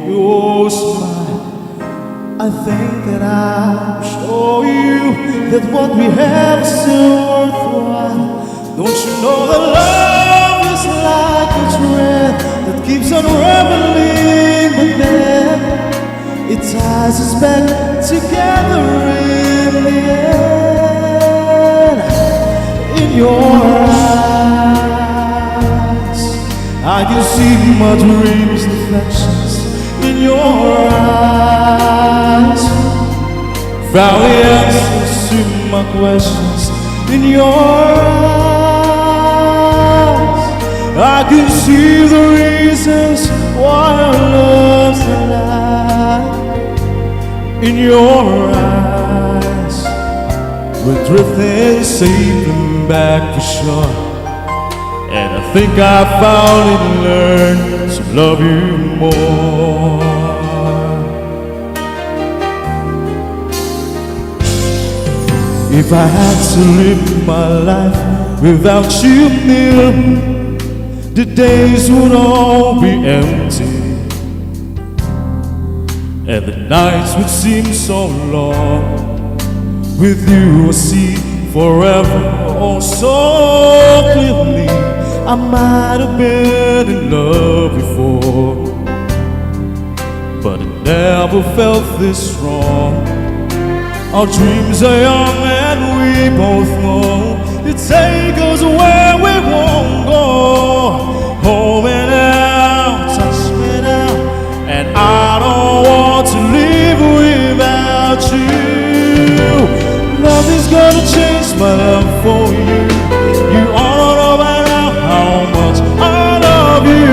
your smile, I think that I'll show you that what we have is still worthwhile. Don't you know that love is like a thread that keeps unraveling, but then it ties us back together in the end. In your eyes, I can see my dreams' reflections. In your eyes, found the answers to my questions. In your eyes, I can see the reasons why our love's alive. In your eyes, we're drifting, sailing back for shore. And I think I found it and learned to love you more. If I had to live my life without you near, the days would all be empty, and the nights would seem so long. With you I see forever oh so clearly. I might have been in love before, but it never felt this strong. Our dreams are young and we both know they take us where we won't go. Hold me now, touch me now, and I don't want to live without you. Nothing's gonna change my love for you. You all know by now how much I love you.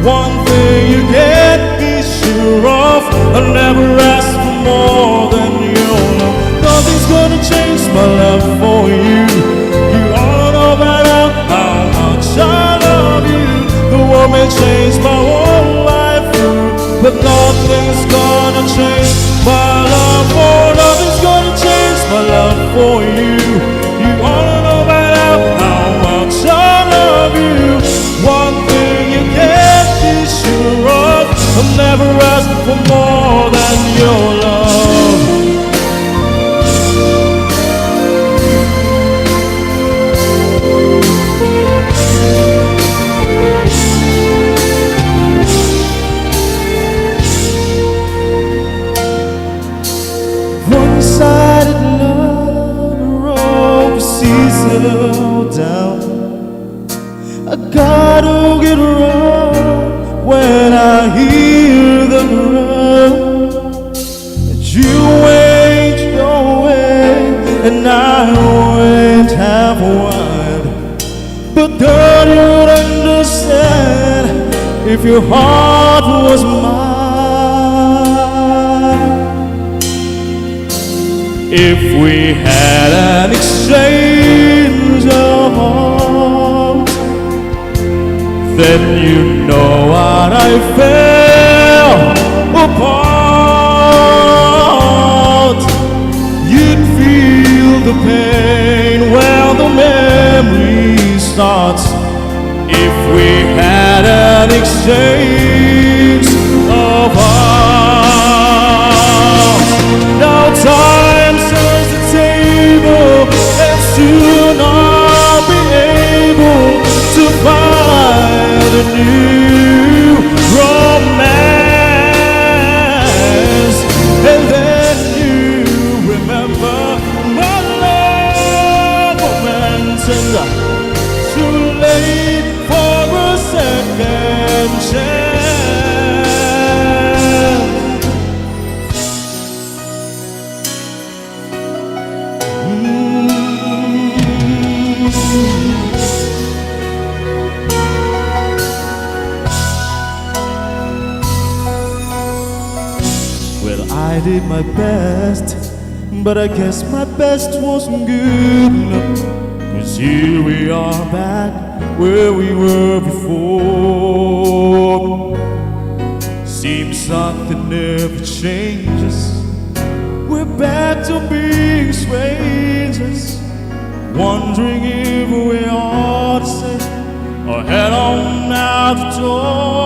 One thing you can't be sure of, I'll never ask for more than your love. Nothing's gonna change my love for you. You all know by now how much I love you. The world may change my whole life through, but nothing's gonna change my love for. Nothing's gonna change my love for you. You all know by now how much I love you. One thing you can't be sure of, I'll never ask for more than your love. One-sided love, the road settle down. I gotta get around when I hear the ground. And you wait your way, and I went half wide. But girl, you'd understand if your heart was mine. If we had an exchange of hearts, then you know what I felt apart. You'd feel the pain where the memory starts. If we had an exchange of hearts, now time turns the table, and soon I'll be able to find a new romance. And then you remember my love romance, and too late for a second chance. Well, I did my best, but I guess my best wasn't good enough. 'Cause here we are back where we were before. Seems something never changes. We're back to being strangers, wondering if we ought to say or head on out the door.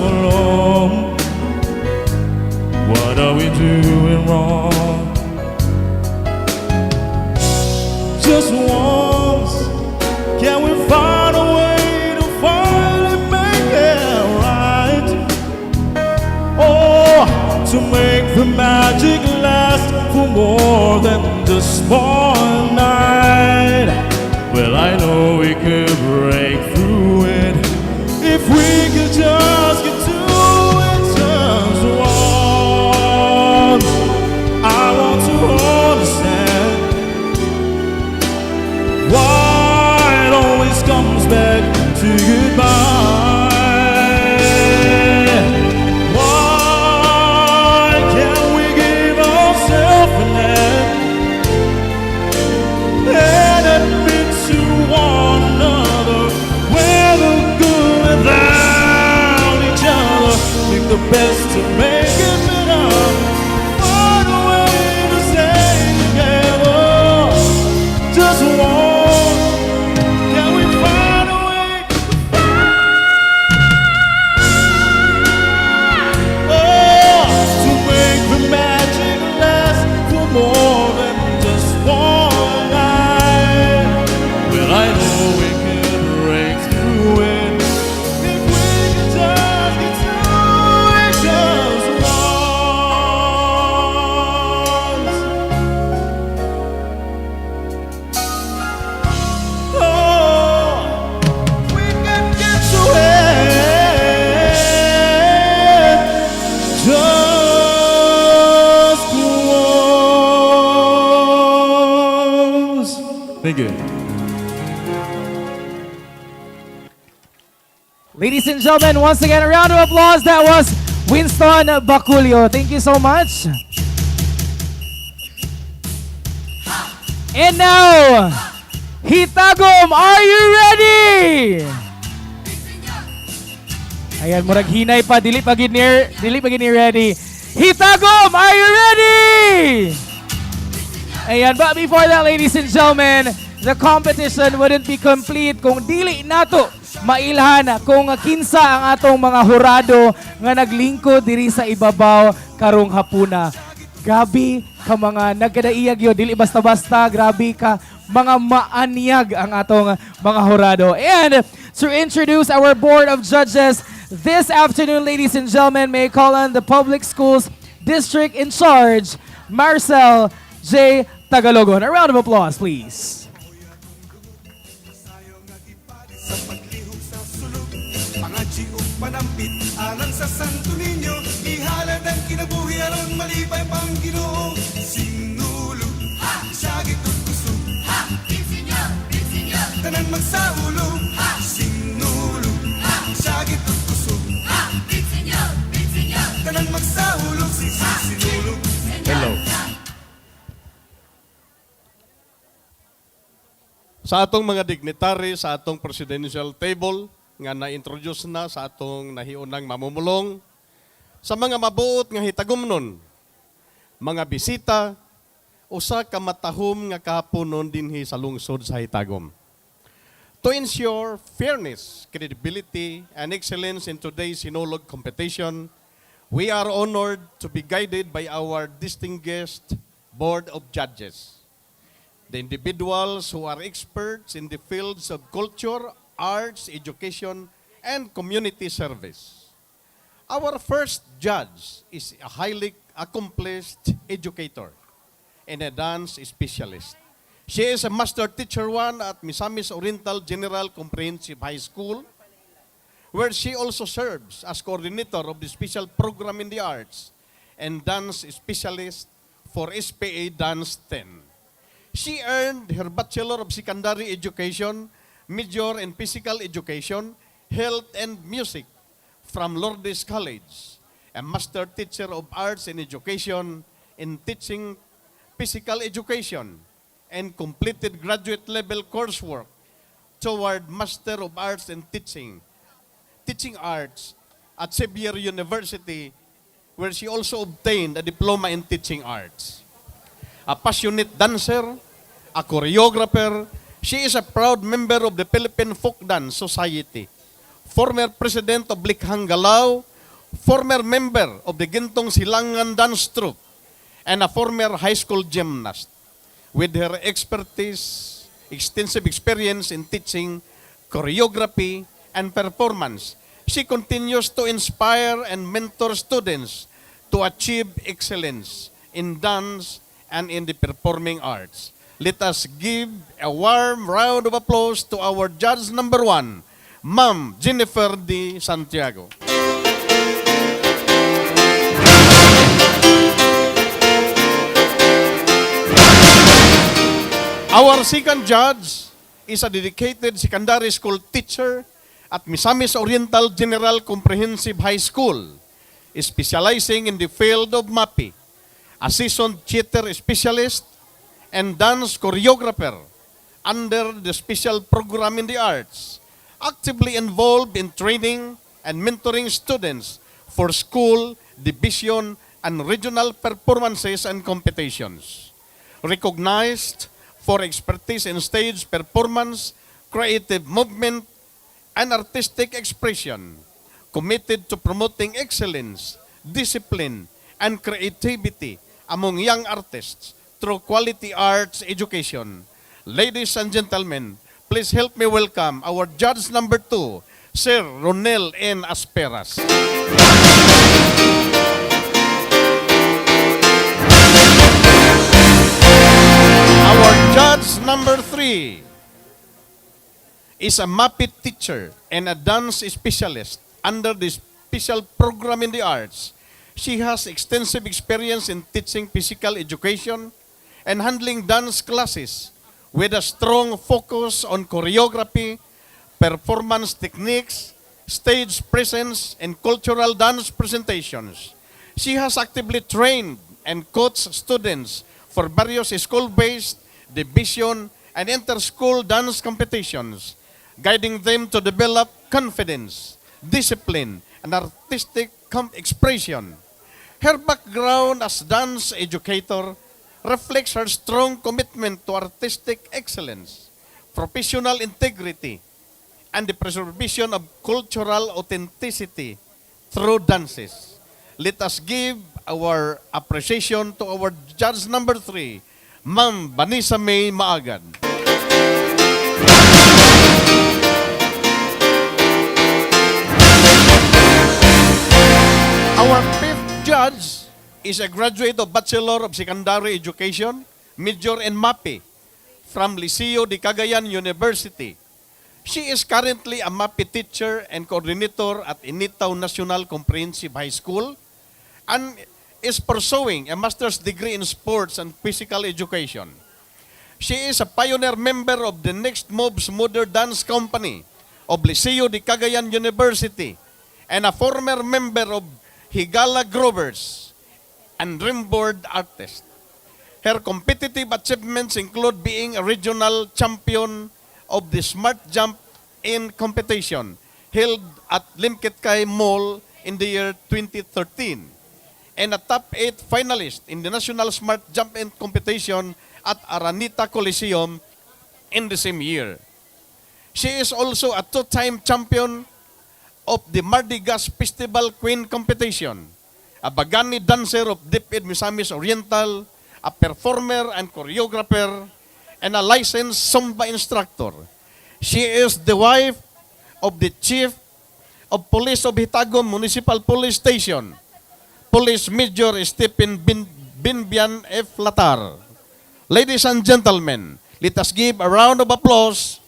for long. What are we doing wrong? Just once, can we find a way to finally make it right? Oh, to make the magic last for more than just one night. Well, I know we could break through it if we could just get to it just once. I want to understand why it always comes back to goodbye. Why can't we give ourselves an end and admit to one another we're the good without each other? Think the best to make it better. Find a way to stay together. Just once, can we find a way to to make the magic last for more than just one night? Well, I know we can break through it if we can just get through it just once. Oh, we can get through it just once. Thank you. Ladies and gentlemen, once again, a round of applause. That was Winston Baculio. Thank you so much. And now, Gitagum, are you ready? Ayan, murag hinay pa, dili pa gid ni ready. Gitagum, are you ready? Ayan, but before that, ladies and gentlemen, the competition wouldn't be complete kung dili nato mailhan kung kinsa ang atong mga hurado nga naglingkod diri sa ibabaw karong hapuna. Grabe ka mga nagkadaiyag yun, dili basta-basta, grabe ka mga maanyag ang atong mga hurado. And to introduce our board of judges this afternoon, ladies and gentlemen, may I call on the Public Schools District in charge, Marcel J. Tagalogon. A round of applause, please. Pangachi o panampit alang sa santo ninyo, ihalad ang kinabuhi aron malipay pang Ginoo. Sinulo, isagit at gusto, tanan magsaulo. Sinulo, isagit at gusto, tanan magsaulo. Sinulo. Hello. Sa atong mga dignitary sa atong presidential table nga na-introduce na sa atong nahiunang mamumulong, sa mga mabuot nga hitagumnon, mga bisita, usa ka matahum nga kahaponon dinhi sa lungsod sa Gitagum. To ensure fairness, credibility, and excellence in today's Sinulog competition, we are honored to be guided by our distinguished Board of Judges. The individuals who are experts in the fields of culture, arts, education, and community service. Our first judge is a highly accomplished educator and a dance specialist. She is a Master Teacher 1 at Misamis Oriental General Comprehensive High School, where she also serves as coordinator of the special program in the arts and dance specialist for SPA Dance 10. She earned her Bachelor of Secondary Education, major in Physical Education, Health and Music from Lourdes College, a Master Teacher of Arts and Education in Teaching Physical Education, and completed graduate level coursework toward Master of Arts in Teaching Arts at Xavier University, where she also obtained a diploma in Teaching Arts. A passionate dancer, a choreographer, she is a proud member of the Philippine Folk Dance Society, former president of Likhang Galaw, former member of the Gintong Silangan Dance Troupe, and a former high school gymnast. With her expertise, extensive experience in teaching choreography and performance, she continues to inspire and mentor students to achieve excellence in dance and in the performing arts. Let us give a warm round of applause to our judge number 1, Ma'am Jennifer D. Santiago. Our second judge is a dedicated secondary school teacher at Misamis Oriental General Comprehensive High School, specializing in the field of MAPI, a seasoned theater specialist and dance choreographer under the special program in the arts, actively involved in training and mentoring students for school, division, and regional performances and competitions. Recognized for expertise in stage performance, creative movement, and artistic expression, committed to promoting excellence, discipline, and creativity among young artists through quality arts education. Ladies and gentlemen, please help me welcome our judge number 2, Sir Ronel N. Asperas. Our judge number 3 is a MAPIT teacher and a dance specialist under the special program in the arts. She has extensive experience in teaching physical education and handling dance classes with a strong focus on choreography, performance techniques, stage presence, and cultural dance presentations. She has actively trained and coached students for various school-based, division, and inter-school dance competitions, guiding them to develop confidence, discipline, and artistic expression. Her background as dance educator reflects her strong commitment to artistic excellence, professional integrity, and the preservation of cultural authenticity through dances. Let us give our appreciation to our judge number 3, Ma'am Vanessa May Maagan. Our fifth judge is a graduate of Bachelor of Secondary Education, major in MAPI, from Liceo de Cagayan University. She is currently a MAPI teacher and coordinator at Initaw National Comprehensive High School and is pursuing a master's degree in sports and physical education. She is a pioneer member of the Next Moves Modern Dance Company of Liceo de Cagayan University and a former member of Higala Grovers and Rimboard artist. Her competitive achievements include being a regional champion of the Smart Jump in competition held at Limketkay Mall in the year 2013 and a top 8 finalist in the National Smart Jump in competition at Araneta Coliseum in the same year. She is also a 2-time champion of the Mardi Gras Festival Queen competition, a Bagani dancer of DepEd Misamis Oriental, a performer and choreographer, and a licensed Zumba instructor. She is the wife of the Chief of Police of Gitagum Municipal Police Station, Police Major Stephen Binbian F. Latar. Ladies and gentlemen, let us give a round of applause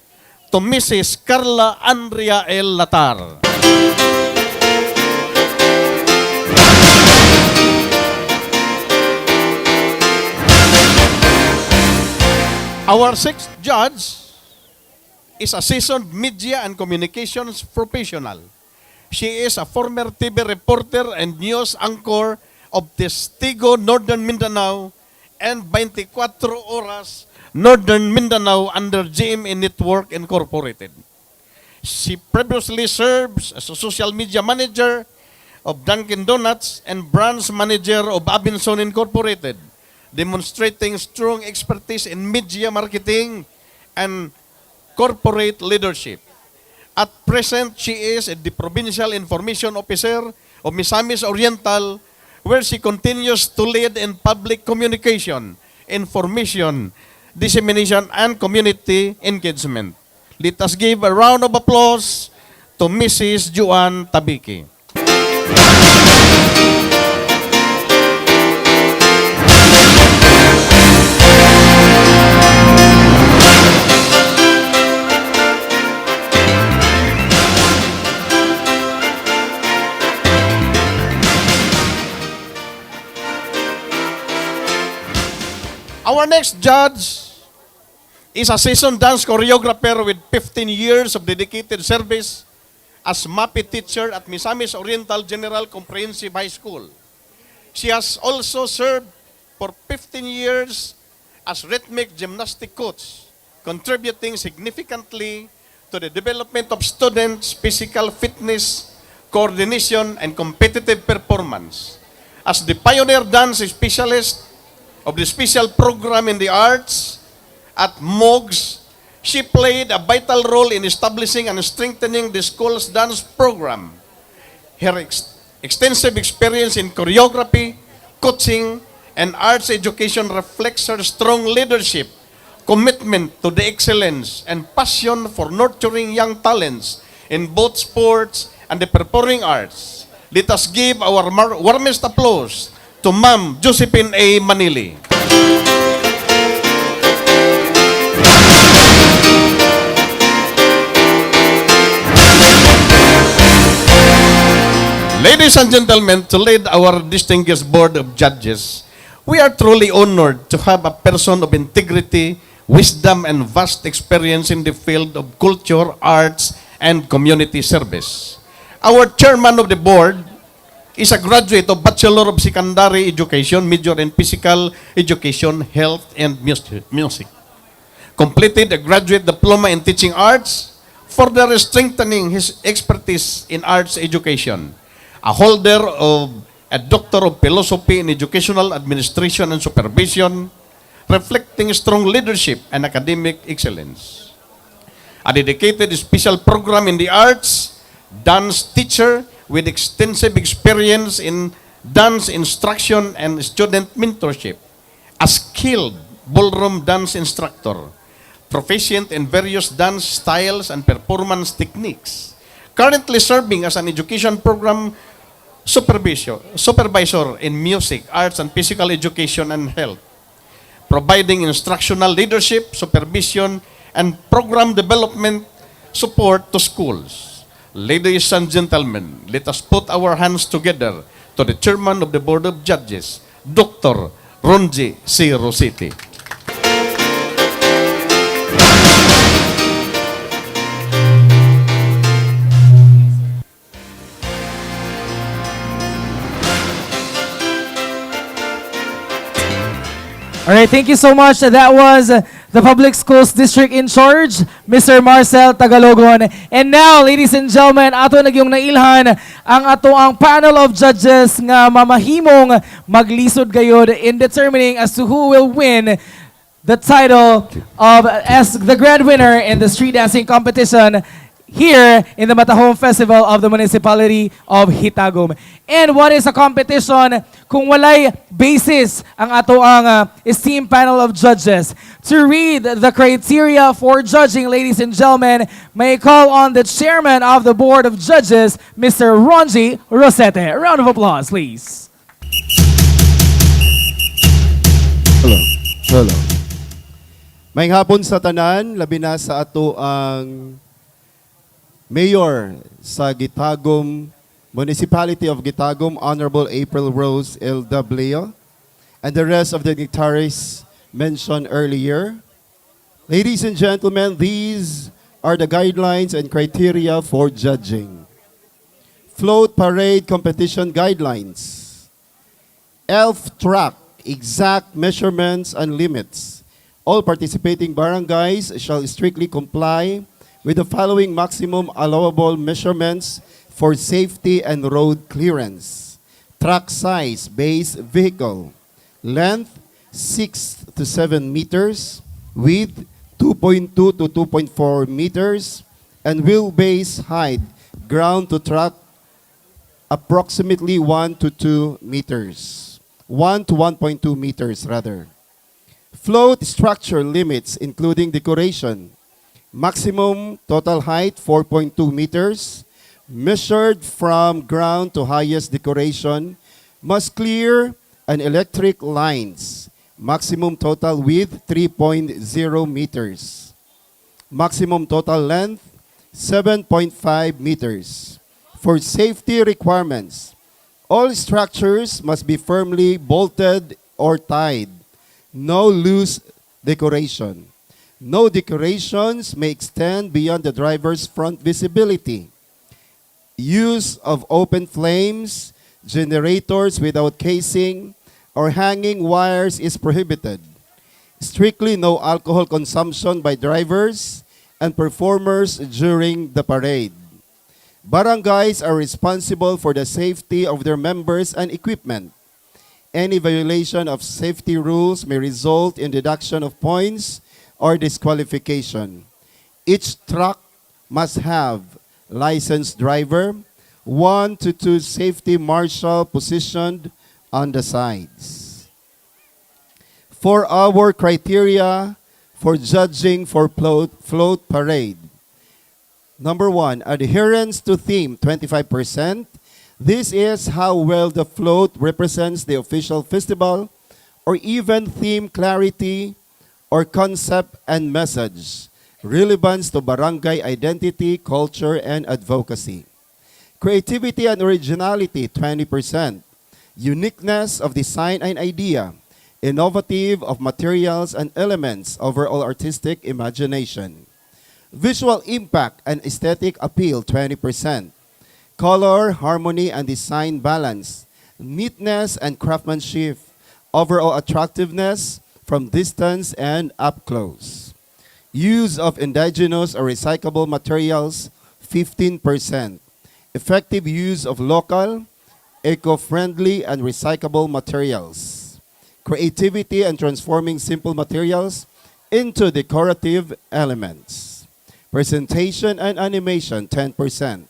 to Mrs. Carla Andrea L. Latar. Our sixth judge is a seasoned media and communications professional. She is a former TV reporter and news anchor of Testigo Northern Mindanao and 24 Oras Northern Mindanao under GMA Network Incorporated. She previously serves as a social media manager of Dunkin' Donuts and branch manager of Abinson Incorporated, demonstrating strong expertise in media marketing and corporate leadership. At present, she is the Provincial Information Officer of Misamis Oriental, where she continues to lead in public communication, information, dissemination, and community engagement. Let us give a round of applause to Mrs. Juan Tabiki. Our next judge is a seasoned dance choreographer with 15 years of dedicated service as MAPI teacher at Misamis Oriental General Comprehensive High School. She has also served for 15 years as rhythmic gymnastic coach, contributing significantly to the development of students' physical fitness, coordination, and competitive performance. As the pioneer dance specialist of the special program in the arts at MOGS, she played a vital role in establishing and strengthening the school's dance program. Her extensive experience in choreography, coaching, and arts education reflects her strong leadership, commitment to the excellence, and passion for nurturing young talents in both sports and the performing arts. Let us give our warmest applause to Ma'am Josephine A. Manili. Ladies and gentlemen, to lead our distinguished board of judges, we are truly honored to have a person of integrity, wisdom, and vast experience in the field of culture, arts, and community service. Our chairman of the board is a graduate of Bachelor of Secondary Education, major in Physical Education, Health, and Music. Completed a graduate diploma in Teaching Arts, further strengthening his expertise in arts education. A holder of a Doctor of Philosophy in Educational Administration and Supervision, reflecting strong leadership and academic excellence. A dedicated special program in the arts, dance teacher with extensive experience in dance instruction and student mentorship. A skilled ballroom dance instructor, proficient in various dance styles and performance techniques. Currently serving as an education program supervisor in music, arts, and physical education and health, providing instructional leadership, supervision, and program development support to schools. Ladies and gentlemen, let us put our hands together to the chairman of the Board of Judges, Dr. Ronji C. Rositi. All right, thank you so much. That was the Public Schools District in charge, Mr. Marcel Tagalogon. And now, ladies and gentlemen, ato nagyong nailhan ang ato ang panel of judges nga mamahimong maglisod gayod in determining as to who will win the title of as the grand winner in the street dancing competition here in the Matahum Festival of the Municipality of Gitagum. And what is a competition kung walay basis ang ato ang esteemed panel of judges? To read the criteria for judging, ladies and gentlemen, may I call on the chairman of the Board of Judges, Mr. Ronji Rosete. A round of applause, please. Hello. Maayong hapon sa tanan, labi na sa ato ang Mayor sa Gitagum, Municipality of Gitagum, Honorable April Rose L.W., and the rest of the dignitaries mentioned earlier. Ladies and gentlemen, these are the guidelines and criteria for judging. Float Parade Competition Guidelines. Elf Track, exact measurements and limits. All participating barangays shall strictly comply with the following maximum allowable measurements for safety and road clearance. Track size, base vehicle. Length, 6 to 7 meters. Width, 2.2 to 2.4 meters. And wheelbase height, ground to track, approximately 1 to 2 meters. 1 to 1.2 meters rather. Float structure limits including decoration. Maximum total height 4.2 meters. Measured from ground to highest decoration. Must clear an electric lines. Maximum total width 3.0 meters. Maximum total length 7.5 meters. For safety requirements, all structures must be firmly bolted or tied. No loose decoration. No decorations may extend beyond the driver's front visibility. Use of open flames, generators without casing, or hanging wires is prohibited. Strictly no alcohol consumption by drivers and performers during the parade. Barangays are responsible for the safety of their members and equipment. Any violation of safety rules may result in deduction of points or disqualification. Each truck must have licensed driver, 1 to 2 safety marshal positioned on the sides. For our criteria for judging for float parade. Number 1, adherence to theme, 25%. This is how well the float represents the official festival or even theme clarity or concept and message. Relevance to barangay identity, culture, and advocacy. Creativity and originality, 20%. Uniqueness of design and idea. Innovative of materials and elements, overall artistic imagination. Visual impact and aesthetic appeal, 20%. Color, harmony, and design balance. Neatness and craftsmanship. Overall attractiveness from distance and up close. Use of indigenous or recyclable materials, 15%. Effective use of local, eco-friendly, and recyclable materials. Creativity and transforming simple materials into decorative elements. Presentation and animation, 10%.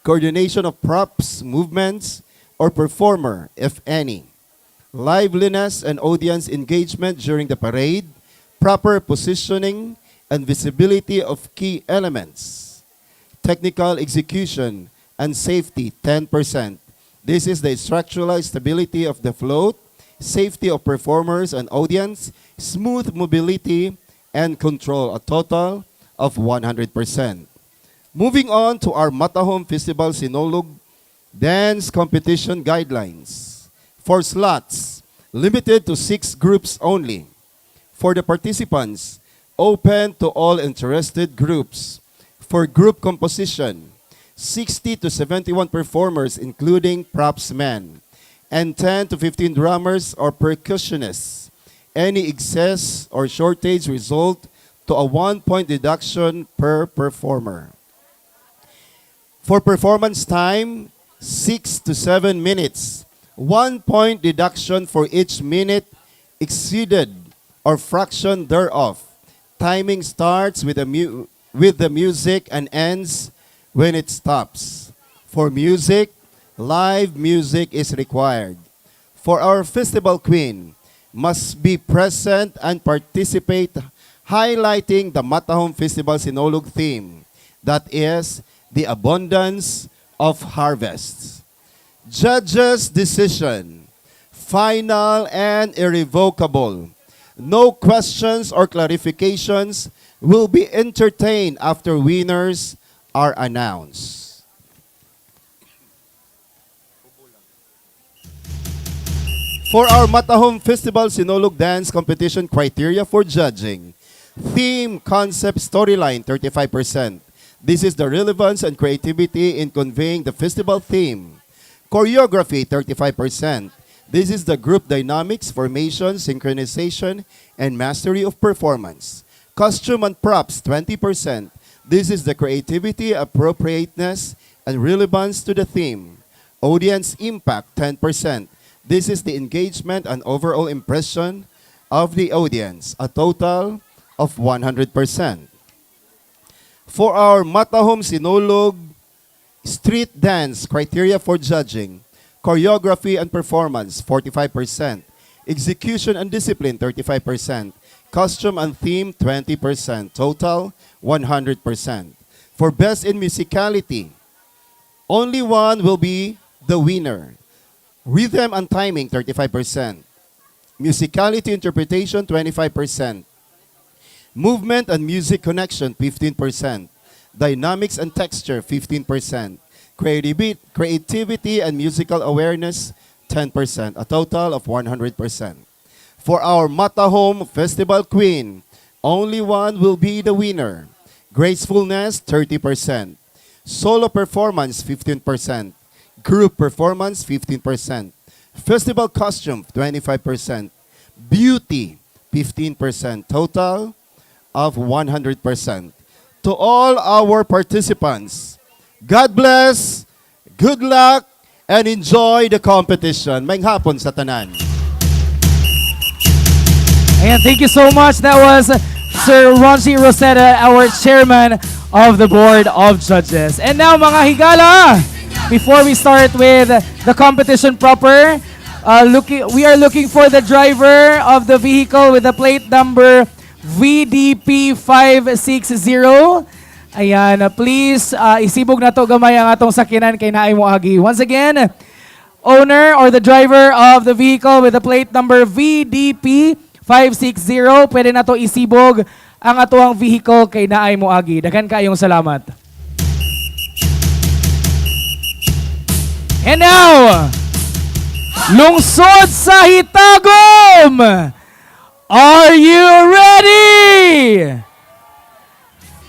Coordination of props, movements, or performer, if any. Liveliness and audience engagement during the parade. Proper positioning and visibility of key elements. Technical execution and safety, 10%. This is the structural stability of the float, safety of performers and audience, smooth mobility, and control, a total of 100%. Moving on to our Matahum Festival Sinulog Dance Competition Guidelines. For slots, limited to 6 groups only. For the participants, open to all interested groups. For group composition, 60 to 71 performers including props men, and 10 to 15 drummers or percussionists. Any excess or shortage result to a 1-point deduction per performer. For performance time, 6 to 7 minutes. 1-point deduction for each minute exceeded or fraction thereof. Timing starts with the music and ends when it stops. For music, live music is required. For our festival queen, must be present and participate, highlighting the Matahum Festival Sinulog theme, that is, the abundance of harvests. Judges' decision, final and irrevocable. No questions or clarifications will be entertained after winners are announced. For our Matahum Festival Sinulog Dance Competition criteria for judging, theme, concept, storyline, 35%. This is the relevance and creativity in conveying the festival theme. Choreography, 35%. This is the group dynamics, formation, synchronization, and mastery of performance. Costume and props, 20%. This is the creativity, appropriateness, and relevance to the theme. Audience impact, 10%. This is the engagement and overall impression of the audience, a total of 100%. For our Matahum Sinulog Street dance, criteria for judging. Choreography and performance, 45%. Execution and discipline, 35%. Costume and theme, 20%. Total, 100%. For best in musicality, only one will be the winner. Rhythm and timing, 35%. Musicality interpretation, 25%. Movement and music connection, 15%. Dynamics and texture, 15%. Creativity and musical awareness, 10%. A total of 100%. For our Matahum Festival Queen, only one will be the winner. Gracefulness, 30%. Solo performance, 15%. Group performance, 15%. Festival costume, 25%. Beauty, 15%. Total of 100%. To all our participants, God bless, good luck, and enjoy the competition. Maayong hapon sa tanan. And thank you so much. That was Sir Ronji Rosetta, our chairman of the Board of Judges. And now, mga higala, before we start with the competition proper, we are looking for the driver of the vehicle with the plate number VDP 560. Ayan, please isibog na to gamay ang atong sakinan kay naay mo agi. Once again, owner or the driver of the vehicle with the plate number VDP 560, pwede na to isibog ang atuang vehicle kay naay mo agi. Daghan kayong salamat. And now, lungsod sa Gitagum! Are you ready?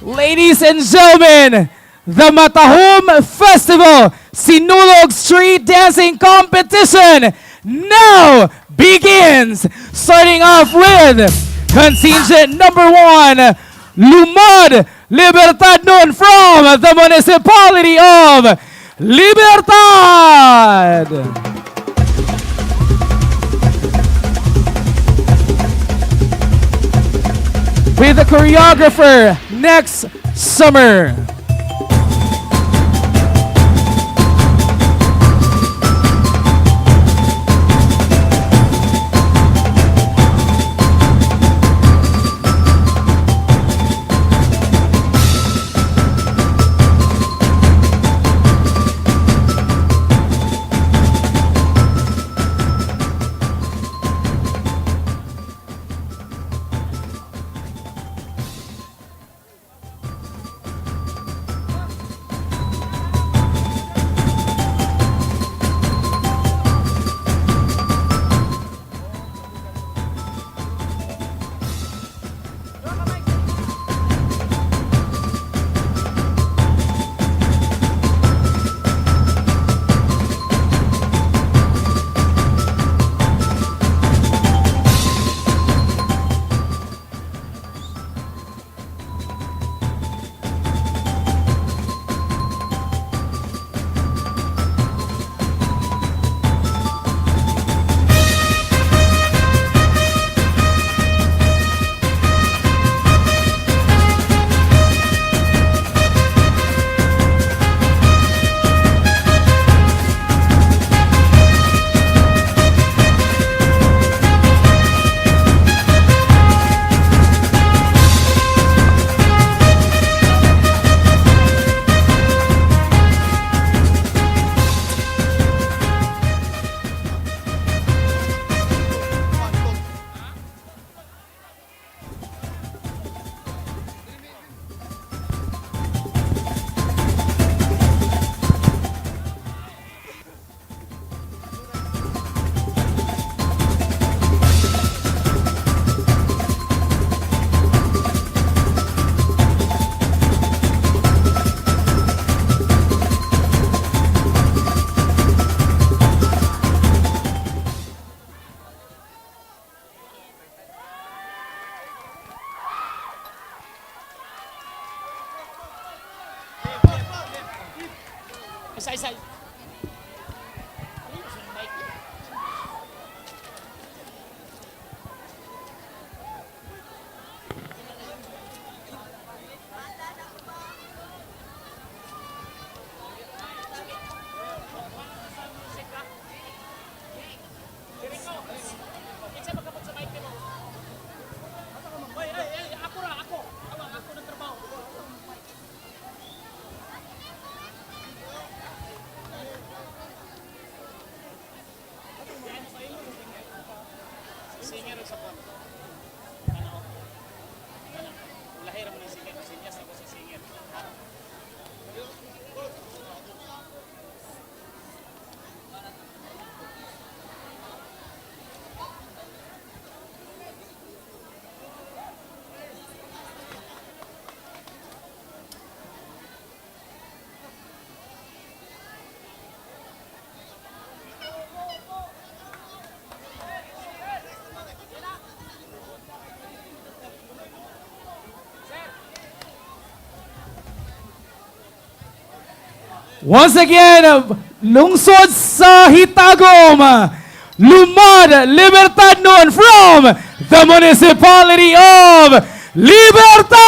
Ladies and gentlemen, the Matahum Festival Sinulog Street Dancing Competition now begins. Starting off with contingent number 1, Lumad Libertad nun from the municipality of Libertad. With the choreographer next summer. Once again, lungsod sa Gitagum, Lumad Libertad nun from the Municipality of Libertad!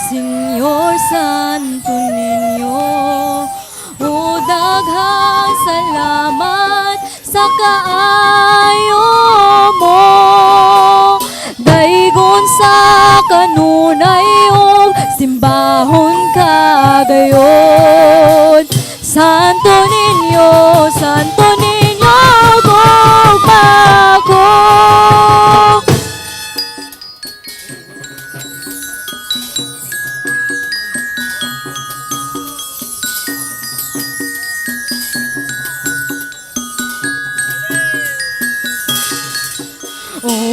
Señor Santo Niño, o daghang salamat sa kaayo mo. Daygon sa kanunay og simbahon kagayon. Santo Niño, gugma ko.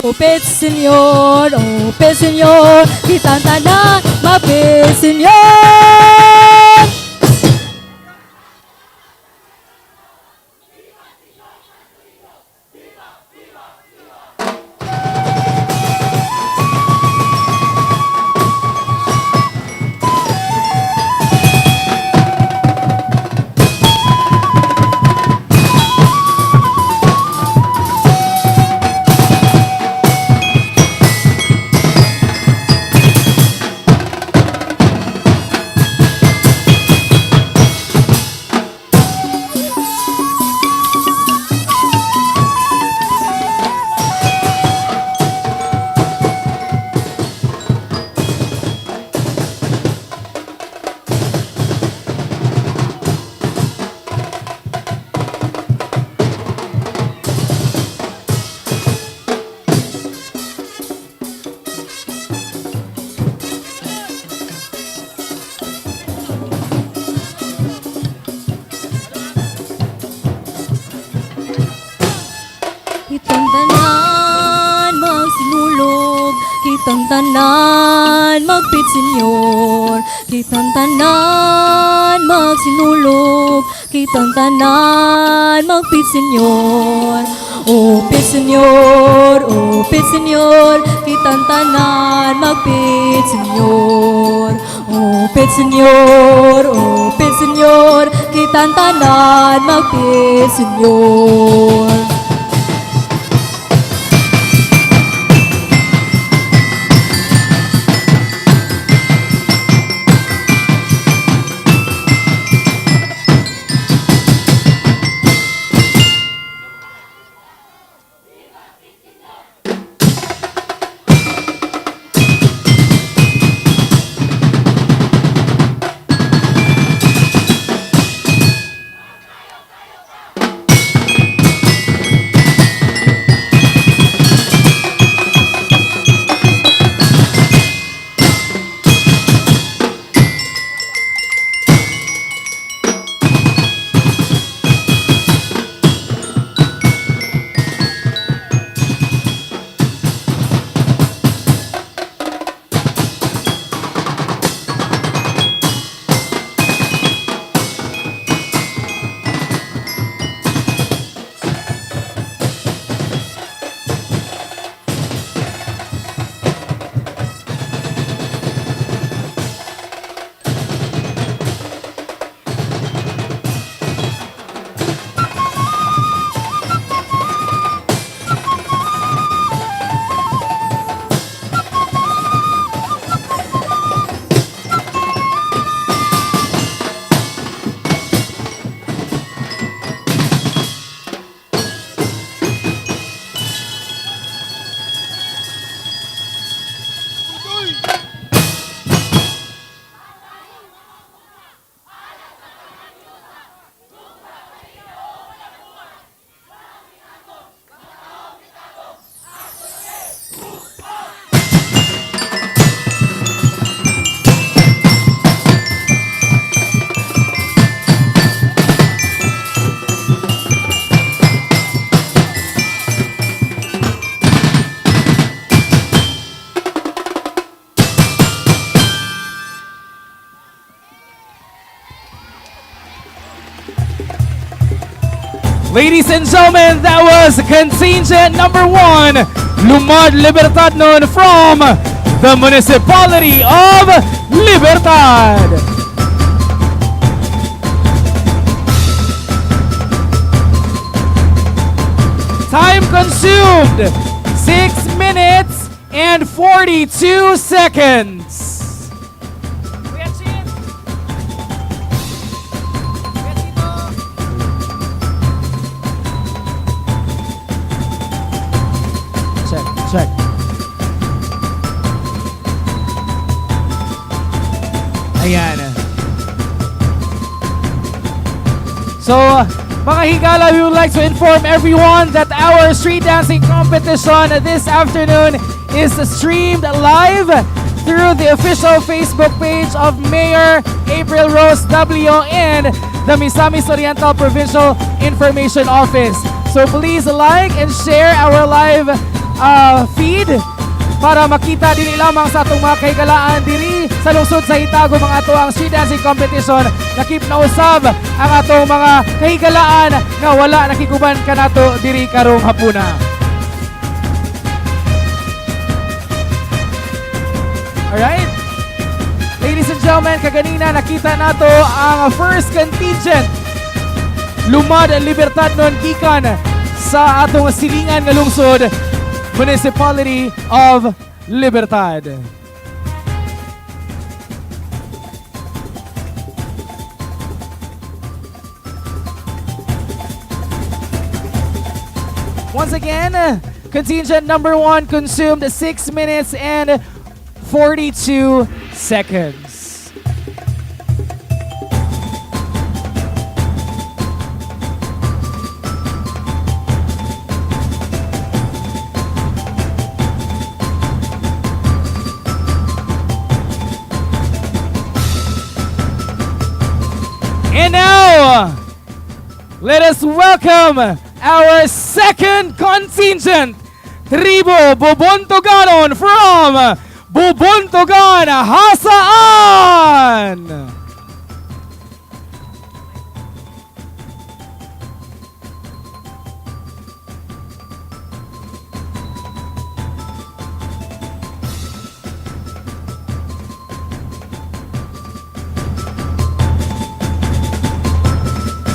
Ope Señor, kitang tanan, mape Señor. Itong tanan magsinulog, kitang tanan magpit senyor. Kitang tanan magsinulog, kitang tanan magpit senyor. Pit senyor, pit senyor, kitang tanan magpit senyor. Pit senyor, pit senyor, kitang tanan magpit senyor. Ladies and gentlemen, that was contingent number 1, Lumad Libertad nun from the Municipality of Libertad. Time consumed, 6 minutes and 42 seconds. Check. Ayan. So, mga higala, we would like to inform everyone that our street dancing competition this afternoon is streamed live through the official Facebook page of Mayor April Rose W. and the Misamis Oriental Provincial Information Office. So please like and share our live feed para makita din lamang sa atong mga kahigalaan diri sa lungsod sa Gitagum mga ato ang street dancing competition. Nakip na usab ang atong mga kahigalaan nga wala nakikuban kanato diri karong hapuna. Alright? Ladies and gentlemen, kaganina nakita nato ang first contingent Lumad Libertad nun gikan sa atong silingan nga lungsod Municipality of Libertad. Once again, contingent number 1 consumed 6 minutes and 42 seconds. And now, let us welcome our second contingent Tribo Bubuntuganon from Bubuntugan, Hasaan!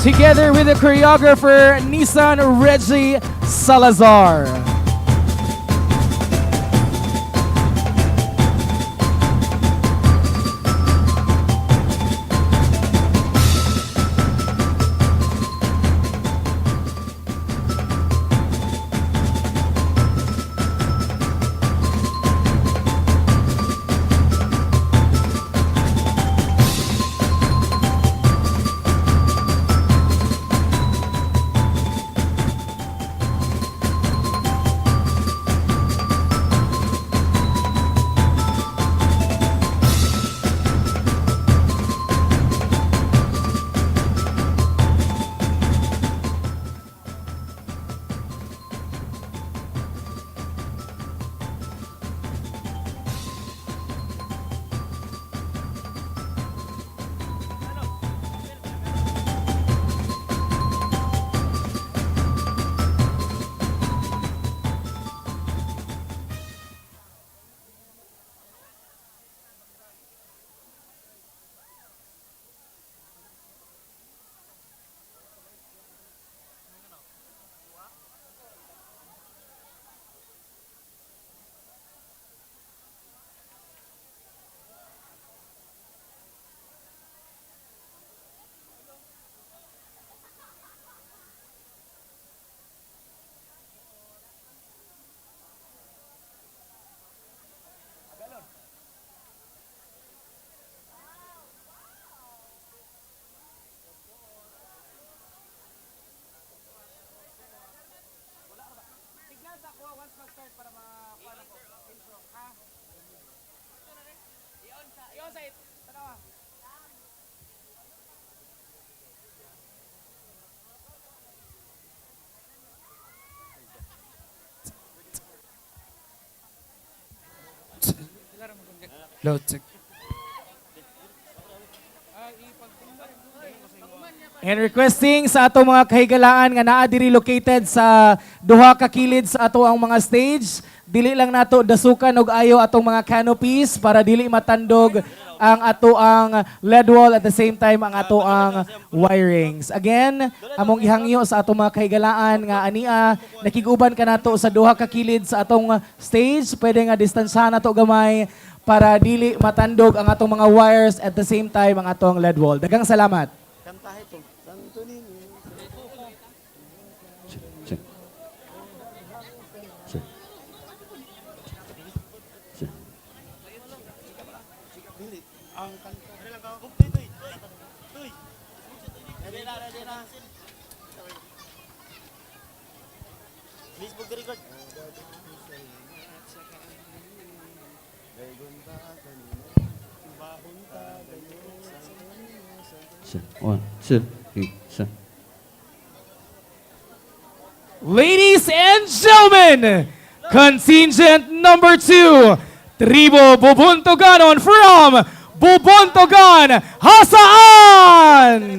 Together with the choreographer Nissan Reggie Salazar. And requesting sa ato mga kahigalaan nga naa diri located sa duha ka kilid sa ato ang mga stage, dili lang nato dasukan og ayo atong mga canopies para dili matandog ang ato ang LED wall at the same time ang ato ang wirings. Again, among ihangyo sa ato mga kahigalaan nga ania nakiguban ka nato sa duha ka kilid sa atong stage, pwede nga distansyahan nato gamay para dili matandog ang atong mga wires at the same time ang atong LED wall. Daghang salamat. One, two, three, so. Ladies and gentlemen, contingent number 2, Tribo Bubuntuganon from Bubuntugan, Hasaan!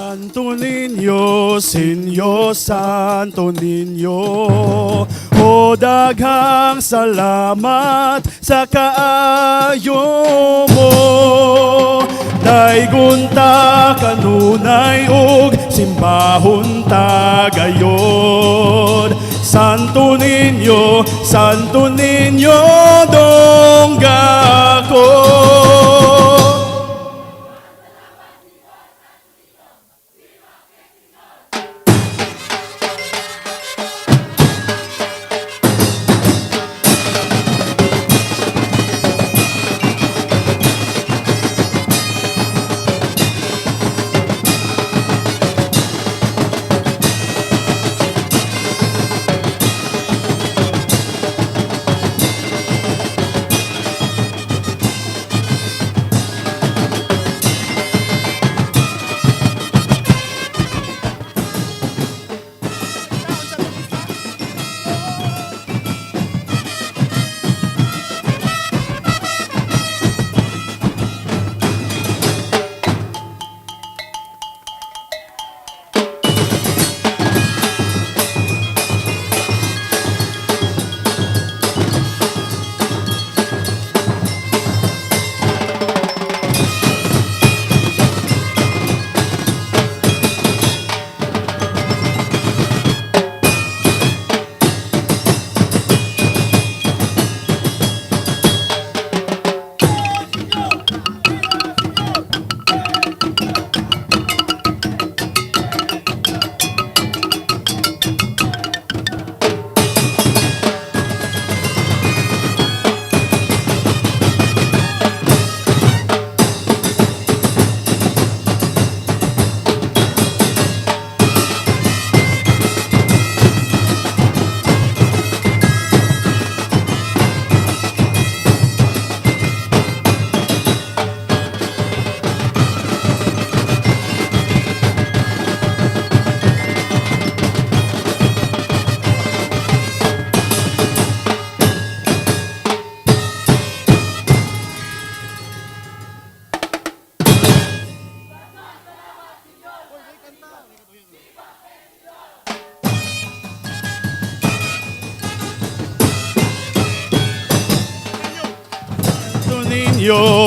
Santo Niño, Senyor Santo Niño, o daghang salamat sa kaayo mo. Daygon ta kanunay og simbahon ta gayon. Santo Niño, dongga ko.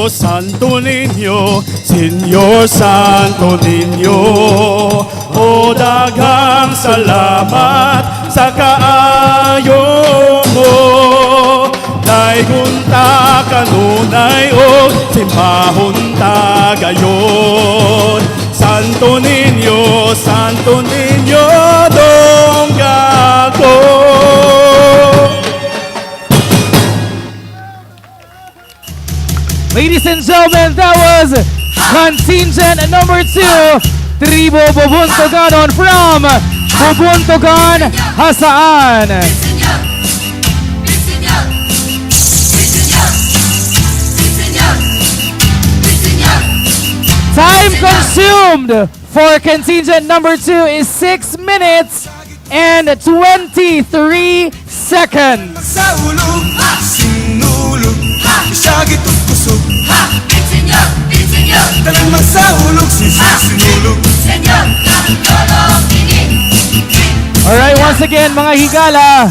Santo Niño, Senyor Santo Niño, o daghang salamat sa kaayo mo. Daygon ta kanunay og simbahon ta gayon. Santo Niño, dongga ko. Ladies and gentlemen, that was contingent number 2, Tribo Bubuntoganon from Bubuntogan, Hasaan. Time consumed for contingent number 2 is 6 minutes and 23 seconds. Sa ulo, sinulog, isagit at kusog. Talang magsahulog, sinulog. Alright, once again, mga higala,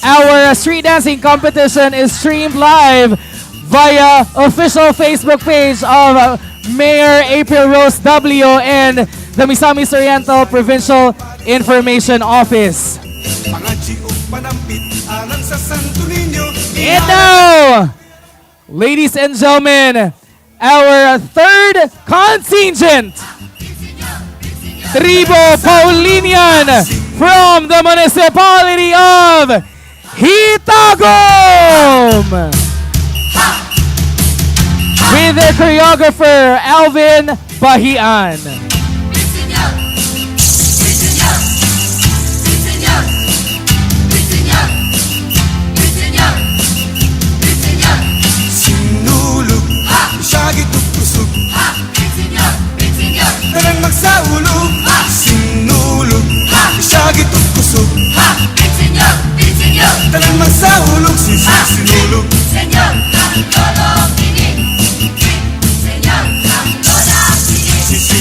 our street dancing competition is streamed live via official Facebook page of Mayor April Rose W. and the Misamis Oriental Provincial Information Office. And now, ladies and gentlemen, our third contingent, Tribo Paulinian from the municipality of Gitagum, with their choreographer Alvin Bahian. Sinulog, isagit at kusog. Talang magsaulog, sinulog, isagit at kusog. Talang magsaulog, sinulog.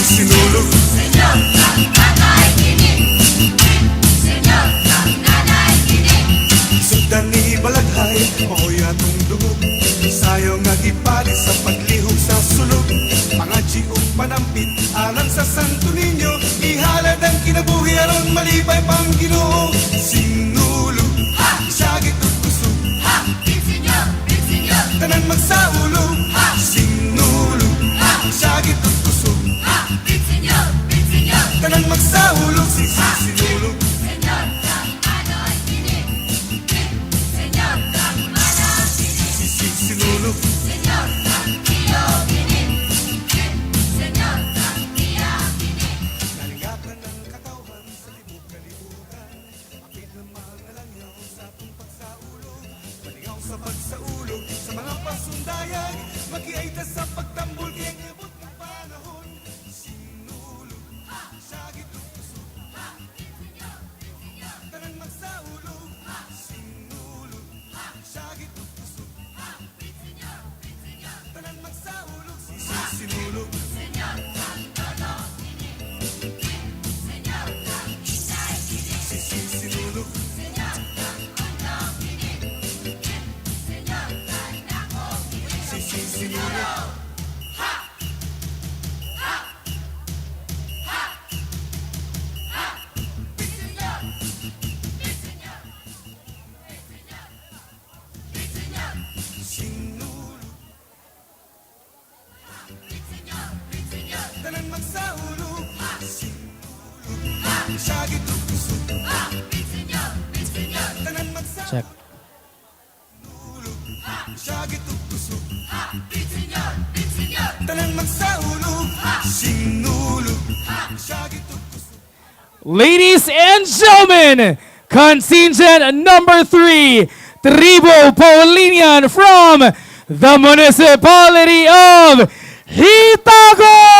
Sinulog. malipay pang Ginoo. Sinulog, isagit at kusog, tanan magsaulo. Sinulog, isagit at kusog, tanan magsaulo. Sinulog, sinulog, nalingatan ng katawhan sa libog-kalibutan. Akit ng mahal na langyaw sa atong pagsaulo. Malingaw sa pagsaulo sa mga pasundayag. Magiaita sa pagtambol kaya ngabot ng panahon. Sinulog, sagit at kusog, tanan magsaulo. Sinulog, sagit at kusog, tanan magsaulo. Sinulog, sinulog, sinulog. Tanan magsaulo. Sinulog, sagit at kusog, tanan magsaulo. Check. Sagit at kusog, tanan magsaulo. Sinulog, sagit at kusog. Ladies and gentlemen, contingent number 3, Tribo Paulinian from the municipality of Gitagum!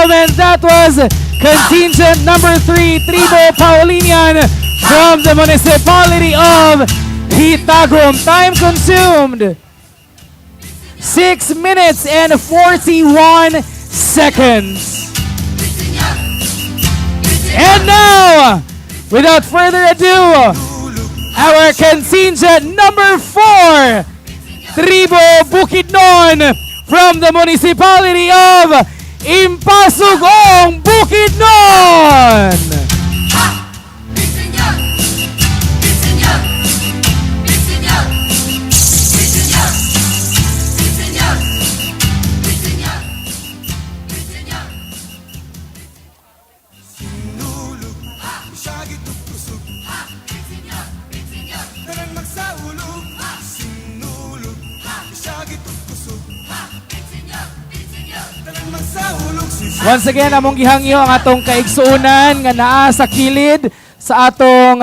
gentlemen, that was contingent number 3, Tribo Paulinian from the municipality of Gitagum. Time consumed 6 minutes and 41 seconds. And now, without further ado, our contingent number 4, Tribo Bukidnon from the municipality of Impasugong, Bukidnon. Sinulog, siyagi tusok. Tanang magsaulog. Sinulog, siyagi tusok. Tanang magsaulog. Once again, among gihangyo ang atong kaigsuunan nga naa sa kilid sa atong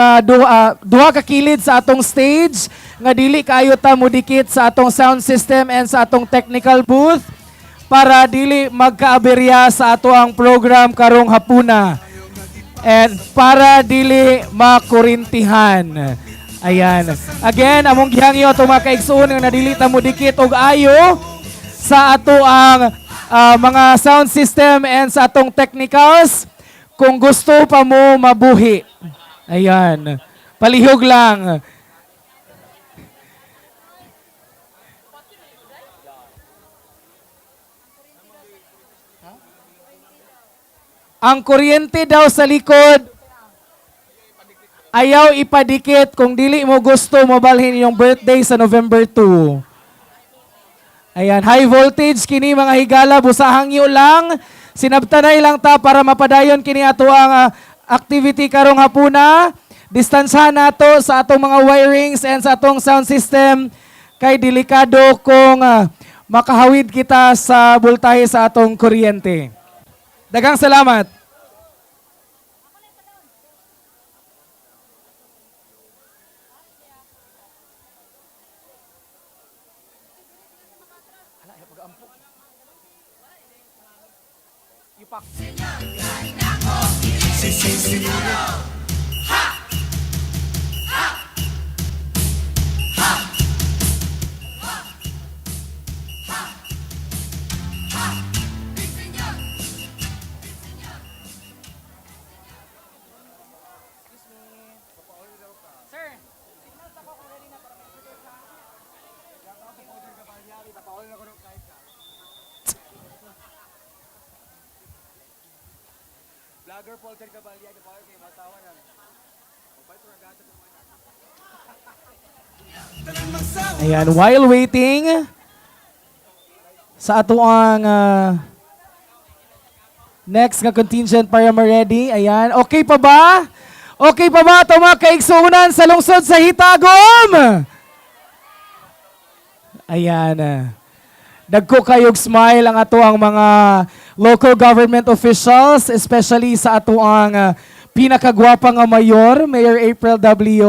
duha ka kilid sa atong stage nga dili kaayo ta mudikit sa atong sound system and sa atong technical booth para dili magkaaberya sa ato ang program karong hapuna and para dili makurintihan. Ayan. Again, among gihangyo atong mga kaigsuon nga nadili ta mudikit og ayo sa ato ang mga sound system and sa atong technicals kung gusto pa mo mabuhi. Ayan. Palihog lang. Ang kuryente daw sa likod ayaw ipadikit kung dili mo gusto mabalhin yung birthday sa November 2. Ayan, high voltage kini mga higala, busahang nyo lang. Sinabtanay lang ta para mapadayon kini ato ang activity karong hapuna. Distansyahan nato sa atong mga wirings and sa atong sound system kay delikado kung makahawid kita sa voltahe sa atong kuryente. Daghang salamat. Ayan, while waiting sa ato ang next nga contingent para ma-ready. Ayan, okay pa ba? Okay pa ba ito mga kaigsuunan sa lungsod sa Gitagum? Ayan. Dagko kayog smile ang ato ang mga local government officials, especially sa ato ang pinakagwapa nga mayor, Mayor April W.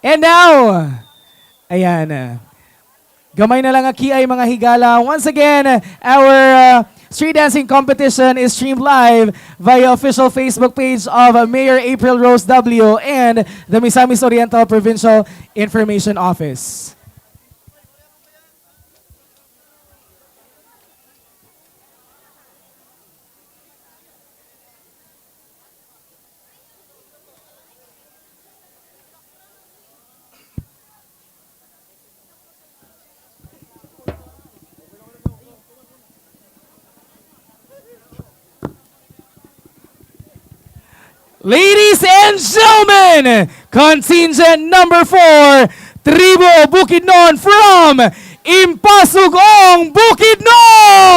And now, ayan, gamay na lang ang kiay mga higala. Once again, our street dancing competition is streamed live via official Facebook page of Mayor April Rose W. and the Misamis Oriental Provincial Information Office. Ladies and gentlemen, contingent number 4, Tribo Bukidnon from Impasugong, Bukidnon!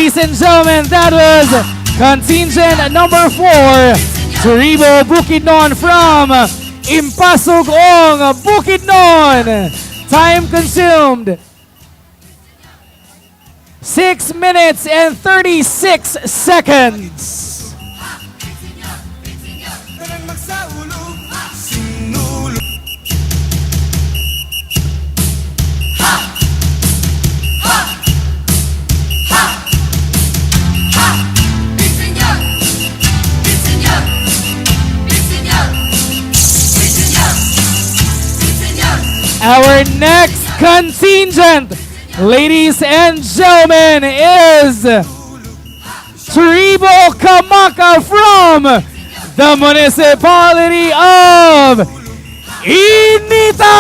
Ladies and gentlemen, that was contingent number 4, Turibo Bukidnon from Impasugong, Bukidnon. Time consumed 6 minutes and 36 seconds. Tanang magsaulog, sinulog. Our next contingent, ladies and gentlemen, is Tribo Kamaka from the municipality of Inito.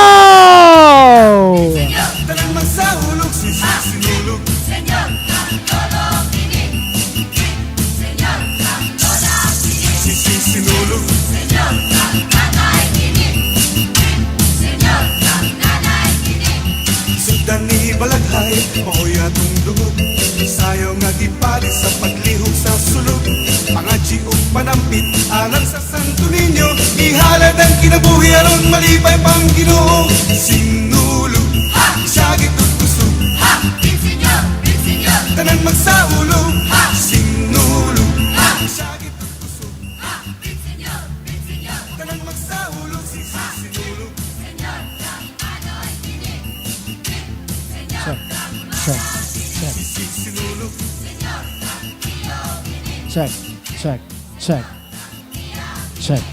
Tanang magsaulog, sinulog. Sinulog. Sundan ni Balaghay, maoy atong dugod. Sayo nga gipalis sa paglihok sa sulog. Pangadji o panampit, alang sa Santo Niño. Ihalad ang kinabuhi aron malipay pang Ginoo. Sinulog, siyagit o kusog. Tanan magsaulog, sinulog. Siyagit o kusog. Tanan magsaulog, sinulog. Sinulog. check, check, check, check.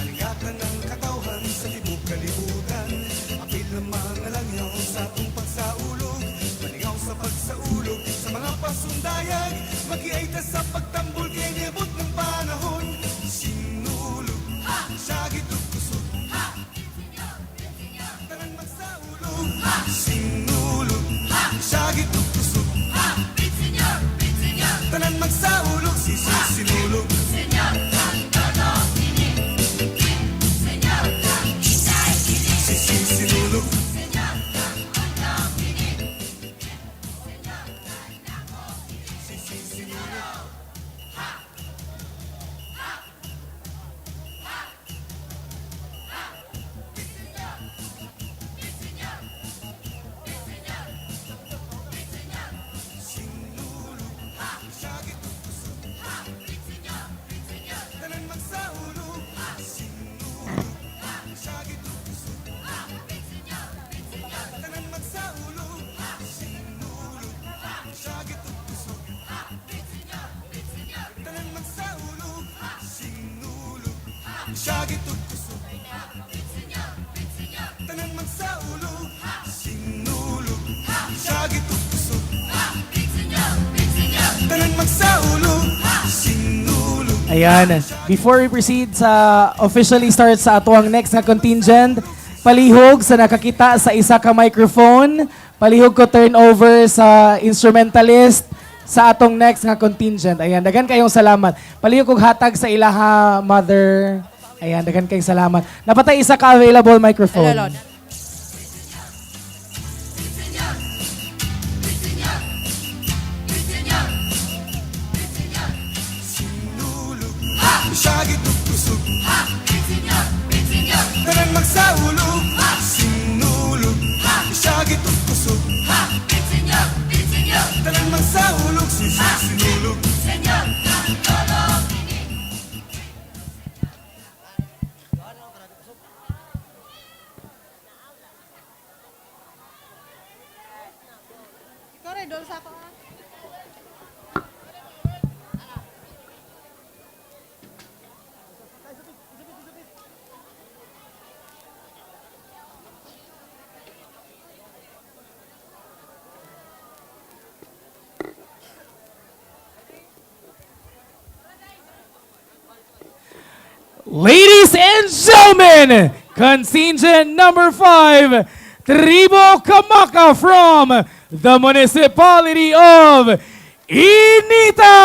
Nalingatan ng katawhan sa libog kalibutan. Apil ng mga langyaw sa atong pagsaulog. Malingaw sa pagsaulog sa mga pasundayag. Mag-iayta sa pagtambol kay nibot ng panahon. Sinulog, syagit ug kusog. Tanan magsaulog, sinulog, syagit ug kusog. Tanan magsaulog, sinulog. Sinulog. Tanan magsaulog, sinulog. Syagit ug kusog. Tanan magsaulog, sinulog. Syagit ug kusog. Tanan magsaulog, sinulog. Syagit ug kusog. Tanan magsaulog, sinulog. Syagit ug kusog. Tanan magsaulog, sinulog. Ayan. Before we proceed sa officially start sa atuang next nga contingent, palihog sa nakakita sa isa ka microphone, palihog ko turn over sa instrumentalist sa atong next nga contingent. Ayan, dagan kayong salamat. Palihog kog hatag sa ilaha mother. Ayan, dagan kayong salamat. Napatay isa ka available microphone. Sinulog, syagit ug kusog. Tanan magsaulog, sinulog, syagit ug kusog. Tanan magsaulog, sinulog. Ladies and gentlemen, contingent number 5, Tribo Kamaka from the municipality of Initaw.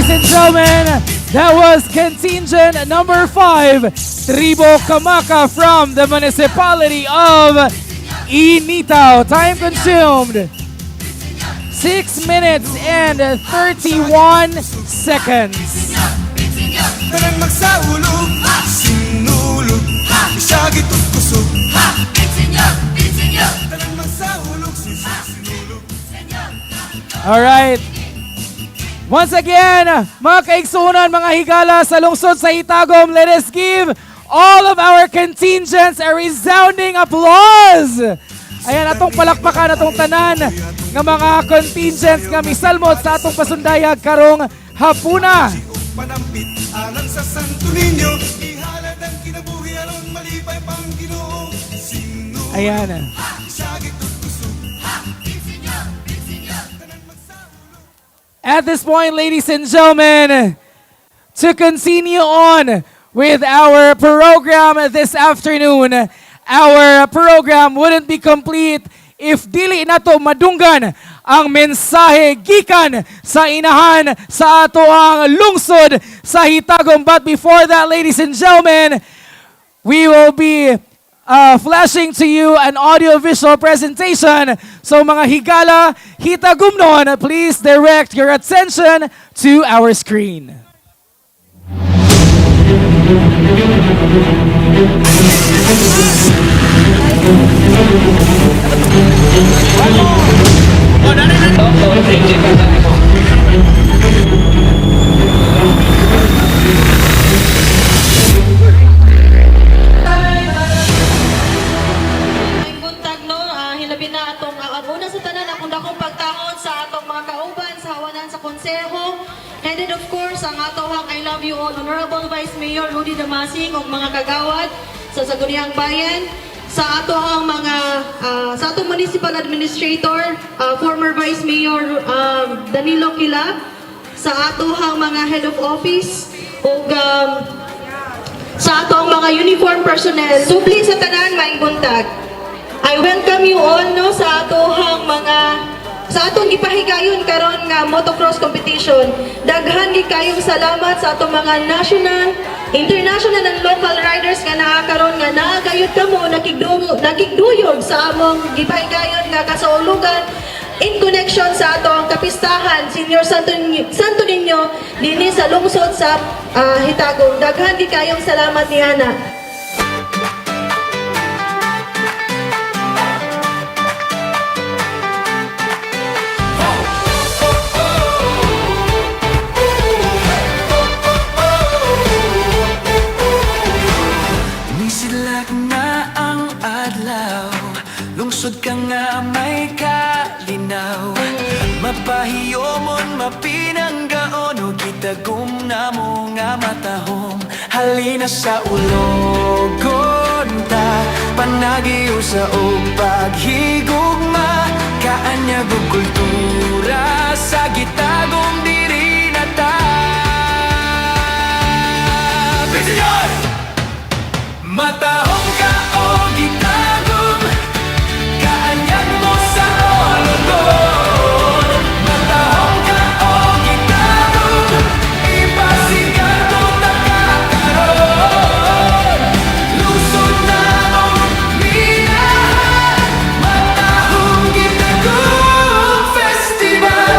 ladies and gentlemen, that was contingent number 5, Tribo Kamaka from the municipality of Initaw. Time consumed 6 minutes and 31 seconds. Tanang magsaulog, sinulog, isagit at kusog. Tanang magsaulog, sinulog. Alright. Once again, mga kaigsunan, mga higala sa lungsod sa Gitagum, let us give all of our contingents a resounding applause. Ayan, atong palakpakan, atong tanan ng mga contingents nga misalmot sa atong pasundayag karong hapuna. Panampit alang sa Santo Niño, ihalad ang kinabuhi aron malipay pang Ginoo. Sinulog, Ayan. isagit at kusog. At this point, ladies and gentlemen, to continue on with our program this afternoon, our program wouldn't be complete if dili nato madunggan ang mensahe gikan sa inahan sa ato ang lungsod sa Gitagum. But before that, ladies and gentlemen, we will be flashing to you an audio-visual presentation. So mga higala, Gitagumnon, please direct your attention to our screen. Buntag no, hilabi na atong una sa tanan akong dakong pagtahon sa atong mga kauban sa hawanan sa konseho. Headed of course ang atong I love you all Honorable Vice Mayor Rudy Damasing ug mga kagawad sa Sangguniang Bayan, sa atong mga sa atong municipal administrator, former Vice Mayor Danilo Kilab, sa atong mga head of office ug sa atong mga uniform personnel. Subli sa tanan maayong buntag. I welcome you all no sa atong gipahigayon karon nga motocross competition. Daghan gi kayong salamat sa atong mga national, international and local riders nga naa karon nga naagayod kamo nakigduyog sa among gipahigayon nga kasaulugan in connection sa atong kapistahan Senior Santo Niño dinhi sa lungsod sa Gitagum. Daghan gi kayong salamat niana. Nisilak na ang adlaw, lungsod ka nga may kalinaw. Mapahiyomon, mapinanggaon, o Gitagum na mo nga matahom. Halina sa ulogon ta, panagiyo sa o paghigugma. Kaanyag o kultura sa Gitagum diri na ta. Senyor! Matahum ka o Gitagum, kaanyag mo sa ologon. Matahum ka o Gitagum, ipasigan mo takakaroon. Lungsod na mong minahan, Matahum Gitagum Festival.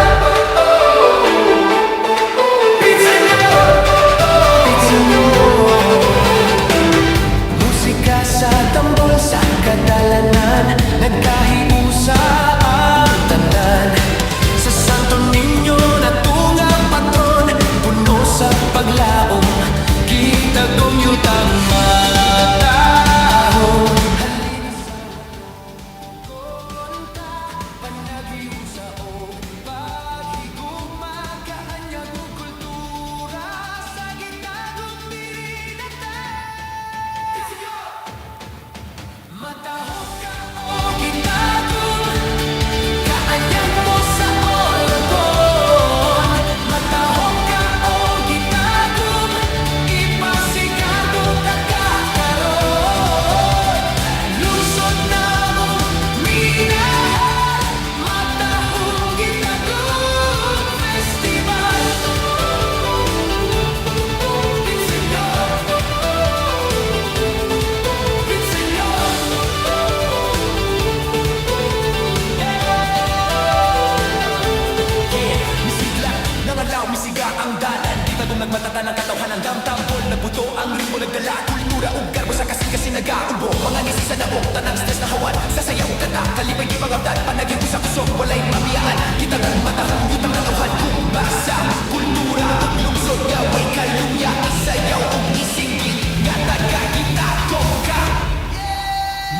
masiga ang dalan. Gitagum nagmatata ng katawhan ng damtambol. Nagbuto ang ritmo nagdala. Kultura ug garbo sa kasi nag-aubo. Mga ngisi sa naong tanang stress na hawan. Sasayaw kata, kalipay di pangabdan. Panaging sa kusog, walay mamiyaan. Gitagum matahum, gitang katawhan. Kumbasa, kultura ug lungsod. Yaway kaluya, isayaw ug isinggit. Nga taga-gitagum ka.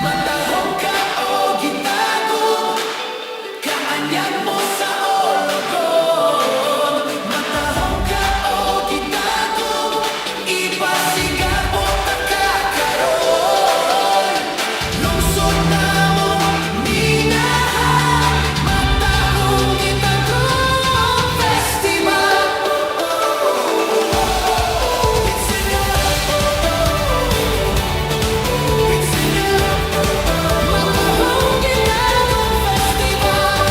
Matahum ka o gitagum. Kaanyang mo sa ologon. Matahum ka o gitagum. Ipasigaw mo takakaroon. Lungsod na mo minahan. Matahum Gitagum Festival. It's enough. It's enough. Matahum Gitagum Festival.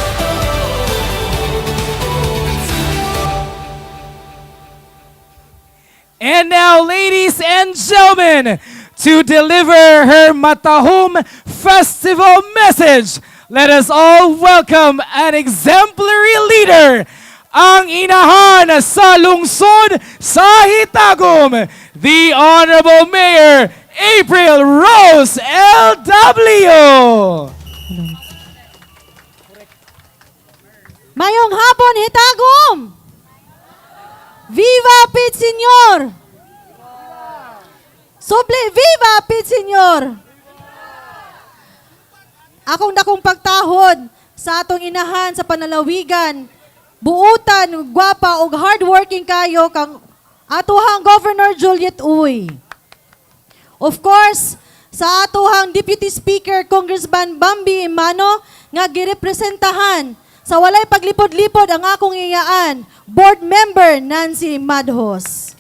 And now, ladies and gentlemen, to deliver her Matahum Festival message, let us all welcome an exemplary leader, ang inahan sa lungsod sa Gitagum, the Honorable Mayor April Rose L.W. Mayong hapon, Gitagum! Viva Pit Senyor! Suple, viva Pit Senyor! Akong dakong pagtahod sa atong inahan sa panalawigan, buutan, gwapa ug hardworking kayo kang atuhang Governor Juliet Uy. Of course, sa atuhang Deputy Speaker Congressman Bambi Imano nga girepresentahan sa walay paglipod-lipod ang akong iyaan, Board Member Nancy Madhos.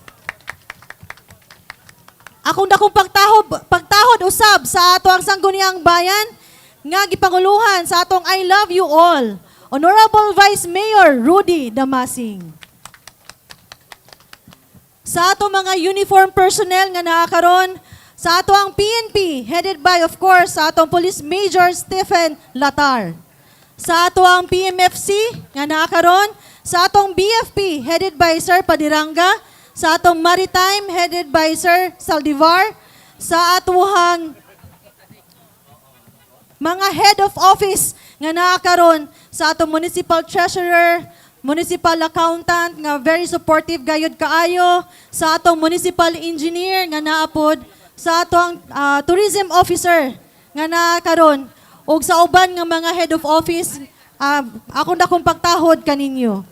Akong dakong pagtahod usab sa ato ang sangguniang bayan nga gipanguluhan sa atong I love you all, Honorable Vice Mayor Rudy Damasing. Sa ato mga uniform personnel nga nakakaron, sa ato ang PNP, headed by of course sa atong Police Major Stephen Latar. Sa ato ang PMFC nga nakakaron, sa atong BFP headed by Sir Padiranga, sa atong Maritime headed by Sir Saldivar, sa atuhang mga head of office nga nakakaron, sa atong Municipal Treasurer, Municipal Accountant nga very supportive gayud kaayo, sa atong Municipal Engineer nga naapod, sa atong Tourism Officer nga nakakaron, ug sa uban nga mga head of office, ako na kong pagtahod kaninyo.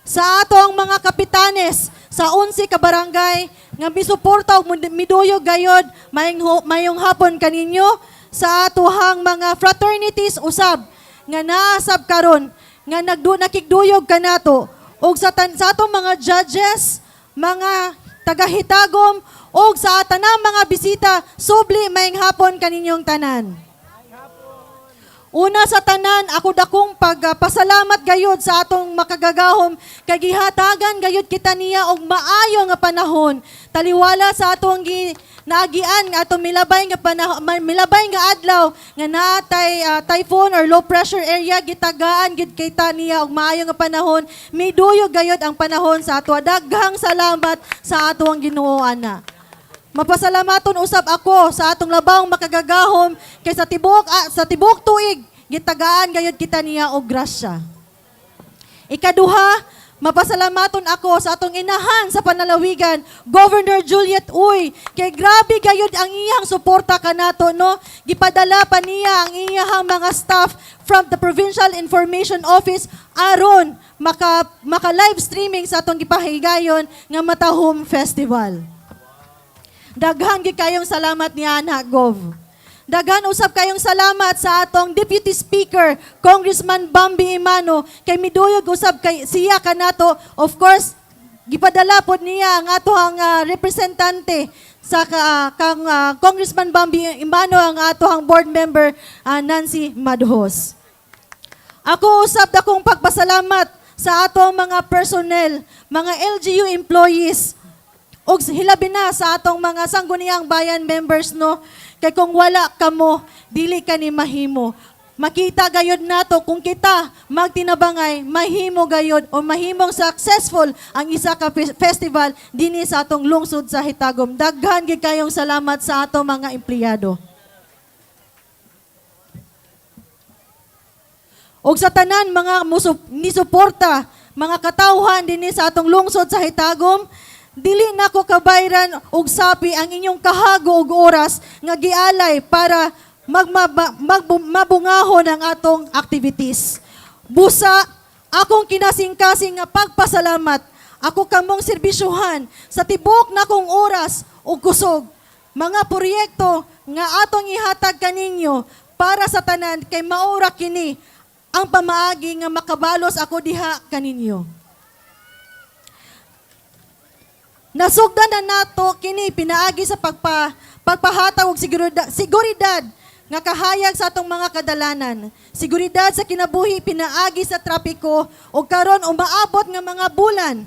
Sa ato ang mga kapitanes sa 11 ka barangay nga misuporta ug miduyog gayod mayong hapon kaninyo, sa atuhang mga fraternities usab nga naasab karon nga nakigduyog kanato, ug sa atong mga judges, mga taga-Gitagum, ug sa tanang mga bisita, subli mayong hapon kaninyong tanan. Una sa tanan, ako dakong pagpasalamat gayud sa atong makagagahom kay gihatagan gayud kita niya og maayo nga panahon. Taliwala sa atong naagian nga atong milabay nga panahon, milabay nga adlaw nga natay typhoon or low pressure area, gitagaan gid kita niya og maayo nga panahon. Miduyog gayud ang panahon sa ato. Daghang salamat sa atong Ginoo ana. Mapasalamaton usab ako sa atong labang makagagahom kay sa tibok tuig gitagaan gayud kita niya og grasya. Ikaduha, mapasalamaton ako sa atong inahan sa panalawigan, Governor Juliet Uy, kay grabe gayud ang iyang suporta kanato, no? Gipadala pa niya ang iyang mga staff from the Provincial Information Office aron maka live streaming sa atong gipahigayon nga Matahum Festival. Daghan gid kayong salamat niya na Gov. Daghan usab kayong salamat sa atong Deputy Speaker Congressman Bambi Imano kay miduyog usab kay siya kanato. Of course, gipadala pod niya ang atohang representante sa kang Congressman Bambi Imano, ang atohang board member Nancy Madhos. Ako usab dakong pagpasalamat sa atong mga personnel, mga LGU employees, ug hilabi na sa atong mga sangguniang bayan members, no? Kay kung wala kamo, dili ka ni mahimo. makita gayod nato kung kita magtinabangay, mahimo gayod o mahimong successful ang isa ka festival dinhi sa atong lungsod sa Gitagum. Daghan gid kayong salamat sa ato mga empleyado. Og sa tanan mga nisuporta, mga katawhan dinhi sa atong lungsod sa Gitagum, dili nako kabayran og sapi ang inyong kahago og oras nga gialay para mabungahon ang atong activities. Busa, akong kinasing-kasing nga pagpasalamat, ako kamong serbisyuhan sa tibok na kong oras o kusog. Mga proyekto nga atong ihatag kaninyo para sa tanan kay maura kini ang pamaagi nga makabalos ako diha kaninyo. Nasugdan na nato kini pinaagi sa pagpahatag og seguridad nga kahayag sa atong mga kadalanan. Seguridad sa kinabuhi pinaagi sa trapiko o karon umaabot nga mga bulan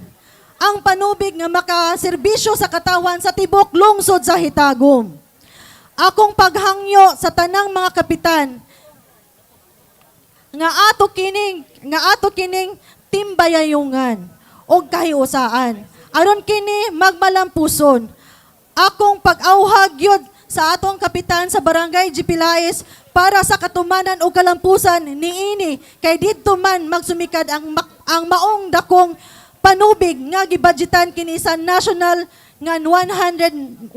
ang panubig nga makaserbisyo sa katawan sa tibok lungsod sa Gitagum. Akong paghangyo sa tanang mga kapitan nga ato kining timbayayungan o kahiusaan. Aron kini magmalampuson. Akong pag-auhag yun sa atong kapitan sa barangay Gipilais para sa katumanan o kalampusan niini kay didto man magsumikad ang maong dakong panubig nga gibudgetan kini sa national nga 109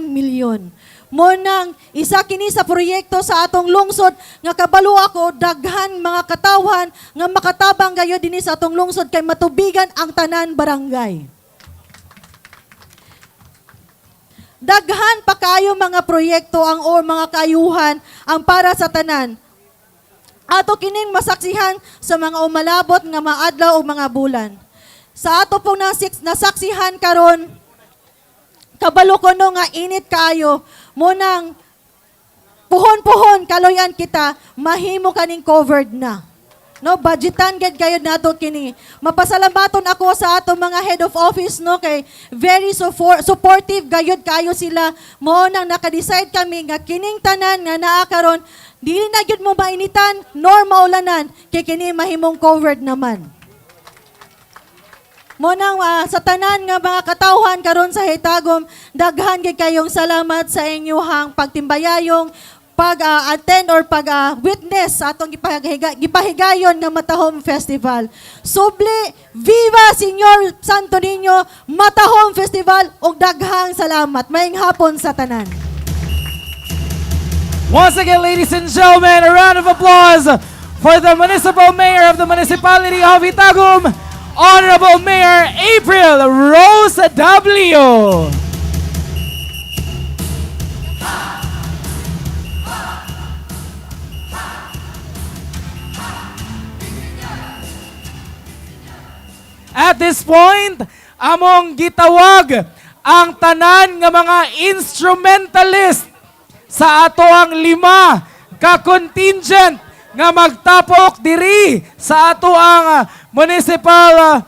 million. Monang isa kini sa proyekto sa atong lungsod nga kabalo ako daghan mga katawhan nga makatabang gayud dinhi sa atong lungsod kay matubigan ang tanan barangay. Daghan pa kayo mga proyekto o mga kayuhan ang para sa tanan. Ato kining masaksihan sa mga umalabot nga maadlaw o mga bulan. Sa ato pong nasaksihan karon, kabalo ko no nga init kayo, munang puhon-puhon kaloyan kita, mahimo kaning covered na. No, budgetan gid kayo nato kini. Mapasalamaton ako sa ato mga head of office no kay very supportive gayud kayo sila. Mo nang naka-decide kami nga kining tanan nga naa karon dili na gyud mo mainitan nor maulanan kay kini mahimong covered naman. Mo nang sa tanan nga mga katawhan karon sa Gitagum, daghan gid kayong salamat sa inyong pagtimbayayong pag-attend or pag-witness sa atong gipahigayon nga Matahum Festival. Suble, viva Senyor Santo Niño, Matahum Festival, ug daghang salamat. Maayong hapon sa tanan. Once again, ladies and gentlemen, a round of applause for the Municipal Mayor of the Municipality of Gitagum, Honorable Mayor April Rose W. At this point, among gitawag ang tanan nga mga instrumentalist sa ato ang 5 ka contingent nga magtapok diri sa ato ang municipal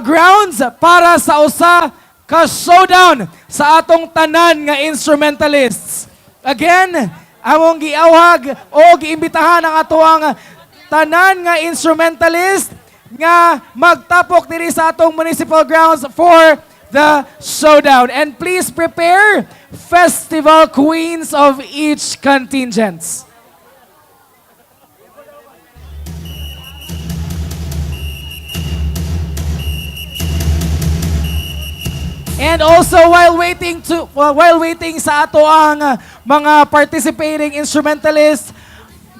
grounds para sa usa ka showdown sa atong tanan nga instrumentalists. Again, among giawhag o giimbitahan ang ato ang tanan nga instrumentalist nga magtapok diri sa atong municipal grounds for the showdown. And please prepare festival queens of each contingent. And also while waiting sa ato ang mga participating instrumentalists,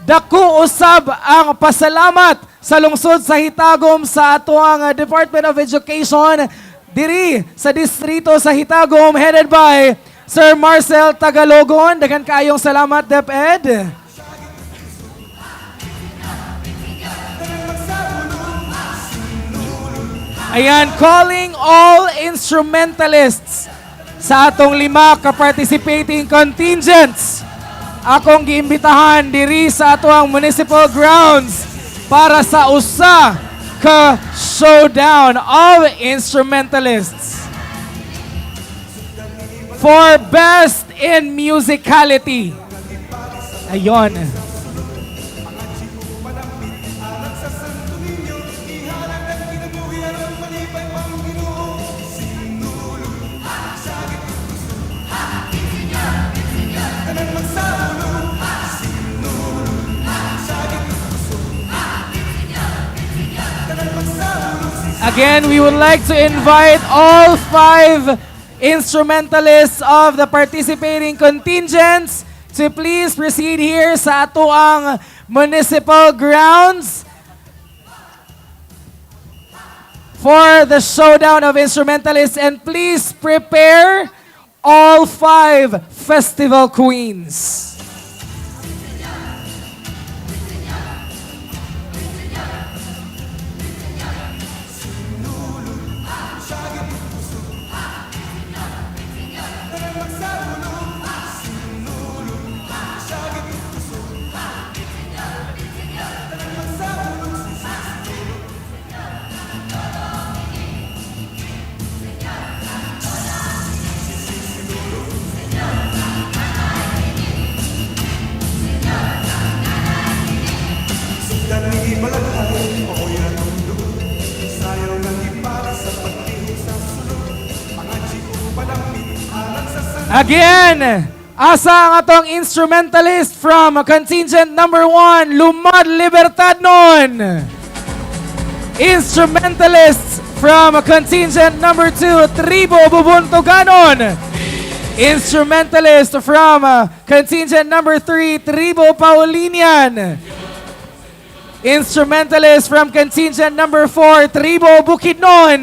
dako usab ang pasalamat sa lungsod sa Gitagum sa ato ang Department of Education diri sa distrito sa Gitagum headed by Sir Marcel Tagalogon. Daghan kaayong salamat, DepEd. Ayan, calling all instrumentalists sa atong 5 ka-participating contingents. Akong giimbitahan diri sa ato ang municipal grounds para sa usa ka showdown of instrumentalists for best in musicality. Ayon. Again, we would like to invite all 5 instrumentalists of the participating contingents to please proceed here sa atoang municipal grounds for the showdown of instrumentalists, and please prepare all 5 festival queens. Sundan ni Malagay, ako'y natulog. Sayaw ng ipara sa pagtihog sa sulod. Mga chiko palamig, alam sa sanay. Again, asa ang atong instrumentalist from contingent number 1, Lumad Libertad nun. Instrumentalists from contingent number 2, Tribo Bubuntuganon. Instrumentalist from contingent number 3, Tribo Paulinian. Instrumentalist from contingent number 4, Tribo Bukidnon.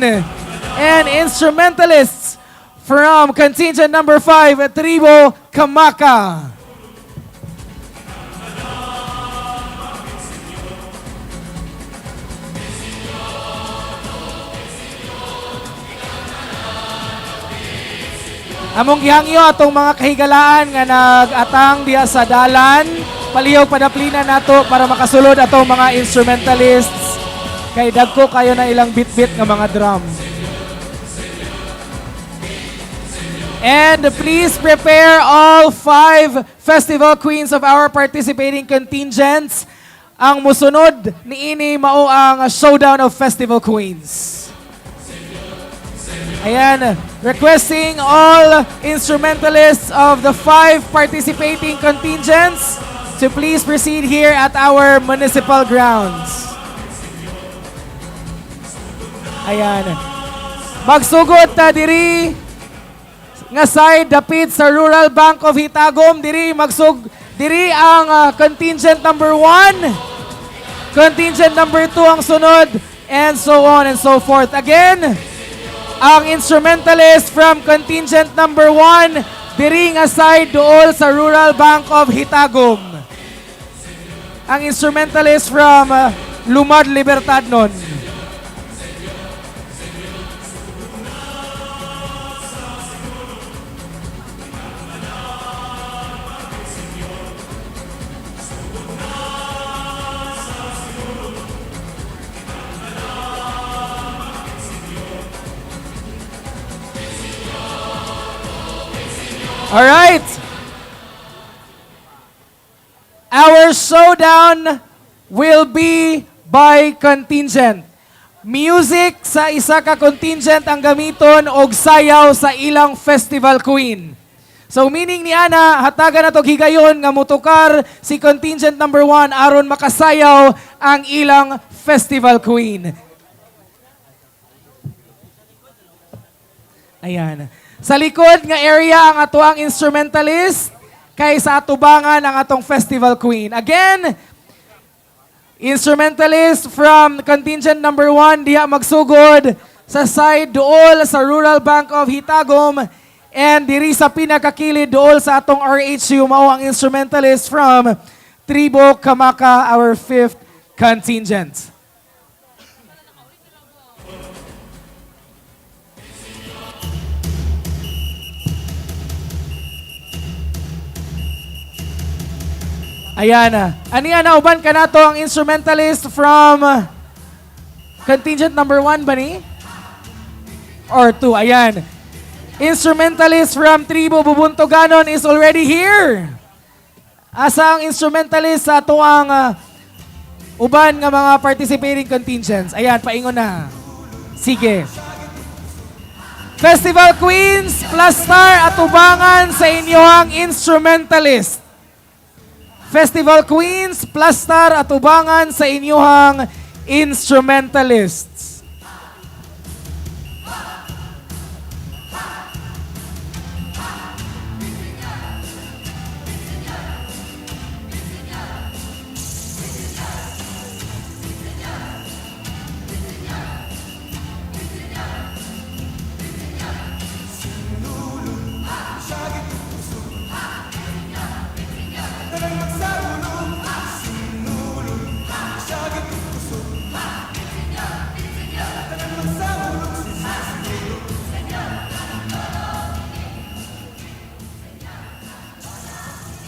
And instrumentalists from contingent number 5, Tribo Kamaka. Among gihangyo atong mga kahigalaan nga nag-atang diha sa dalan, palihog padaplina nato para makasulod atong mga instrumentalists kay dagko kayo na ilang bit-bit nga mga drum. And please prepare all 5 festival queens of our participating contingents. Ang musunod niini mao ang showdown of festival queens. Ayan, requesting all instrumentalists of the 5 participating contingents to please proceed here at our municipal grounds. Ayan. Magsugod ta diri nga side dapit sa Rural Bank of Gitagum. Diri ang contingent number 1. Contingent number 2 ang sunod, and so on and so forth. Again, ang instrumentalist from contingent number 1, diri nga side dool sa Rural Bank of Gitagum. Ang instrumentalist from Lumad Libertad nun. All right. Our showdown will be by contingent. Music sa isa ka contingent ang gamiton og sayaw sa ilang festival queen. So meaning ni ana, hatagan nato higayon nga mutukar si contingent number 1 aron makasayaw ang ilang festival queen. Ayan. Sa likod nga area ang atoang instrumentalist, kay sa atubangan ang atong festival queen. Again, instrumentalist from contingent number 1 diha magsugod sa side dool sa Rural Bank of Gitagum, and diri sa pinakakilid dool sa atong RHU mao ang instrumentalist from Tribo Kamaka, our 5th contingent. Ayan na. Aniya na, uban ka na to ang instrumentalist from contingent number 1 ba ni? Or 2, ayan. Instrumentalist from Tribo Bubuntuganon is already here. Asa ang instrumentalist sa ito ang uban nga mga participating contingents. Ayan, paingon na. Sige. Festival Queens, plus star at ubangan sa inyohang instrumentalist. Festival Queens, plus star at ubangan sa inyuhang instrumentalists.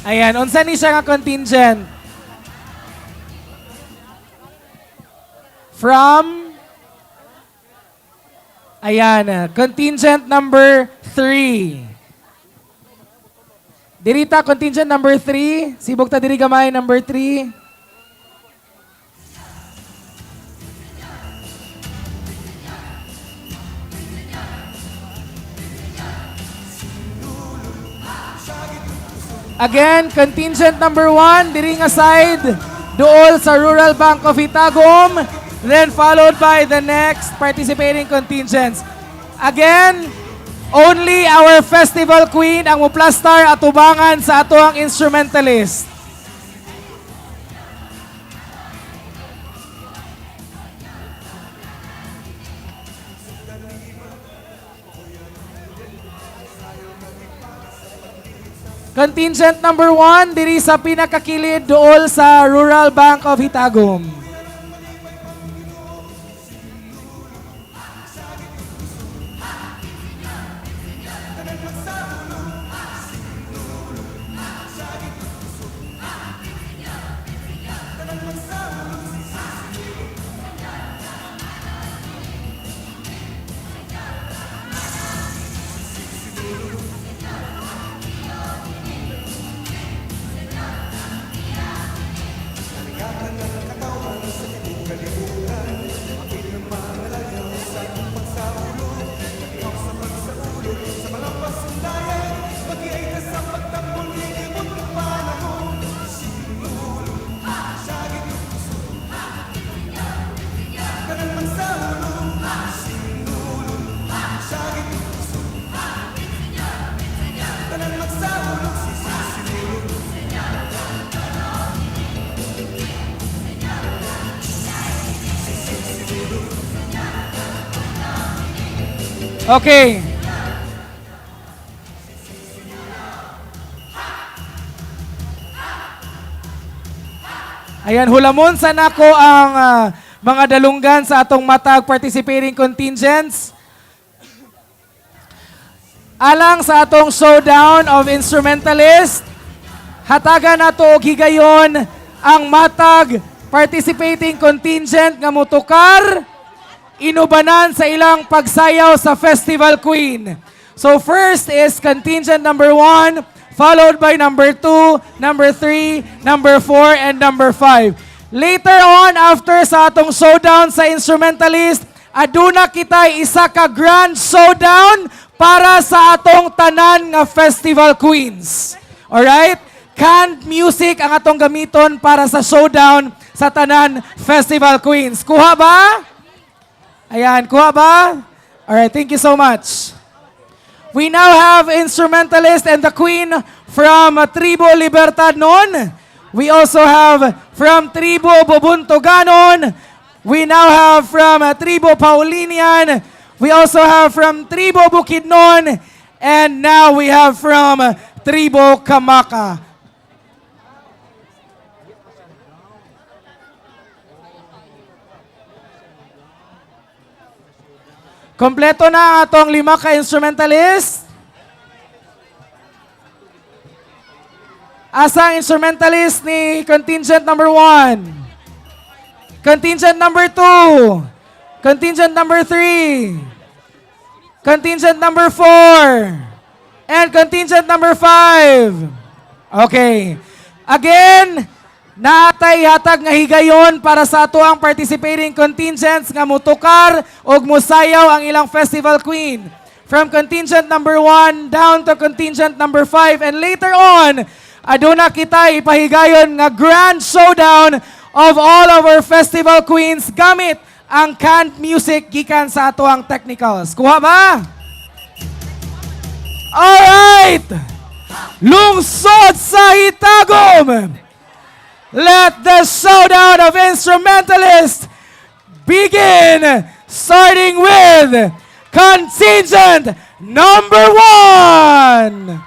Ayan, unsa ni siya nga contingent? From, ayan, contingent number 3. Dirita, contingent number 3. Sibog ta diri gamay, number 3. Again, contingent number 1, diri nga side, duol sa Rural Bank of Gitagum, then followed by the next participating contingents. Again, only our festival queen ang muplastar at ubangan sa ato ang instrumentalist. Contingent number 1, diri sa pinakakilid duol sa Rural Bank of Gitagum. Okay. Ayan, hulamon sa nako ang mga dalunggan sa atong matag participating contingents. Alang sa atong showdown of instrumentalists, hatagan nato og higayon ang matag participating contingent nga motukar inubanan sa ilang pagsayaw sa Festival Queen. So first is contingent number 1, followed by number 2, number 3, number 4, and number 5. Later on, after sa atong showdown sa instrumentalist, aduna kita isa ka grand showdown para sa atong tanan nga Festival Queens. Alright? Canned music ang atong gamiton para sa showdown sa tanan Festival Queens. Kuha ba? Ayan, kuha ba? Alright, thank you so much. We now have instrumentalist and the queen from Tribo Libertad noon. We also have from Tribo Bubuntoganon. We now have from Tribo Paulinian. We also have from Tribo Bukidnon. And now we have from Tribo Kamaka. Kompleto na atong 5 ka-instrumentalist. Asa ang instrumentalist ni contingent number 1? Contingent number 2? Contingent number 3? Contingent number 4? And contingent number 5? Okay. Again, natay hatag nga higayon para sa ato ang participating contingents nga mutukar og musayaw ang ilang festival queen. From contingent number 1 down to contingent number 5. And later on, aduna kita ipahigayon nga grand showdown of all of our festival queens gamit ang canned music gikan sa ato ang technicals. Kuha ba? Alright! Lungsod sa Gitagum! Let the showdown of instrumentalists begin, starting with contingent number 1.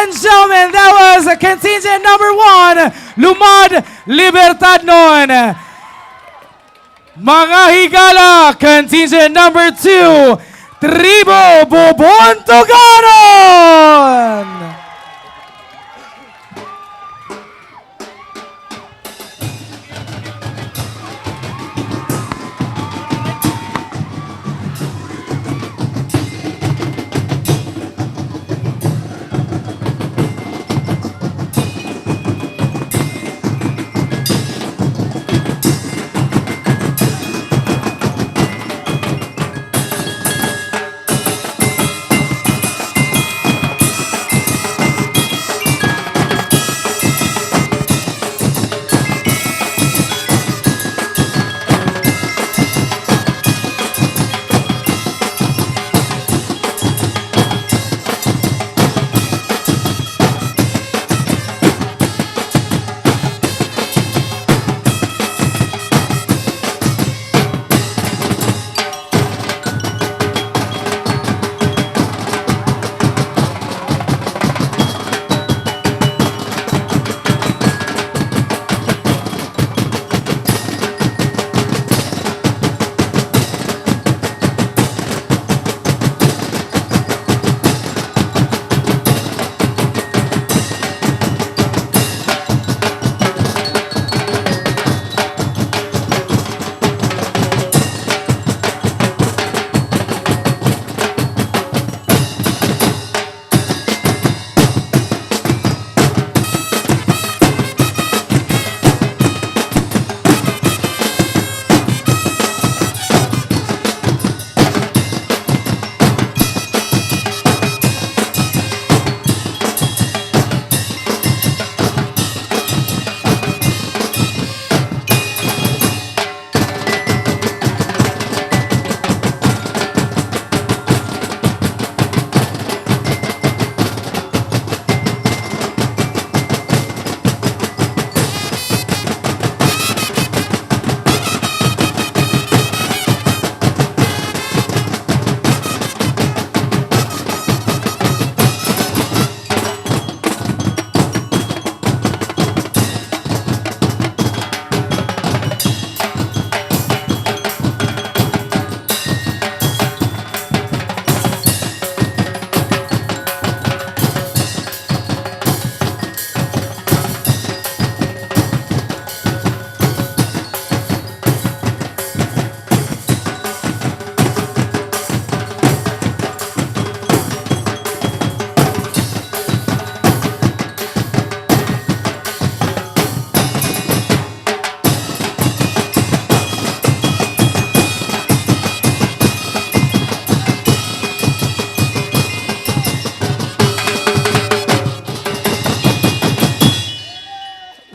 and gentlemen, that was contingent number 1, Lumad Libertad nun. Mga higala, contingent number 2, Tribo Bobontoganon.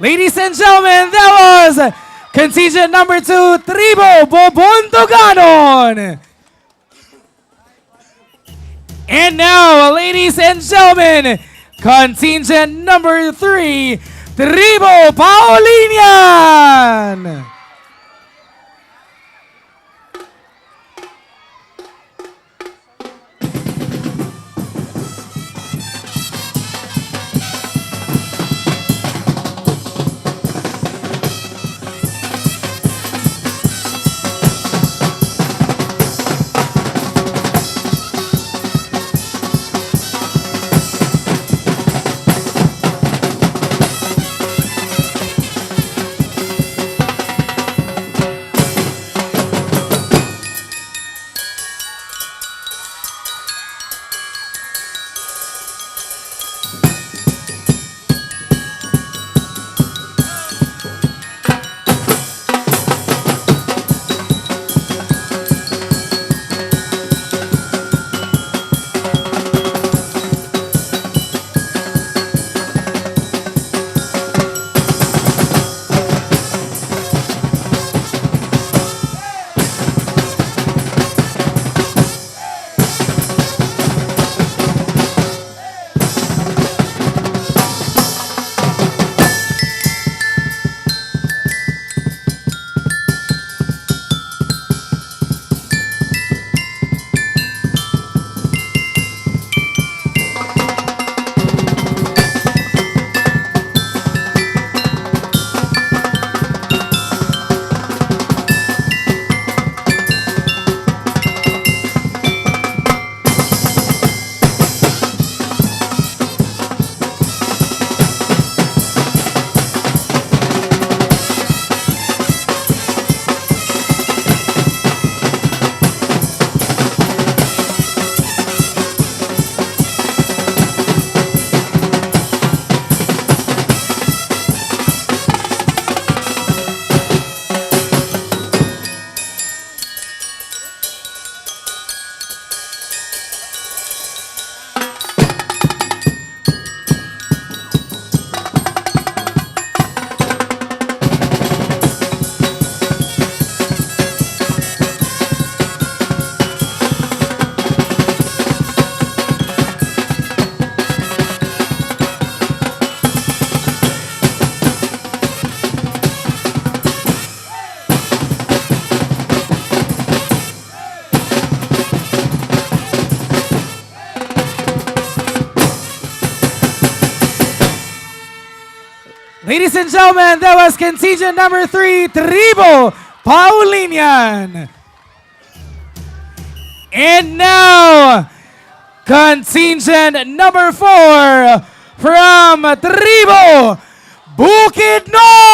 Ladies and gentlemen, that was contingent number 2, Tribo Bobontoganon. And now, ladies and gentlemen, contingent number 3, Tribo Paulinian. Ladies and gentlemen, that was contingent number 3, Tribo Paulinian. And now, contingent number 4 from Tribo Bukidnon.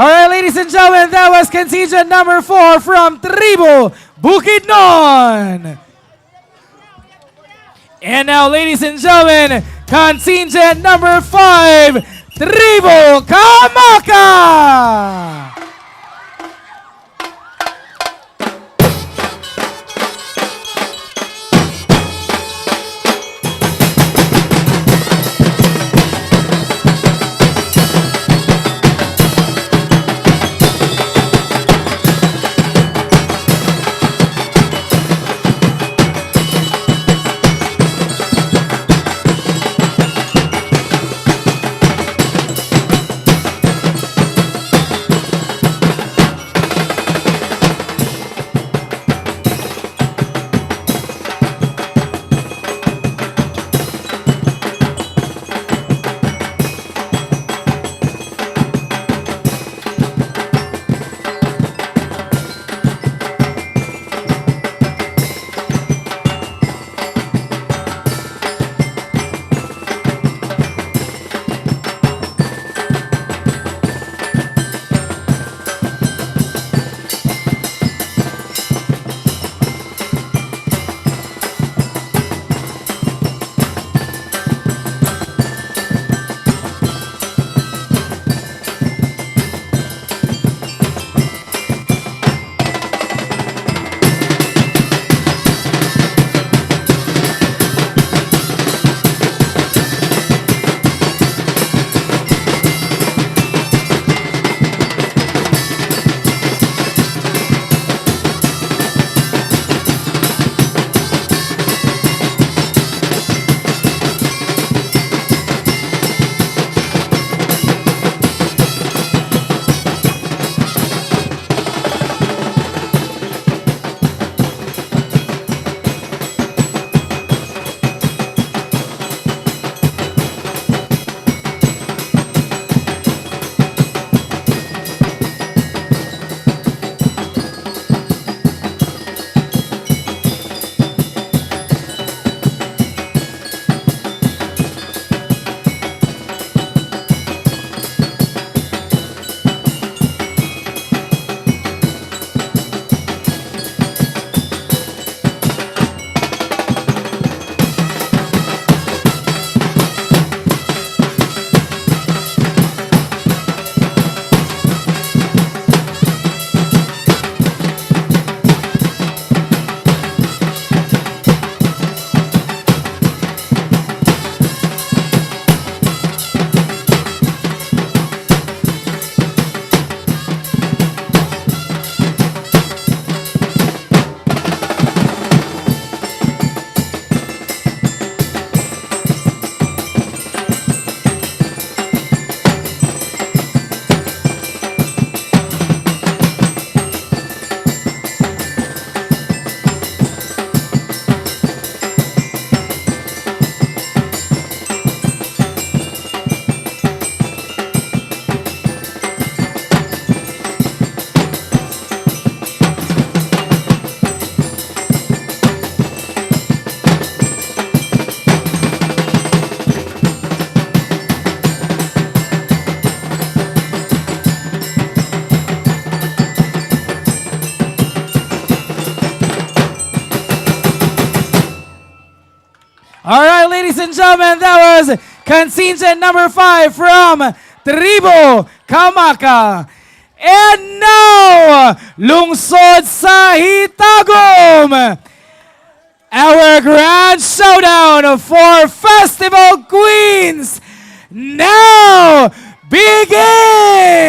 All right, ladies and gentlemen, that was contingent number 4 from Tribo Bukidnon. And now, ladies and gentlemen, contingent number 5, Tribo Kamaka. ladies and gentlemen, that was contingent number 5 from Tribo Kamaka. And now, lungsod sa Gitagum, our grand showdown for Festival Queens now begins!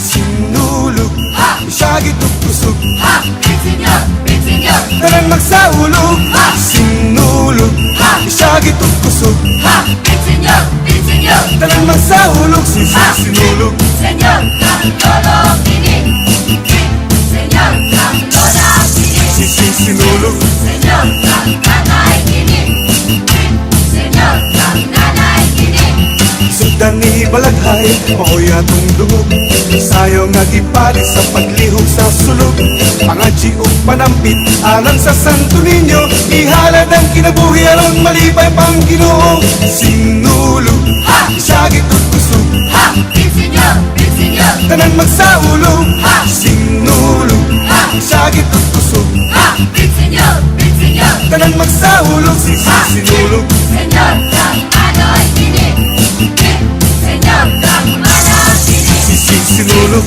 Sinulog, isagit ug kusog. Tanan magsaulog. Sinulog, isagit ug kusog. Tanan magsaulog. Sinulog. Sinulog. Sundan ni balaghay, maoy atong dungog. Sayo nga gipalit sa paglihog sa sulog. Pangadji ug panampit alang sa Santo Niño. Ihalad ang kinabuhi aron malipay pang Ginoo. Sinulog, isagit ug kusog. Tanan magsaulog. Sinulog, isagit ug kusog. Tanan magsaulog. Sinulog. Sinulog.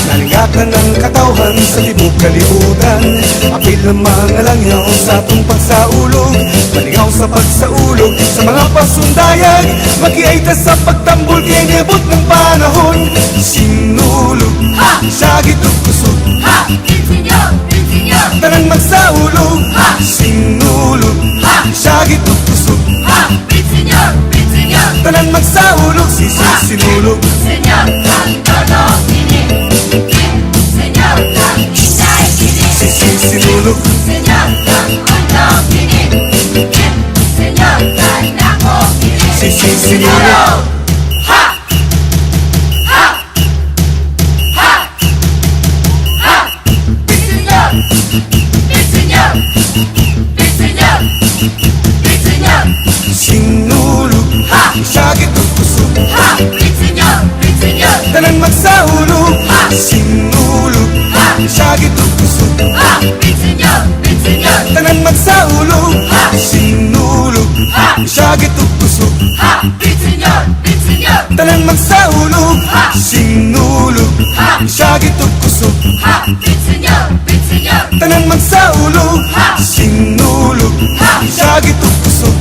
Nalingatan ng katawhan sa libog kalibutan. Apil ng mga langyaw sa atong pagsaulog. Malingaw sa pagsaulog sa mga pasundayag. Makiaita sa pagtambol kay nabot ng panahon. Sinulog, sagit ug kusog. Tanan magsaulog. Sinulog, sagit ug kusog. Tanan magsaulog. Sinulog. Sinulog. Sinulog. Sinulog, isagit ug kusog. Tanan magsaulog. Sinulog, isagit ug kusog. Tanan magsaulog. Sinulog, isagit ug kusog. Tanan magsaulog. Sinulog, isagit ug kusog. Tanan magsaulog. Sinulog, isagit ug kusog.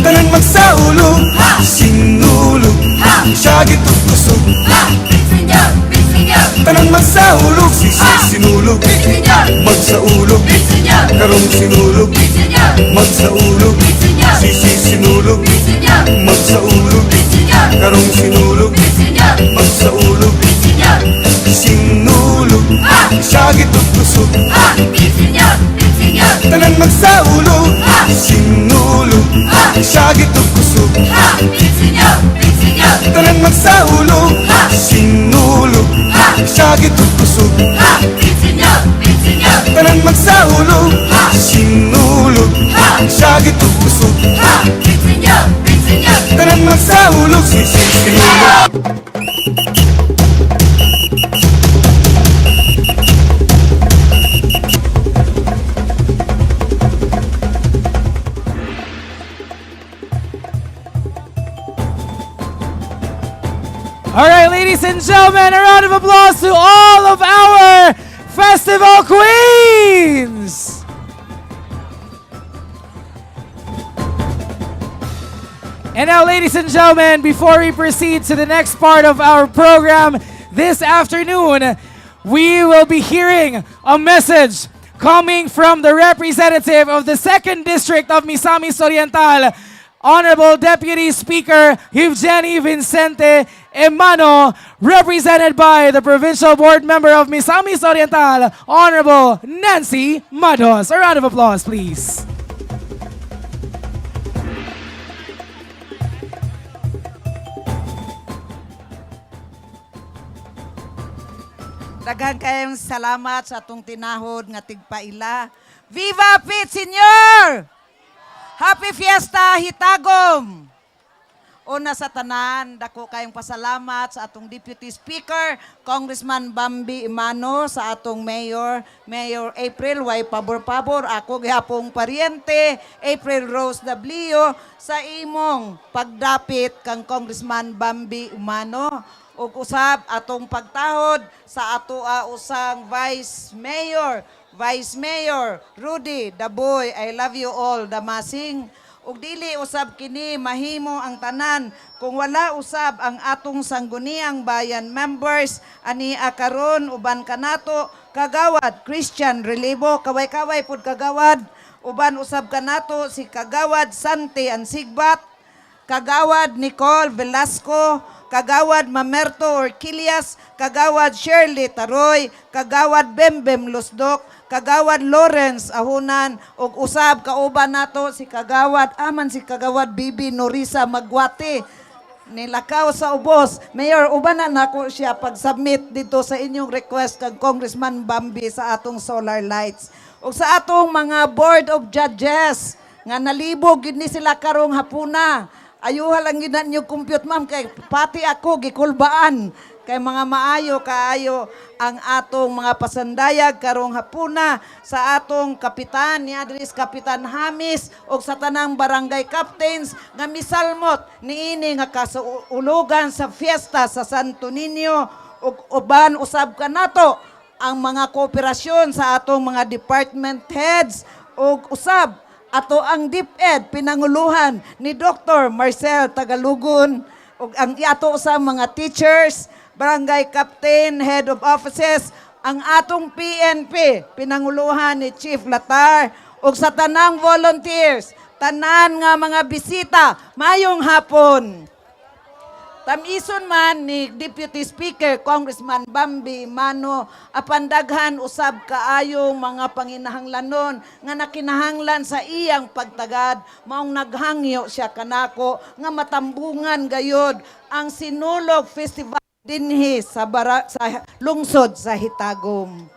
Tanan magsaulog. Sinulog, isagit ug kusog. Tanan magsaulog. Sinulog. Magsaulog. Karong sinulog. Magsaulog. Sinulog. Magsaulog. Karong sinulog. Magsaulog. Sinulog. Isagit ug kusog. Tanan magsaulog. Sinulog. Isagit ug kusog. Tanan magsaulog. Sinulog. Isagit ug kusog. Tanan magsaulog. Sinulog. Isagit ug kusog. Tanan magsaulog. Sinulog. All right, ladies and gentlemen, a round of applause to all of our Festival Queens! And now, ladies and gentlemen, before we proceed to the next part of our program this afternoon, we will be hearing a message coming from the representative of the 2nd District of Misamis Oriental, Honorable Deputy Speaker Eugenie Vincente Emano, represented by the Provincial Board Member of Misamis Oriental, Honorable Nancy Mados. A round of applause, please. Daghang kayong salamat sa atong tinahod nga tigpaila. Viva Pit Senior! Happy Fiesta Gitagum! Una sa tanan, dako kayong pasalamat sa atong Deputy Speaker, Congressman Bambi Imano, sa atong Mayor, Mayor April Y. Pabor-Pabor, ako gihapong pariente, April Rose W, sa imong pagdapit kang Congressman Bambi Imano, ug usab atong pagtahod sa ato usang Vice Mayor Rudy Daboy, I love you all, damasing. Ug dili usab kini mahimo ang tanan kung wala usab ang atong sangguniang bayan members ani karon uban kanato kagawad Christian Relibo, kaway-kaway pud kagawad, uban usab kanato si kagawad Santi Ansigbat, kagawad Nicole Velasco, kagawad Mamerto Orquilias, kagawad Shirley Taroy, kagawad Bembem Lusdok, kagawad Lawrence Ahunan, ug usab kauban nato si kagawad Bibi Norisa Magwate. Nilakaw sa ubos. Mayor, uban na nako siya pag-submit dito sa inyong request kag Congressman Bambi sa atong solar lights. Ug sa atong mga Board of Judges, nga nalibog gid ni sila karong hapuna. Ayuha lang gid ninyo compute ma'am kay pati ako gikulbaan kay mga maayo kaayo ang atong mga pasandayag karong hapuna sa atong kapitan ni Adris Kapitan Hamis ug sa tanang barangay captains nga misalmot niini nga kasulugan sa fiesta sa Santo Niño ug uban usab kanato ang mga kooperasyon sa atong mga department heads ug usab ato ang DepEd pinanguluhan ni Dr. Marcel Tagalugon ug ang ato sa mga teachers, barangay captain, head of offices, ang atong PNP pinanguluhan ni Chief Latar ug sa tanang volunteers, tanan nga mga bisita, mayong hapon. Tamison man ni Deputy Speaker Congressman Bambi Mano apan daghan usab kaayong mga panginahanglanon nga nakinahanglan sa iyang pagtagad maong naghangyo siya kanako nga matambungan gayod ang Sinulog Festival dinhi sa lungsod sa Gitagum.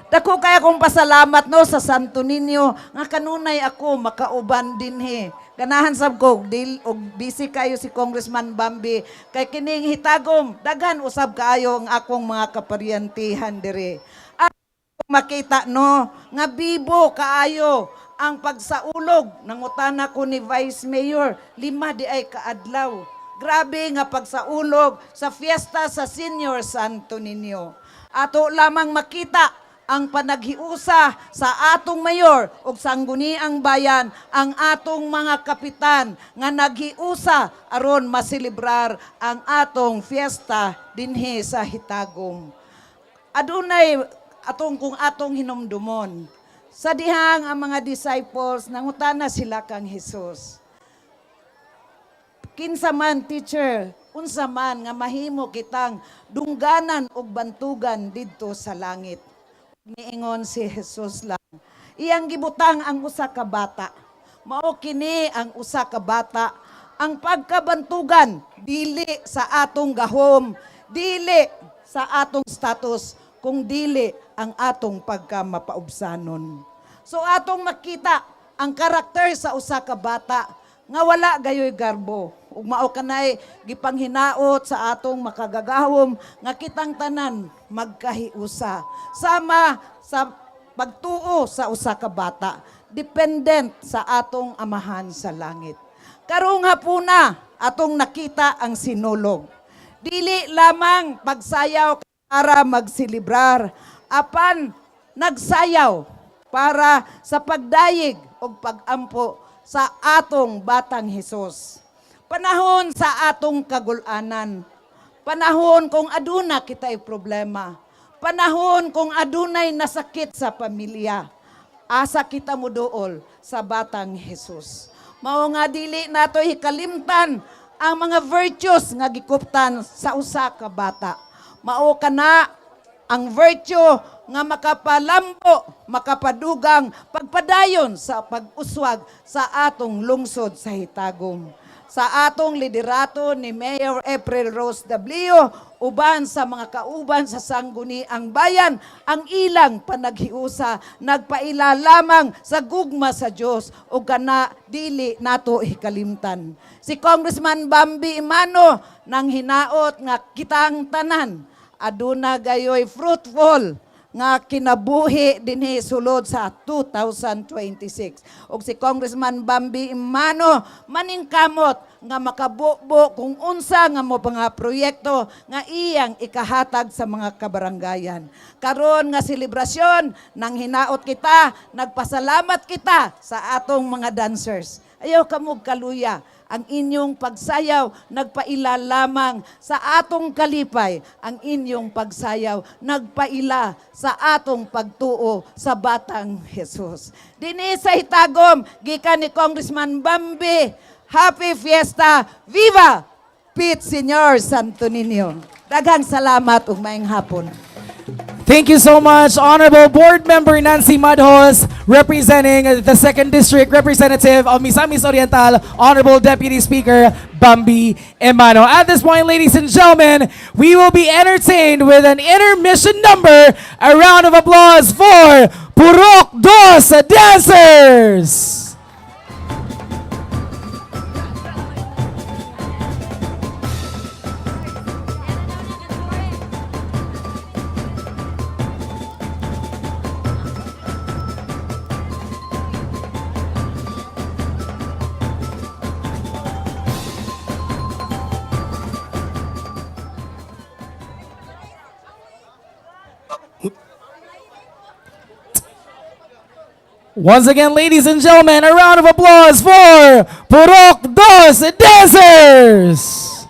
Dako kaya kong pasalamat no sa Santo Niño nga kanunay ako makauban dinhi. Ganahan sab ko og busy kayo si Congressman Bambi kay kining Gitagum daghan usab kaayo ang akong mga kaparyantihan dire. At makita no nga bibo kaayo ang pagsaulog nangutana ko ni Vice Mayor 5 di ay kaadlaw. Grabe nga pagsaulog sa fiesta sa Senior Santo Niño. Ato lamang makita ang panaghiusa sa atong mayor ug sangguniang bayan, ang atong mga kapitan nga naghiusa aron maselebrar ang atong fiesta dinhi sa Gitagum. Adunay atong hinumdumon. Sa dihang ang mga disciples nangutana sila kang Hesus. Kinsa man teacher, unsa man nga mahimo kitang dungganan og bantugan didto sa langit. Niingon si Jesus lang. Iyang gibutang ang usa ka bata. Mao kini ang usa ka bata. Ang pagkabantugan dili sa atong gahom, dili sa atong status, kung dili ang atong pagkamapaubsanon. So atong makita ang karakter sa usa ka bata nga wala gayoy garbo. Ug mao kanay gipanghinaot sa atong makagagahom nga kitang tanan magkahiusa. Sama sa pagtuo sa usa ka bata, dependent sa atong amahan sa langit. Karong hapuna atong nakita ang sinulog. Dili lamang pagsayaw para magsilibrar, apan nagsayaw para sa pagdayeg o pagampo sa atong batang Hesus. Panahon sa atong kagulanan. Panahon kung aduna kita'y problema. Panahon kung adunay nasakit sa pamilya. Asa kita mo dool sa batang Hesus. Mao nga dili nato hikalimtan ang mga virtues nga gikuptan sa usa ka bata. Mao kana ang virtue nga makapalambo, makapadugang pagpadayon sa pag-uswag sa atong lungsod sa Gitagum. Sa atong liderato ni Mayor April Rose W, uban sa mga kauban sa sangguniang bayan, ang ilang panaghiusa nagpaila lamang sa gugma sa Dios ug kana dili nato hikalimtan. Si Congressman Bambi Imano nang hinaot nga kitang tanan aduna gayoy fruitful nga kinabuhi dinhi sulod sa 2026. Og si Congressman Bambi Imano maningkamot nga makabubo kung unsa nga mo mga proyekto nga iyang ikahatag sa mga kabarangayan. Karon nga selebrasyon nang hinaot kita, nagpasalamat kita sa atong mga dancers. Ayaw kamog kaluya. Ang inyong pagsayaw nagpaila lamang sa atong kalipay. Ang inyong pagsayaw nagpaila sa atong pagtuo sa batang Jesus. Dinhi sa Gitagum, gikan ni Congressman Bambi, Happy Fiesta! Viva! Pete Senior Santo Niño. Daghang salamat ug maayong hapon. Thank you so much, Honorable Board Member Nancy Madhos, representing the 2nd District Representative of Misamis Oriental, Honorable Deputy Speaker Bambi Imano. At this point, ladies and gentlemen, we will be entertained with an intermission number. A round of applause for Purok Dos Dancers! Once again, ladies and gentlemen, a round of applause for Purok Dos Dancers!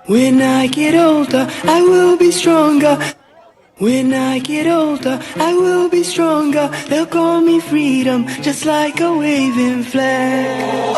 When I get older, I will be stronger. When I get older, I will be stronger. They'll call me freedom, just like a waving flag.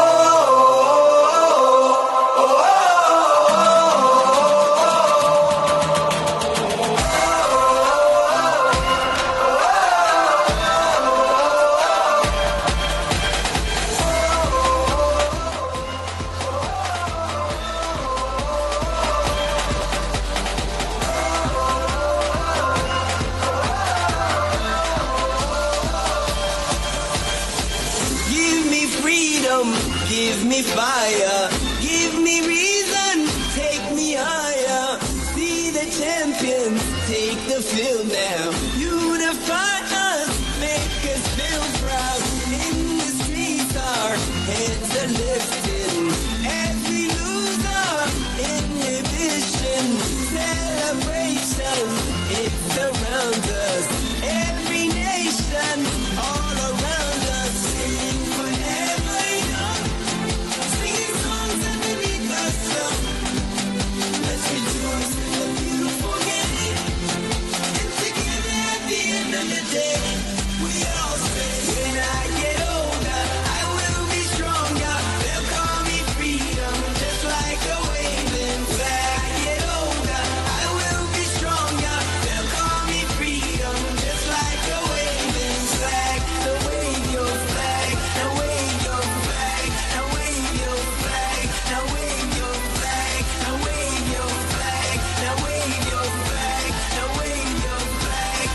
Give me freedom, give me fire, give me reason, take me higher. Be the champions, take the field now. Unify us, make us feel proud. In the streets our heads are lifting. As we lose our inhibition, celebration, it surrounds us. Every nation, all around us, singing forever young, singing songs underneath the sun. Let's rejoice in the beautiful game, and together at the end of the day, we all say, when I get older, I will be stronger. They'll call me freedom, just like a waving flag. I get older, I will be stronger. They'll call me freedom, just like a waving flag. So wave your flag, now wave your flag, now wave your flag, now wave your flag, now wave your flag, now wave your flag, now wave your flag.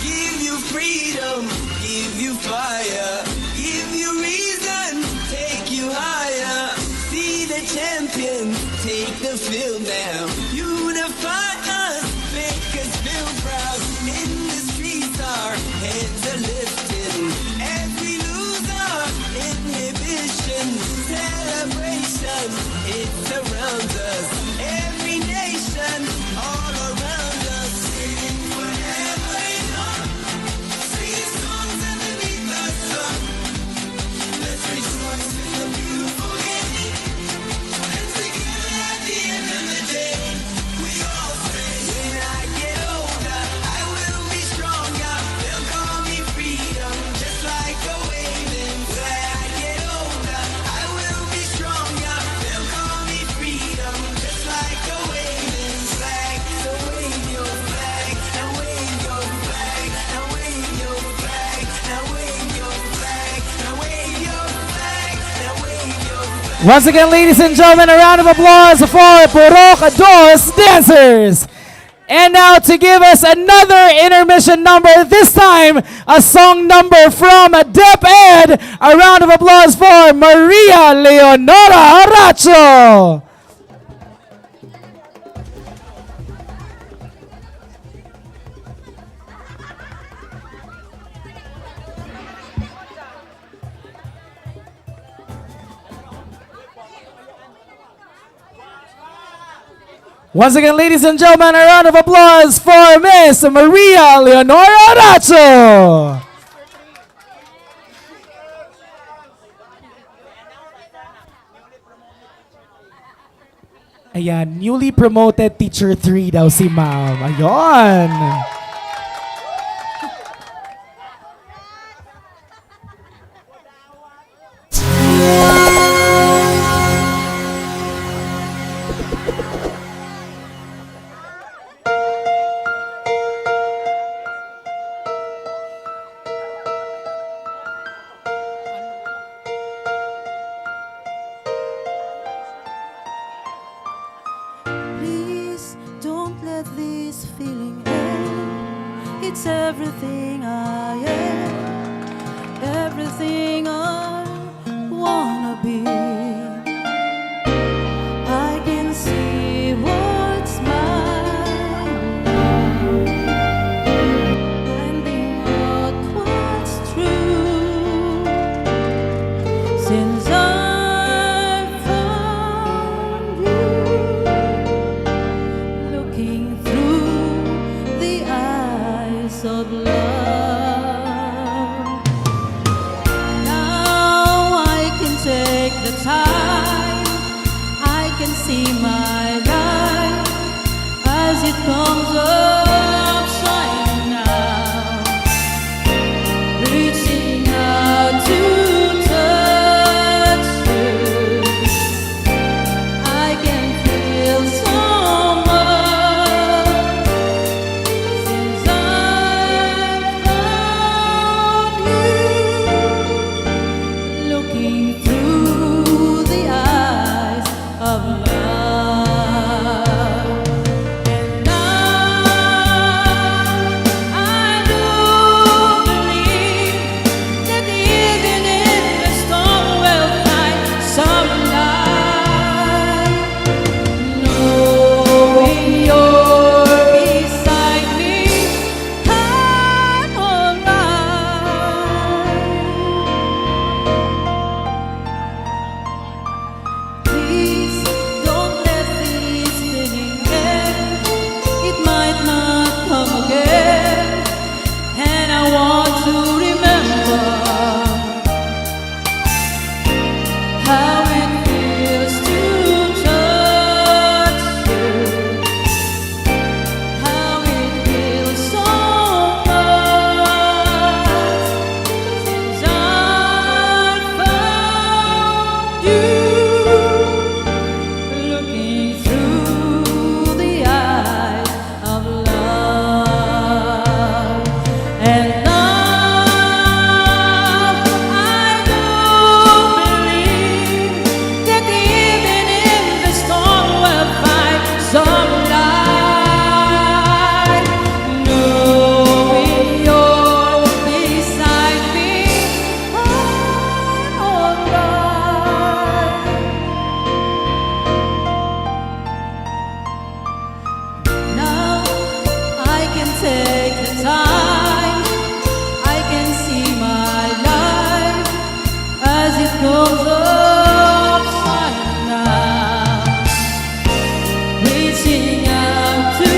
Give you freedom, give you fire, give you reason, take you higher. Be the champion, take the field now. Unify us, make us feel proud. In the streets our heads are lifting. As we lose our inhibition, celebration, it surrounds us. Every nation, all around us, singing forever young, singing songs underneath the sun. Let's rejoice Once again, ladies and gentlemen, a round of applause for Purok Dos dancers. And now to give us another intermission number, this time a song number from DepEd. A round of applause for Maria Leonora Aracho. Once again, ladies and gentlemen, a round of applause for Miss Maria Leonora Aracho. Ayan, newly promoted teacher 3 daw si ma'am. Ayan. Please don't let this feeling end. It's everything I am, everything I wanna be. I can see what's mine and being out what's true. Since I found you, looking through the eyes of love. Now I can take the time, I can see my life as it comes up shining now, reaching out to touch you. I can feel so much since I found you, looking through the eyes of love. And I do believe that even in the storm we'll find some light. Knowing you're beside me, I'm alright. Please don't let this feeling end. It might not come again, and I want to remember how it feels to touch you, how it feels so much since I found you, looking through the eyes of love. And now I do believe that even in the storm we'll find some light. Knowing you're beside me, I'm alright. Now I can take the time, I can see my life as it comes up shining now, reaching out to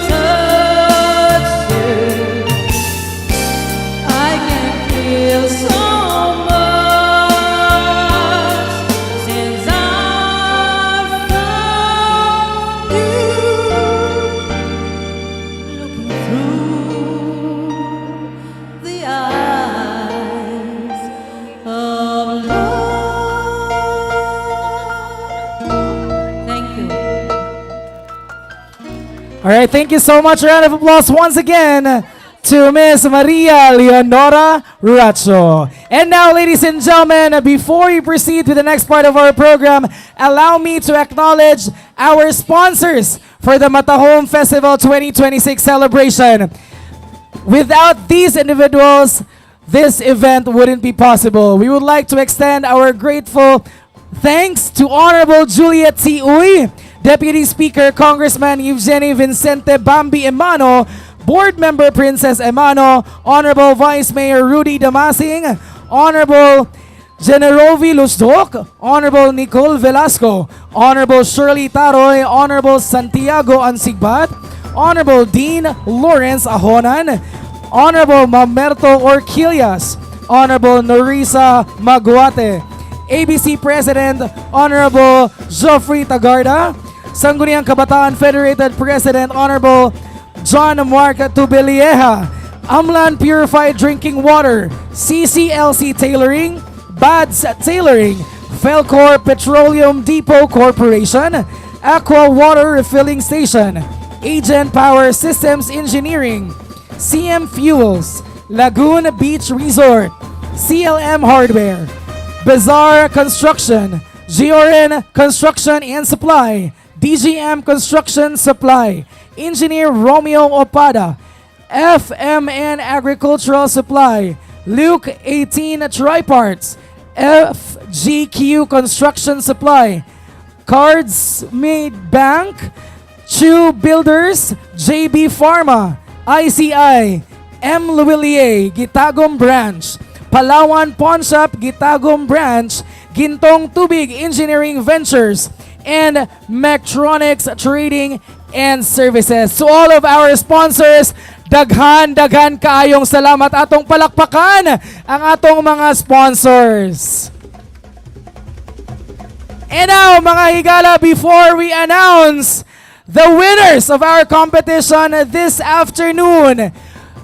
touch you. I can feel so much since I found you, looking through the eyes of love. Thank you. All right, thank you so much. A round of applause once again to Miss Maria Leonora Racho. And now, ladies and gentlemen, before we proceed to the next part of our program, allow me to acknowledge our sponsors for the Matahum Festival 2026 celebration. Without these individuals, this event wouldn't be possible. We would like to extend our grateful thanks to Honorable Juliet C. Uy, Deputy Speaker Congressman Eugenie Vicente Bambi Emano, Board Member Princess Emano, Honorable Vice Mayor Rudy Damasing, Honorable Generovi Lusdok, Honorable Nicole Velasco, Honorable Shirley Taroy, Honorable Santiago Ansigbat, Honorable Dean Lawrence Ahonan, Honorable Mamerto Orquillas, Honorable Norisa Maguate, ABC President Honorable Geoffrey Tagarda, Sangguniang Kabataan Federated President Honorable John Mark Tubelieja, Amlan Purified Drinking Water, CCLC Tailoring, Bads Tailoring, Felcor Petroleum Depot Corporation, Aqua Water Refilling Station, Agent Power Systems Engineering, CM Fuels, Lagoon Beach Resort, CLM Hardware, Bazaar Construction, Gioren Construction and Supply, DGM Construction Supply, Engineer Romeo Opada, FMN Agricultural Supply, Luke 18 Triparts, FGQ Construction Supply, Cards Made Bank, Chew Builders, JB Pharma, ICI, M. Luwilier, Gitagum Branch, Palawan Pawn Shop, Gitagum Branch, Gintong Tubig Engineering Ventures, and Mectronics Trading and Services. To all of our sponsors, daghan kaayong salamat, atong palakpakan ang atong mga sponsors. And now, mga higala, before we announce the winners of our competition this afternoon,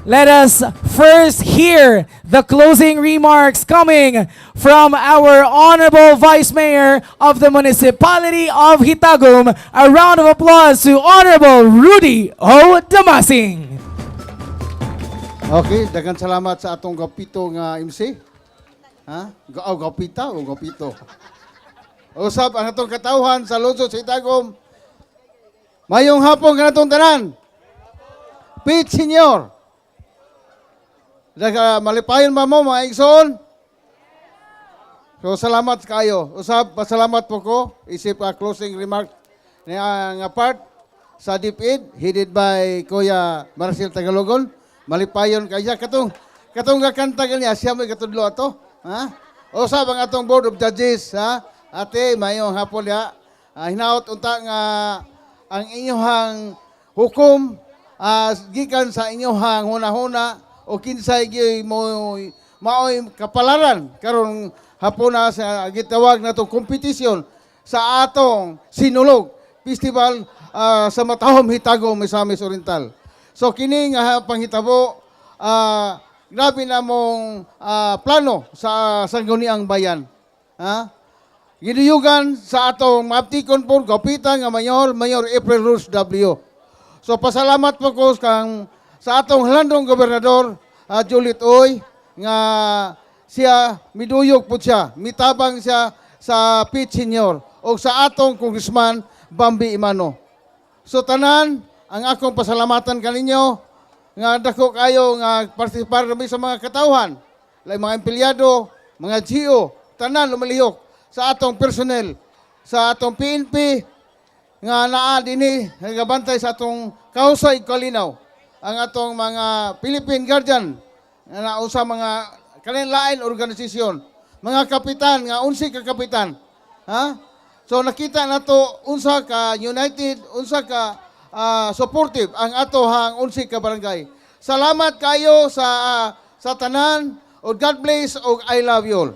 let us first hear the closing remarks coming from our Honorable Vice Mayor of the Municipality of Gitagum. A round of applause to Honorable Rudy O. Damasing. Okay, daghang salamat sa atong gapito nga MC. Ha? Gapita o gapito. Usab ang atong katawhan sa lungsod sa Gitagum. Mayong hapon kanatong tanan. Pete Senior. Daga malipayon ba mo mga igsoon? So salamat kayo. Usab pasalamat po ko isip closing remark nga part sa DepEd headed by Kuya Marcel Tagalogon. Malipayon kaya katong gakanta niya siya may katudlo ato. Ha? Usab ang atong Board of Judges, ha? Ate mayong hapon ya. Hinaot unta nga ang inyong hukom gikan sa inyong huna-huna o kinsay maoy kapalaran karon hapon na sa gitawag natong kompetisyon sa atong sinulog festival sa Matahum Gitagum Misamis Oriental. So kini nga panghitabo grabe na mong plano sa sangguniang bayan. Ha? Giduyugan sa atong maaptikon po kapitan nga Mayor April Rose W. So pasalamat po ko sa atong halandong gobernador Juliet Uy nga siya miduyog po siya, mitabang siya sa Pete Senior o sa atong Congressman Bambi Emano. So tanan ang akong pasalamatan kaninyo nga dako kayo nga partisipar sa mga katawhan, like mga empleyado, mga GO, tanan lumalihok sa atong personnel, sa atong PNP nga naa dinhi nagabantay sa atong kahusay kalinaw. Ang atong mga Philippine Guardian na usa mga kalinlain organisasyon, mga kapitan nga 11 ka kapitan. Ha? So nakita nato unsa ka united, unsa ka supportive ang ato hang 11 ka barangay. Salamat kayo sa tanan o God bless o I love you all.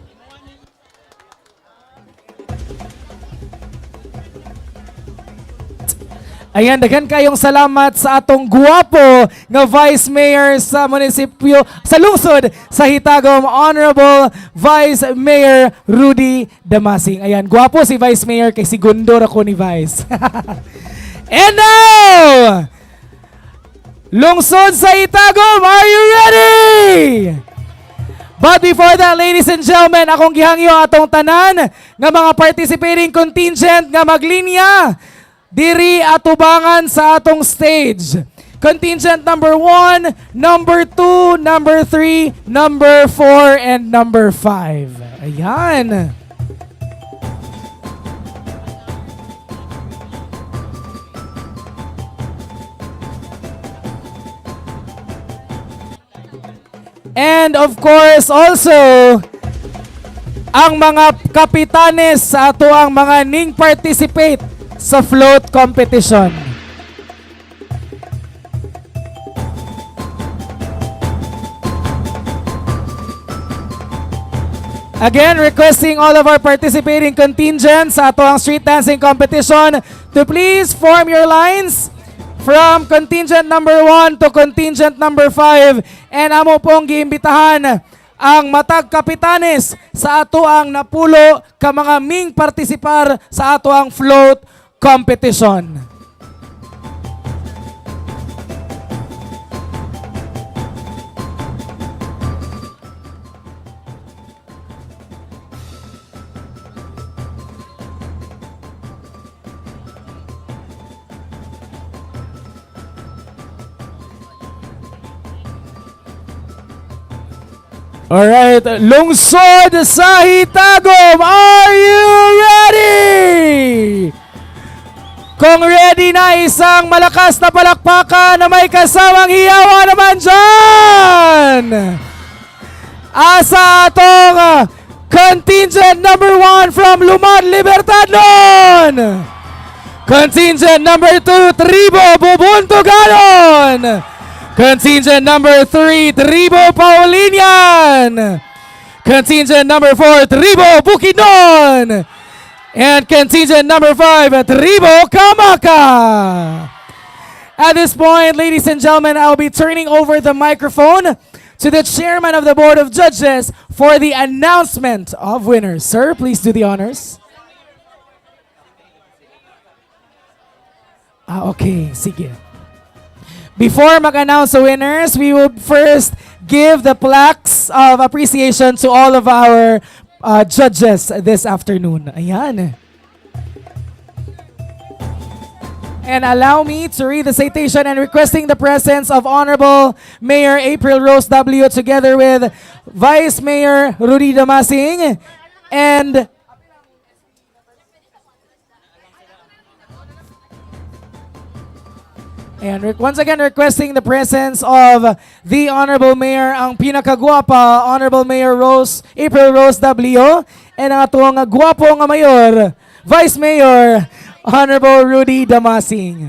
Ayan, daghan kayong salamat sa atong guwapo nga Vice Mayor sa munisipyo, sa lungsod sa Gitagum, Honorable Vice Mayor Rudy Damasing. Ayan, guwapo si Vice Mayor kay sigundor ako ni Vice. And now, Lungsod sa Gitagum, are you ready? But before that, ladies and gentlemen, akong gihangyo atong tanan nga mga participating contingent nga maglinya diri atubangan sa atong stage. Contingent number 1, number 2, number 3, number 4, and number 5. Ayan. And of course, also, ang mga kapitanes sa ato ang mga ning participate sa float competition. Again, requesting all of our participating contingents sa ato ang street dancing competition to please form your lines from contingent number 1 to contingent number 5. And amo pong giimbitahan ang matag kapitanes sa ato ang napulo ka mga ming partisipar sa ato ang float competition. Alright, lungsod sa Gitagum, are you ready? Kung ready na, isang malakas na palakpakan na may kasamang hiyawa naman dyan. Asa atong contingent number 1 from Lumad Libertad nun. Contingent number 2, Tribo Bubuntuganon. Contingent number 3, Tribo Paulinian. Contingent number 4, Tribo Bukidnon. And contingent number 5, Tribo Kamaka. At this point, ladies and gentlemen, I'll be turning over the microphone to the chairman of the Board of Judges for the announcement of winners. Sir, please do the honors. Okay, sige. Before mag-announce the winners, we will first give the plaques of appreciation to all of our judges this afternoon. Ayan. And allow me to read the citation and requesting the presence of Honorable Mayor April Rose W. together with Vice Mayor Rudy Damasing and once again, requesting the presence of the Honorable Mayor, ang pinakagwapa, Honorable Mayor April Rose W. And ang atong gwapo nga mayor, Vice Mayor, Honorable Rudy Damasing.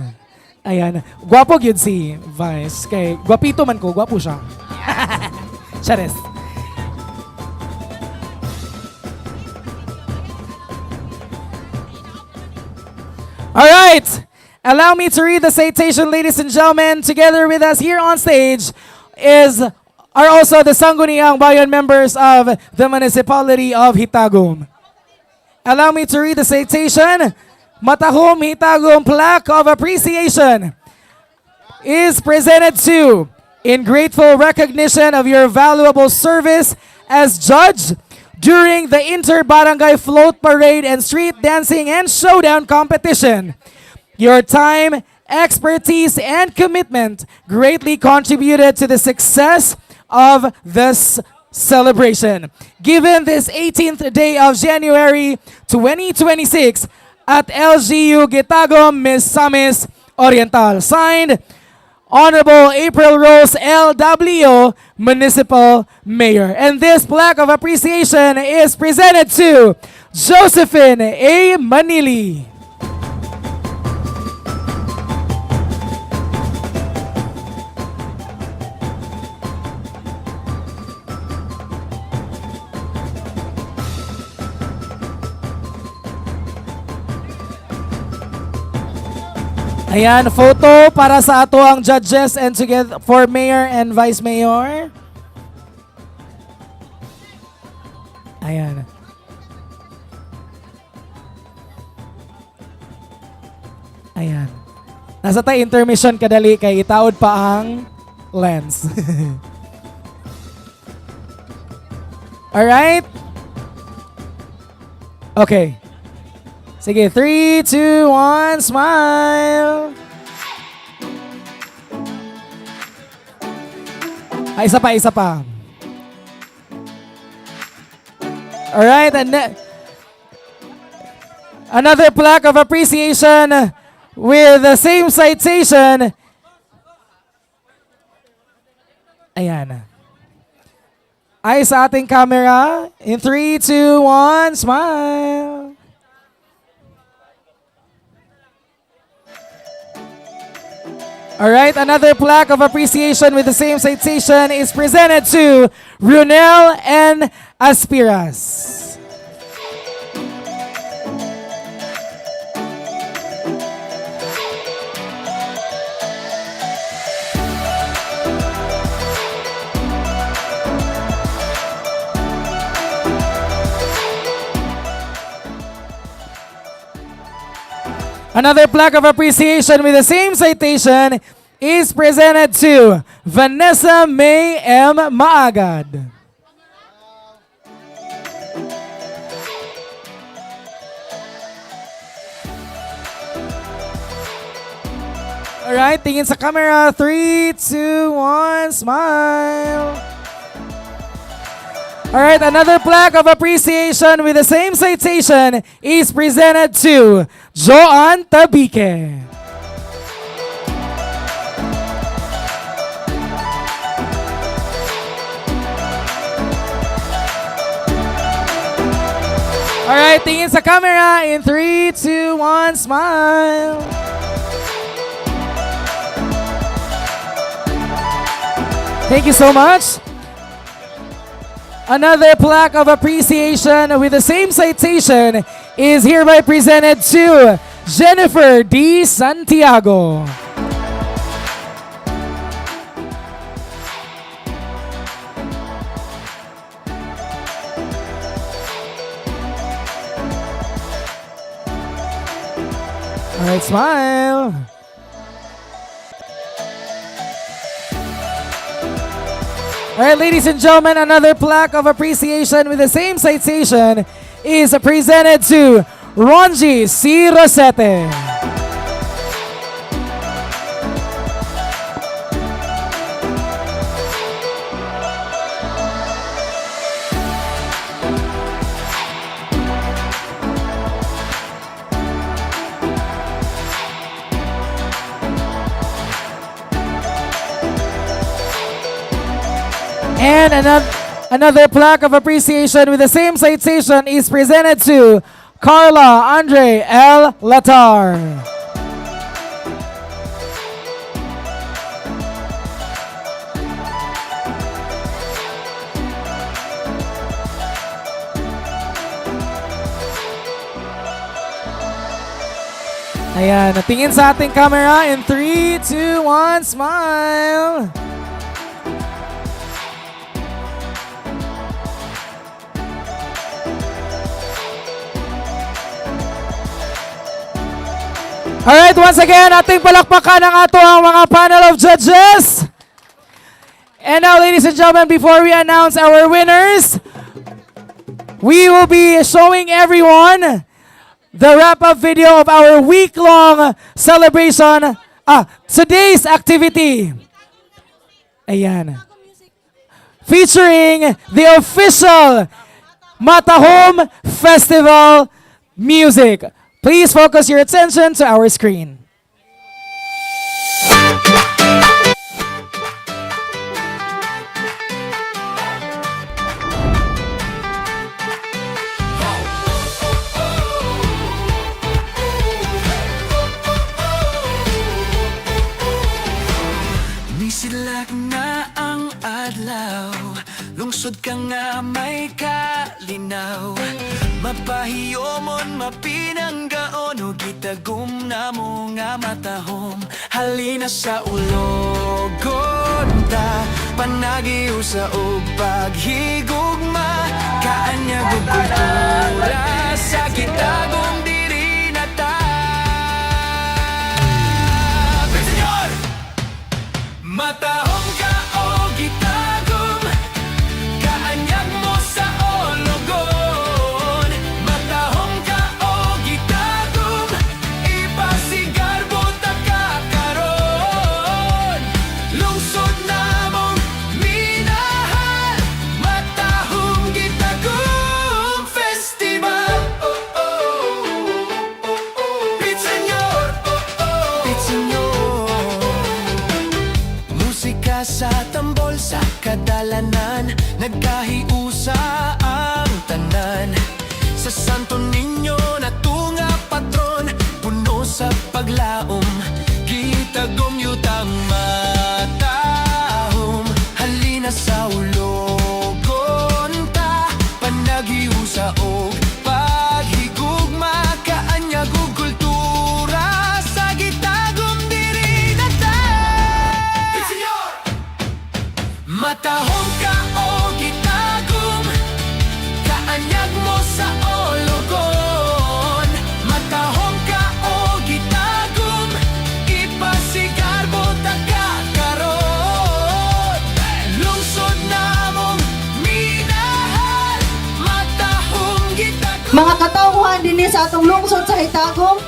Ayan. Gwapo yun si Vice. Kay gwapito man ko, gwapo siya. Charis. Alright. Allow me to read the citation, ladies and gentlemen. Together with us here on stage are also the Sangguniang Bayan members of the municipality of Gitagum. Allow me to read the citation. Matahum Gitagum plaque of appreciation is presented to, in grateful recognition of your valuable service as judge during the Inter-Barangay Float Parade and Street Dancing and Showdown competition. Your time, expertise, and commitment greatly contributed to the success of this celebration. Given this 18th day of January 2026 at LGU Gitagum, Misamis Oriental. Signed, Honorable April Rose L.W., Municipal Mayor. And this plaque of appreciation is presented to Josephine A. Manili. Ayan, photo para sa ato ang judges and together for Mayor and Vice Mayor. Ayan. Ayan. Nasa tayo intermission kadali kay itaod pa ang lens. Alright? Okay. Sige, 3, 2, 1, smile! Isa pa, isa pa. Alright, and another plaque of appreciation with the same citation. Ayan. Ay sa ating camera. In 3, 2, 1, smile. Alright, another plaque of appreciation with the same citation is presented to Brunel and Aspiras. Another plaque of appreciation with the same citation is presented to Vanessa May M. Maagad. Alright, tingin sa camera. 3, 2, 1, smile. Alright, another plaque of appreciation with the same citation is presented to Joanne Tabique. Alright, tingin sa camera. In 3, 2, 1, smile. Thank you so much. Another plaque of appreciation with the same citation is hereby presented to Jennifer D. Santiago. All right, smile. All right, ladies and gentlemen, another plaque of appreciation with the same citation is presented to Ronji C. Rosete. And another plaque of appreciation with the same citation is presented to Carla Andre L. Latar. Ayan, natingin sa ating camera in 3, 2, 1, smile. Alright, once again, ating palakpakan ang ato ang mga panel of judges. And now, ladies and gentlemen, before we announce our winners, we will be showing everyone the wrap-up video of our week-long celebration, today's activity. Ayan. Featuring the official Matahum Festival music. Please focus your attention to our screen. Nisilak na ang adlaw, lungsod ka nga may kalinaw. Mapahiyomon, mapinanggaon, o gitagum na mo nga matahom. Halina sa ulogon ta, panagiw sa og paghigugma. Kaanyag og kultura sa Gitagum diri na ta. sa atong lungsod sa Gitagum,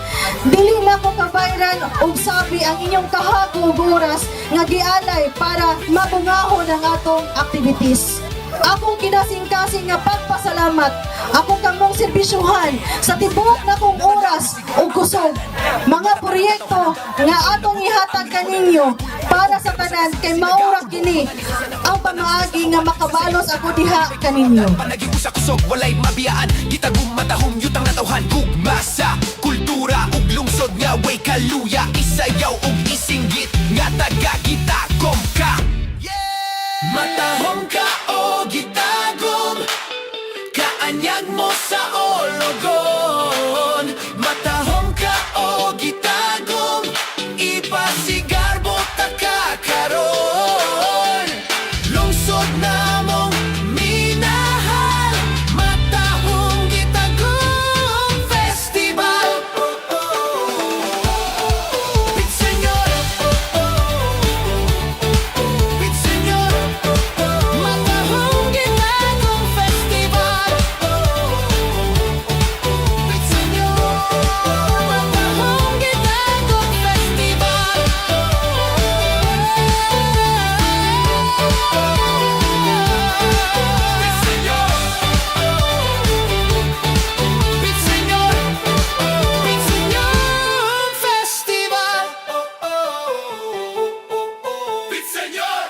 dili na ko kabayran og sabi ang inyong kahagog oras nga gialay para mabungahon ang atong activities. Akong kinasing-kasing nga pagpasalamat, ako kamong serbisyuhan sa tibuok na kong oras o kusog. Mga proyekto nga atong ihatag kaninyo para sa tanan kay maura kini ang pamaagi nga makabalos ako diha kaninyo. Panagi usa kusog walay mabiyaan Gitagum matahum yutang natawhan gugma sa kultura ug lungsod nga way kaluya isayaw ug isinggit nga taga Gitagum ka. Matahom ka o Gitagum, kaanyag mo sa ologon. Matahom ka o Gitagum, ipasigar mo takakaroon. Lungsod na mong minahal, Matahom Gitagum Festival. Pitsenyor, Pitsenyor, Matahom Gitagum Festival. Pitsenyor, Matahom Gitagum Festival. Pitsenyor, Pitsenyor Festival. Pitsenyor.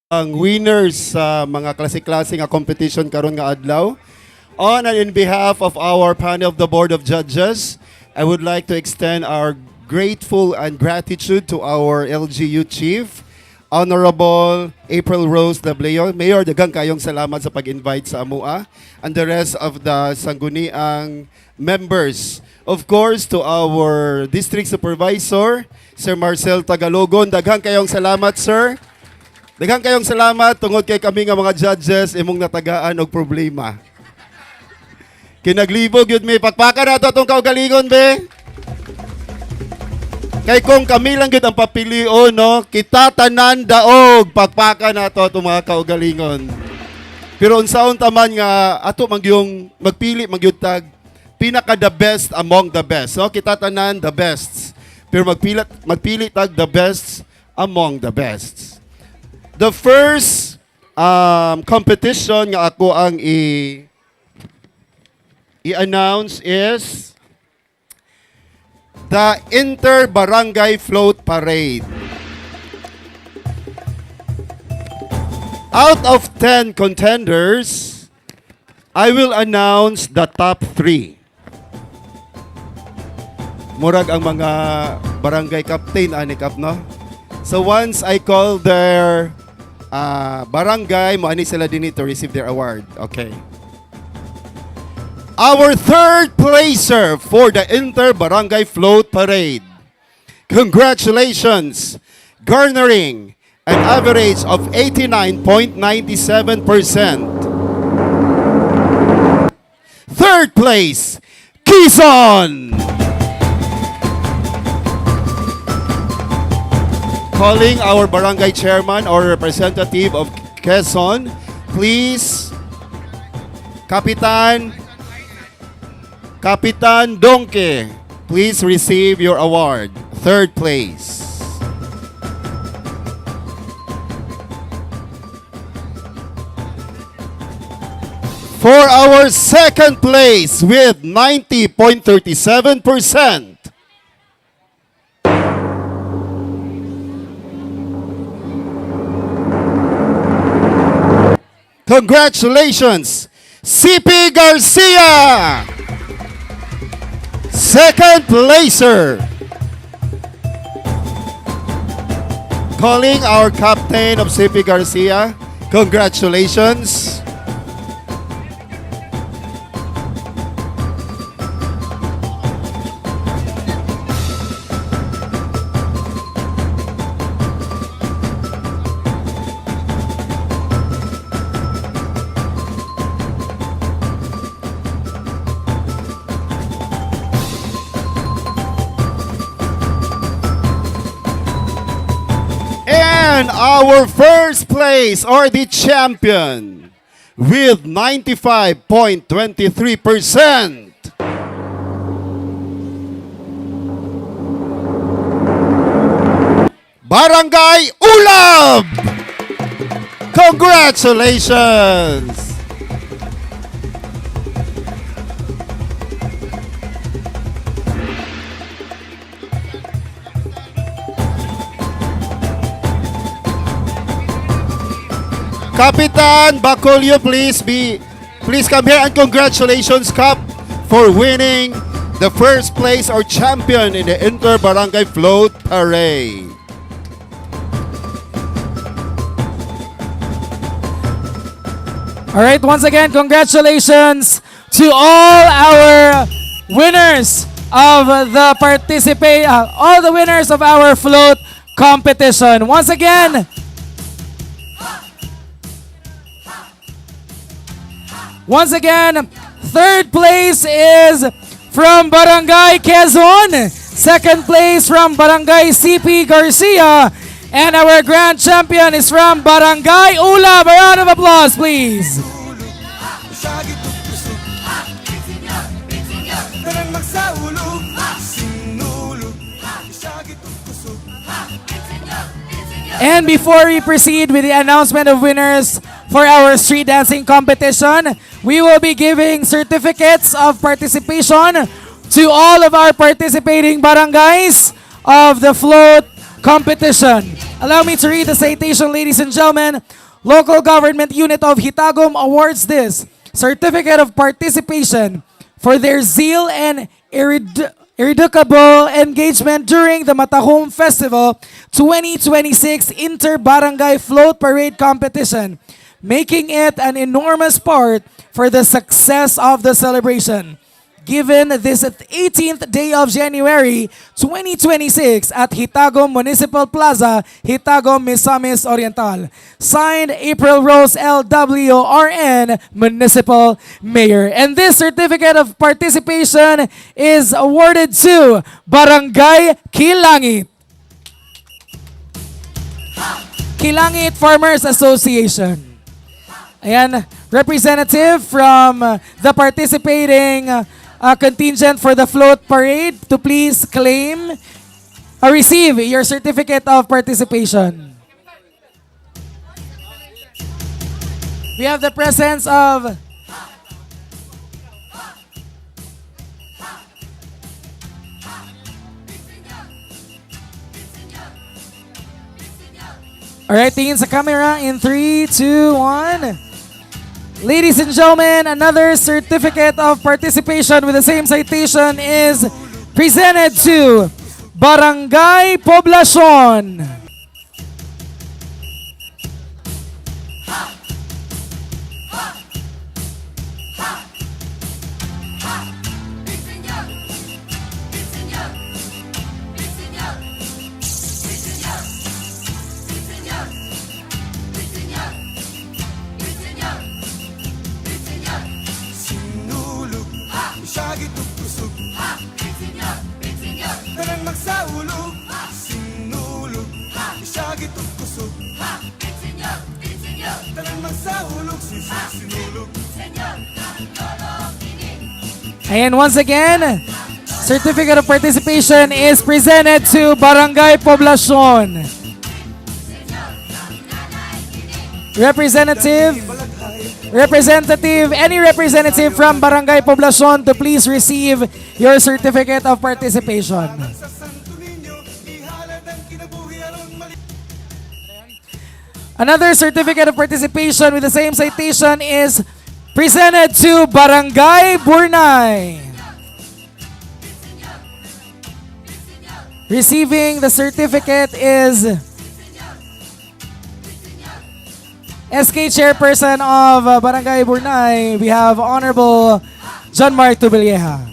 Ang winners sa mga klase-klase nga competition karon nga adlaw. On and in behalf of our panel of the Board of Judges, I would like to extend our grateful and gratitude to our LGU Chief, Honorable April Rose Dableo. Mayor, daghang kayong salamat sa pag-invite sa AMUA and the rest of the sangguniang members. Of course, to our District Supervisor, Sir Marcel Tagalogon, daghang kayong salamat, sir. Daghang kayong salamat tungod kay kami nga mga judges imong natagaan og problema. Kinaglibog yun may pakpakan nato itong kaugalingon, be. Kay kung kami lang yun ang papilion, no, kita tanan daog pakpakan nato itong mga kaugalingon. Pero unsaon taman nga ato magyong magpili magyutag pinaka the best among the best. No? Kita tanan the best. Pero magpili tag the best among the best. The first competition nga ako ang i-announce is the Inter-Barangay Float Parade. Out of 10 contenders, I will announce the top 3. Murag ang mga barangay captain, anikap, no? So once I call their barangay, mo ani sila din to receive their award. Okay. Our third placer for the Inter-Barangay Float Parade. Congratulations, garnering an average of 89.97%. Third place, Quezon. Calling our barangay chairman or representative of Quezon, please, Kapitan Donke, please receive your award. Third place. For our second place with 90.37%. Congratulations, CP Garcia! Second placer. Calling our captain of CP Garcia. Congratulations. And our first place, or the champion, with 95.23%. Barangay Ulab! Congratulations! Kapitan Bacolio, please come here, and congratulations, Kap, for winning the first place or champion in the Inter Barangay Float Parade. All right, once again, congratulations to all our winners of the all the winners of our float competition. Once again, third place is from Barangay Quezon. Second place from Barangay CP Garcia. And our grand champion is from Barangay Ulab. A round of applause, please. And before we proceed with the announcement of winners for our street dancing competition, we will be giving certificates of participation to all of our participating barangays of the float competition. Allow me to read the citation, ladies and gentlemen. Local Government Unit of Gitagum awards this certificate of participation for their zeal and irreducible engagement during the Matahum Festival 2026 Inter-Barangay Float Parade Competition, making it an enormous part for the success of the celebration. Given this 18th day of January 2026 at Gitagum Municipal Plaza, Gitagum, Misamis Oriental. Signed, April Rose LWRN, Municipal Mayor. And this certificate of participation is awarded to Barangay Kilangit. Kilangit Farmers Association. Ayan, representative from the participating contingent for the float parade to please receive your certificate of participation. We have the presence of Alright, tingin sa camera in 3, 2, 1. Ladies and gentlemen, another certificate of participation with the same citation is presented to Barangay Poblacion. And once again, certificate of participation is presented to Barangay Poblacion. Any representative from Barangay Poblacion to please receive your certificate of participation. Another certificate of participation with the same citation is presented to Barangay Burnay. Receiving the certificate is SK Chairperson of Barangay Burnay. We have Honorable John Mark Tubilleja.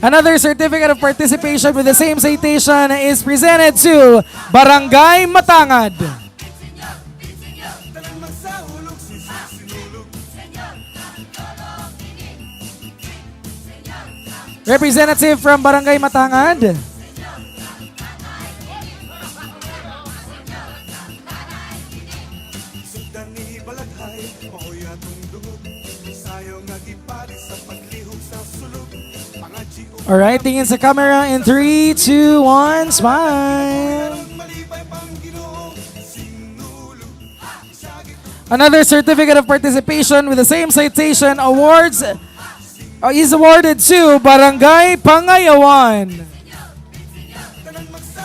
Another certificate of participation with the same citation is presented to Barangay Matangad. Representative from Barangay Matangad. Alright, tingin sa camera in 3, 2, 1, smile. Another certificate of participation with the same citation is awarded to Barangay Pangayawan.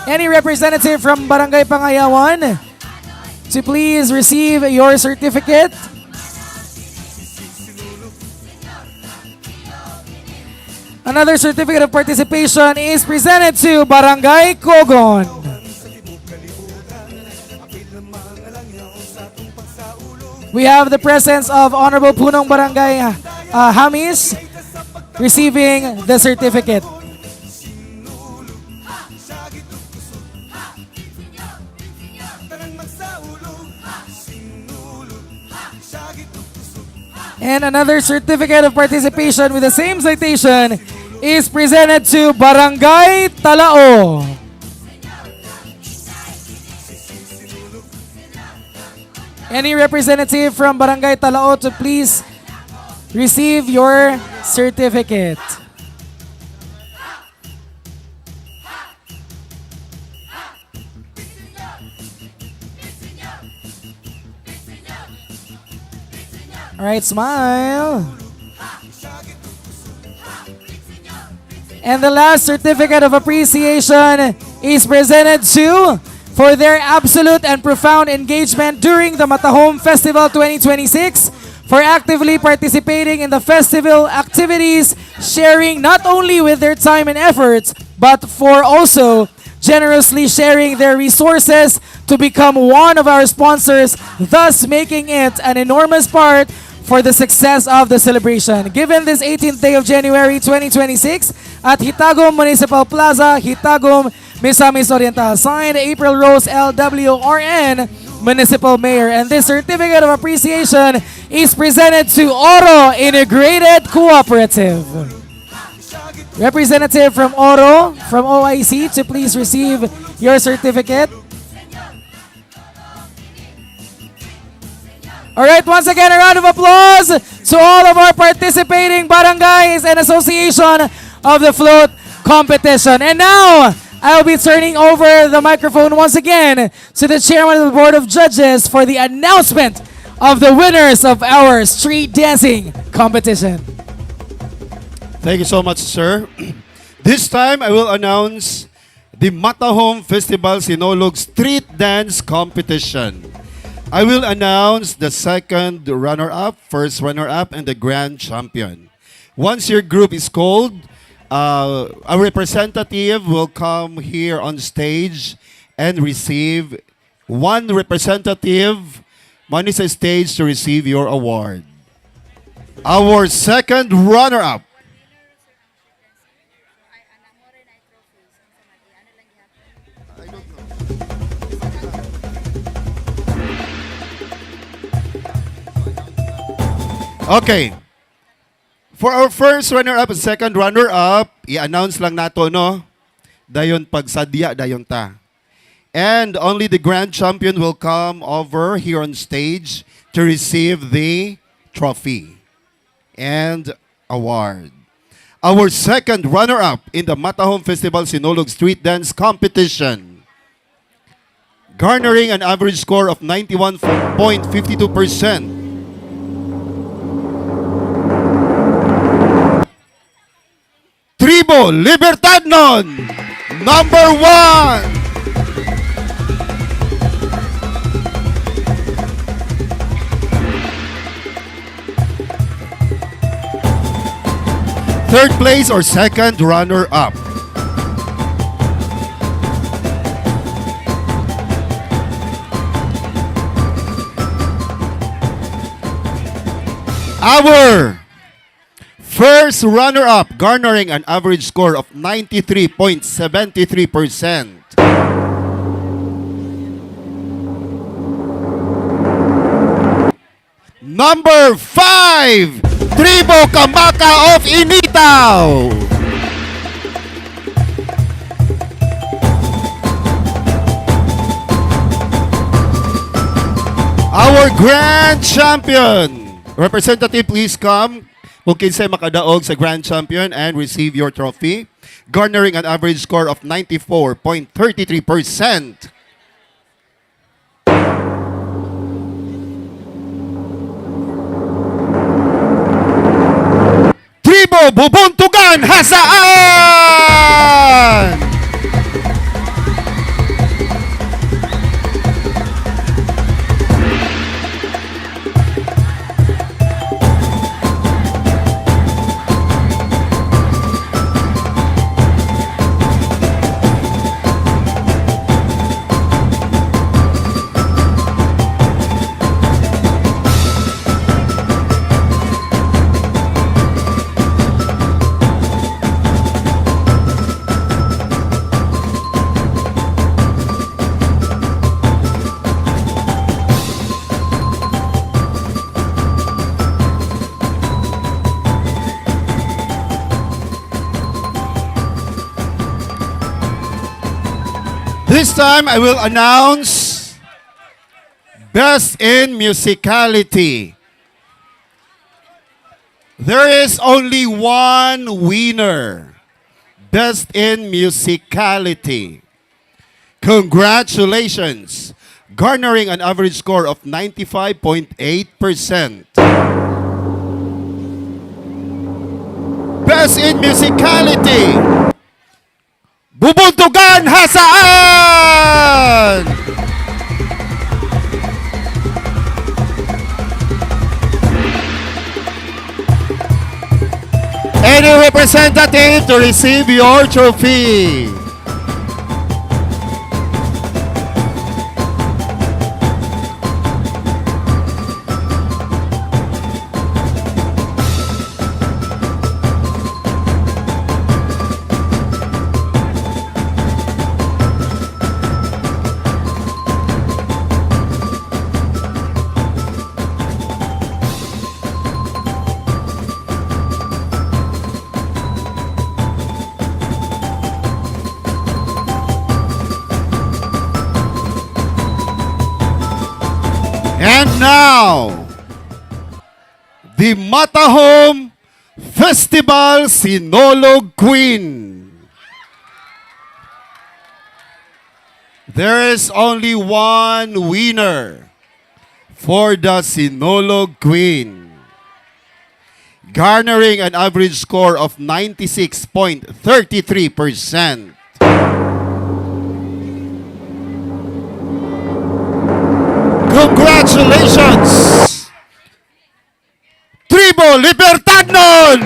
Any representative from Barangay Pangayawan to please receive your certificate. Another certificate of participation is presented to Barangay Kogon. We have the presence of Honorable Punong Barangay Hamis receiving the certificate. And another certificate of participation with the same citation is presented to Barangay Talao. Any representative from Barangay Talao to please receive your certificate. All right, smile. And the last certificate of appreciation is presented to for their absolute and profound engagement during the Matahum Festival 2026, for actively participating in the festival activities, sharing not only with their time and efforts, but for also generously sharing their resources to become one of our sponsors, thus making it an enormous part for the success of the celebration. Given this 18th day of January 2026 at Gitagum Municipal Plaza, Gitagum, Misamis Oriental. Signed, April Rose LWRN, Municipal Mayor. And this certificate of appreciation is presented to Oro Integrated Cooperative. Representative from Oro, from OIC, to please receive your certificate. All right, once again, a round of applause to all of our participating barangays and association of the float competition. And now, I'll be turning over the microphone once again to the chairman of the Board of Judges for the announcement of the winners of our street dancing competition. Thank you so much, sir. This time, I will announce the Matahum Festival Sinulog Street Dance Competition. I will announce the second runner-up, first runner-up, and the grand champion. Once your group is called, a representative will come here on stage and receive one representative on the stage to receive your award. Our second runner-up. Okay. For our first runner-up and second runner-up, i-announce lang nato, no? Dayon pagsadya, dayon ta. And only the grand champion will come over here on stage to receive the trophy and award. Our second runner-up in the Matahum Festival Sinulog Street Dance Competition, garnering an average score of 91.52%. Tribo Libertadnon, number 1. third place or second runner-up. Our first runner-up, garnering an average score of 93.73%. Number 5, Tribo Kamaka of Initaw. Our grand champion. Representative, please come. Kung kinsay makadaog sa grand champion and receive your trophy, garnering an average score of 94.33%. Tribo Bubuntugan Hasaan! This time, I will announce Best in Musicality. There is only one winner. Best in Musicality. Congratulations. Garnering an average score of 95.8%. Best in Musicality. Bubuntugan Hasaan! Any representative to receive your trophy. And now, the Matahum Festival Sinolog Queen. There is only one winner for the Sinolog Queen, garnering an average score of 96.33%. Congratulations! Tribo Libertadnon!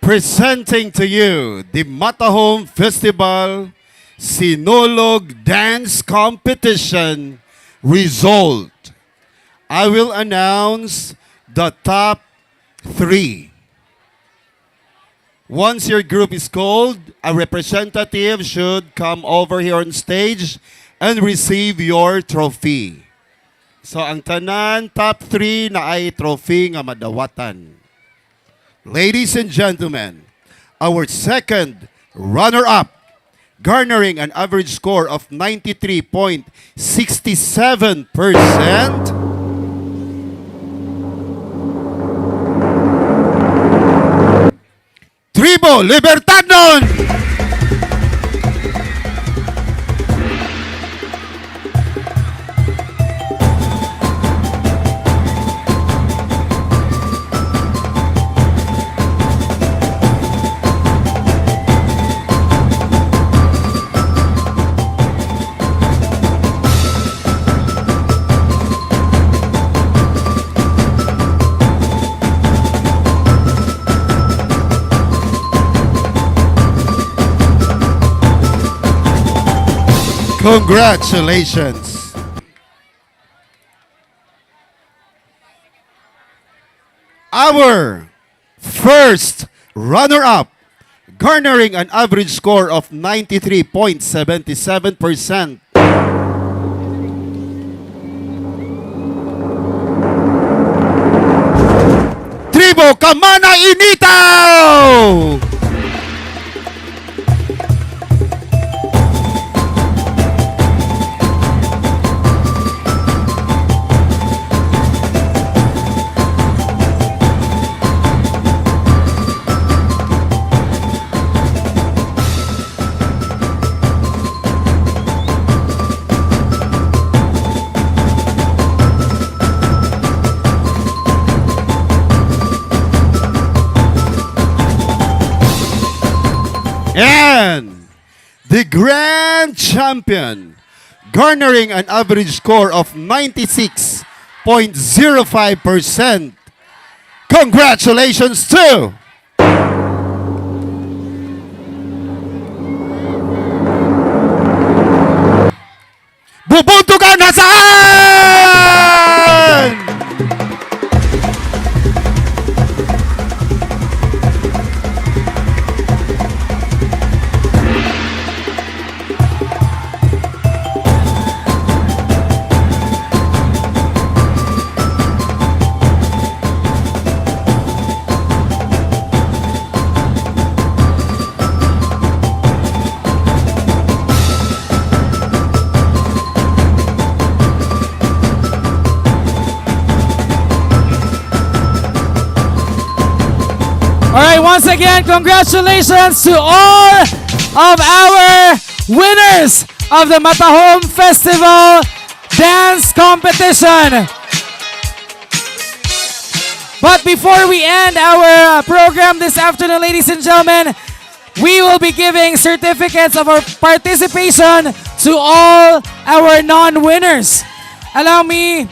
presenting to you the Matahum Festival Sinulog Dance Competition result. I will announce the top 3. Once your group is called, a representative should come over here on stage and receive your trophy. So ang tanan top 3 na ay trophy nga madawatan. Ladies and gentlemen, our second runner-up, garnering an average score of 93.67%, Tribo Libertadnon! Congratulations. Our first runner-up, garnering an average score of 93.77%. Tribo Kamana Initaw! And the grand champion, garnering an average score of 96.05%. Congratulations to Bubuntukan Hasan! Alright, once again, congratulations to all of our winners of the Matahum Festival Dance Competition. But before we end our program this afternoon, ladies and gentlemen, we will be giving certificates of our participation to all our non-winners. Allow me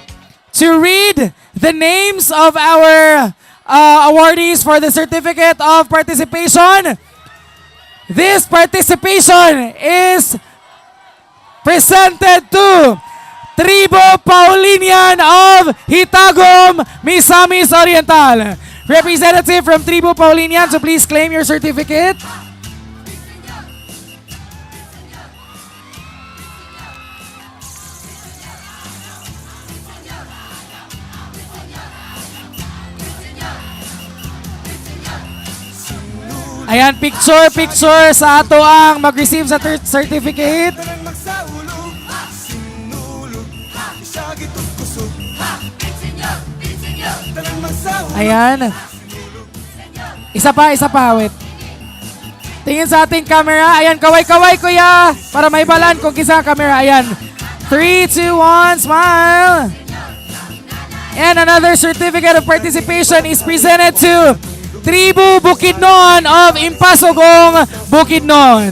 to read the names of our awardees for the certificate of participation. This participation is presented to Tribo Paulinian of Gitagum, Misamis Oriental. Representative from Tribo Paulinian, so please claim your certificate. Ayan, picture sa ato ang mag-receive sa certificate. Ayan. Isa pa, wait. Tingin sa ating camera. Ayan, kaway-kaway kuya. Para may balan kung kisa camera. Ayan. 3, 2, 1, smile. And another certificate of participation is presented to Tribu Bukidnon of Impasugong, Bukidnon.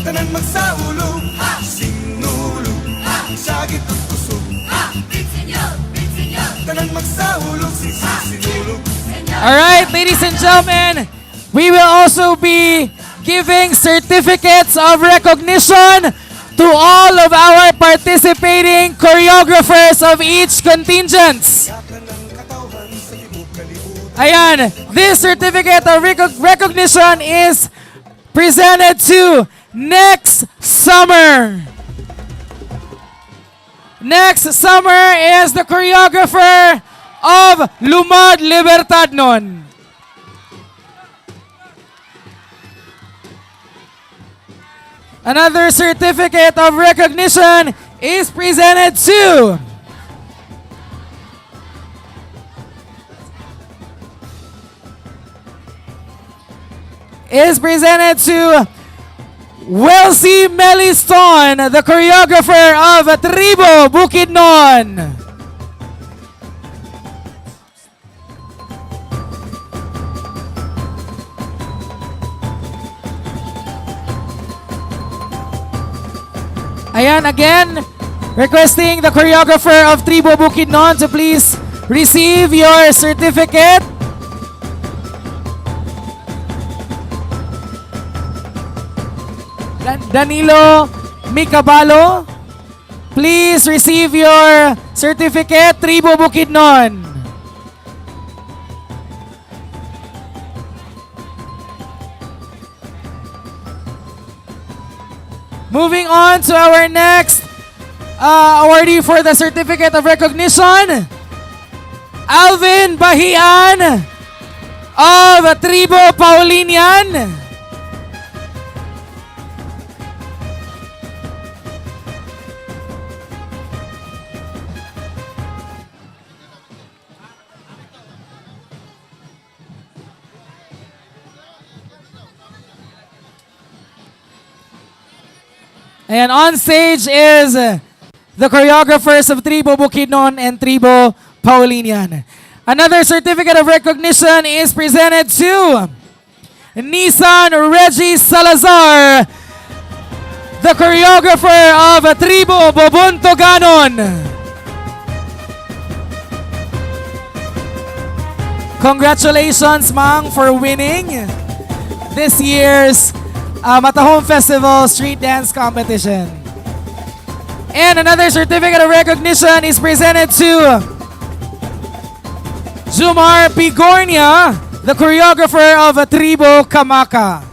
Tanan magsaulog, sinulog, sagit at kusog. Tanan magsaulog, sinulog. All right, ladies and gentlemen, we will also be giving certificates of recognition to all of our participating choreographers of each contingents. Ayan, this certificate of recognition is presented to next summer. Next summer is the choreographer of Lumad Libertad nun. Another certificate of recognition is presented to Welsie Meliston, the choreographer of Tribo Bukidnon. Ayan, again, requesting the choreographer of Tribo Bukidnon to please receive your certificate. Danilo Micabalo, please receive your certificate, Tribo Bukidnon. Moving on to our next awardee for the certificate of recognition, Alvin Bahian of Tribo Paulinian. And on stage is the choreographers of Tribo Bukidnon and Tribo Paulinian. Another certificate of recognition is presented to Nissan Reggie Salazar, the choreographer of Tribo Bobontoganon. Congratulations, Mang, for winning this year's Matahum Festival Street Dance Competition. And another certificate of recognition is presented to Jumar Pigornia, the choreographer of Tribo Kamaka.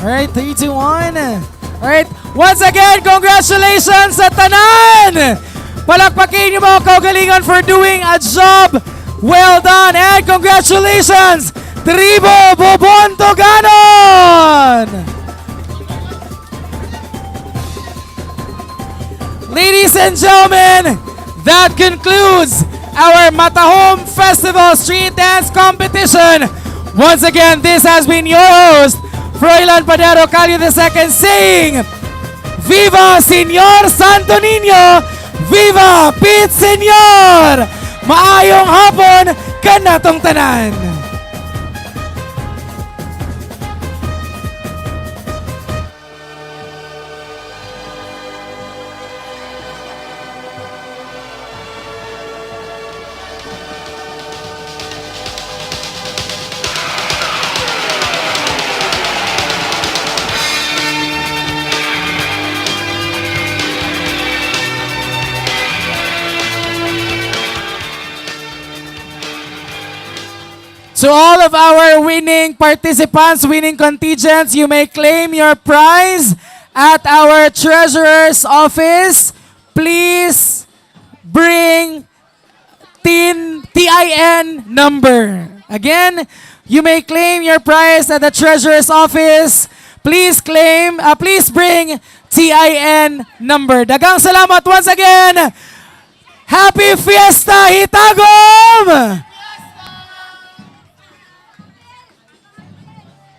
Alright, 3, 2, 1. Alright, once again, congratulations sa tanan! Palakpakin niyo mga kaugalingan for doing a job well done. And congratulations, Tribo Bobontoganon! Ladies and gentlemen, that concludes our Matahum Festival Street Dance Competition. Once again, this has been your host, Froilan Padero Calio II, saying, Viva Señor Santo Niño! Viva Pete Señor! Maayong hapon kanatong tanan! To all of our winning participants, winning contingents, you may claim your prize at our treasurer's office. Please bring TIN number. Again, you may claim your prize at the treasurer's office. Please bring TIN number. Dagang salamat once again. Happy Fiesta Gitagum!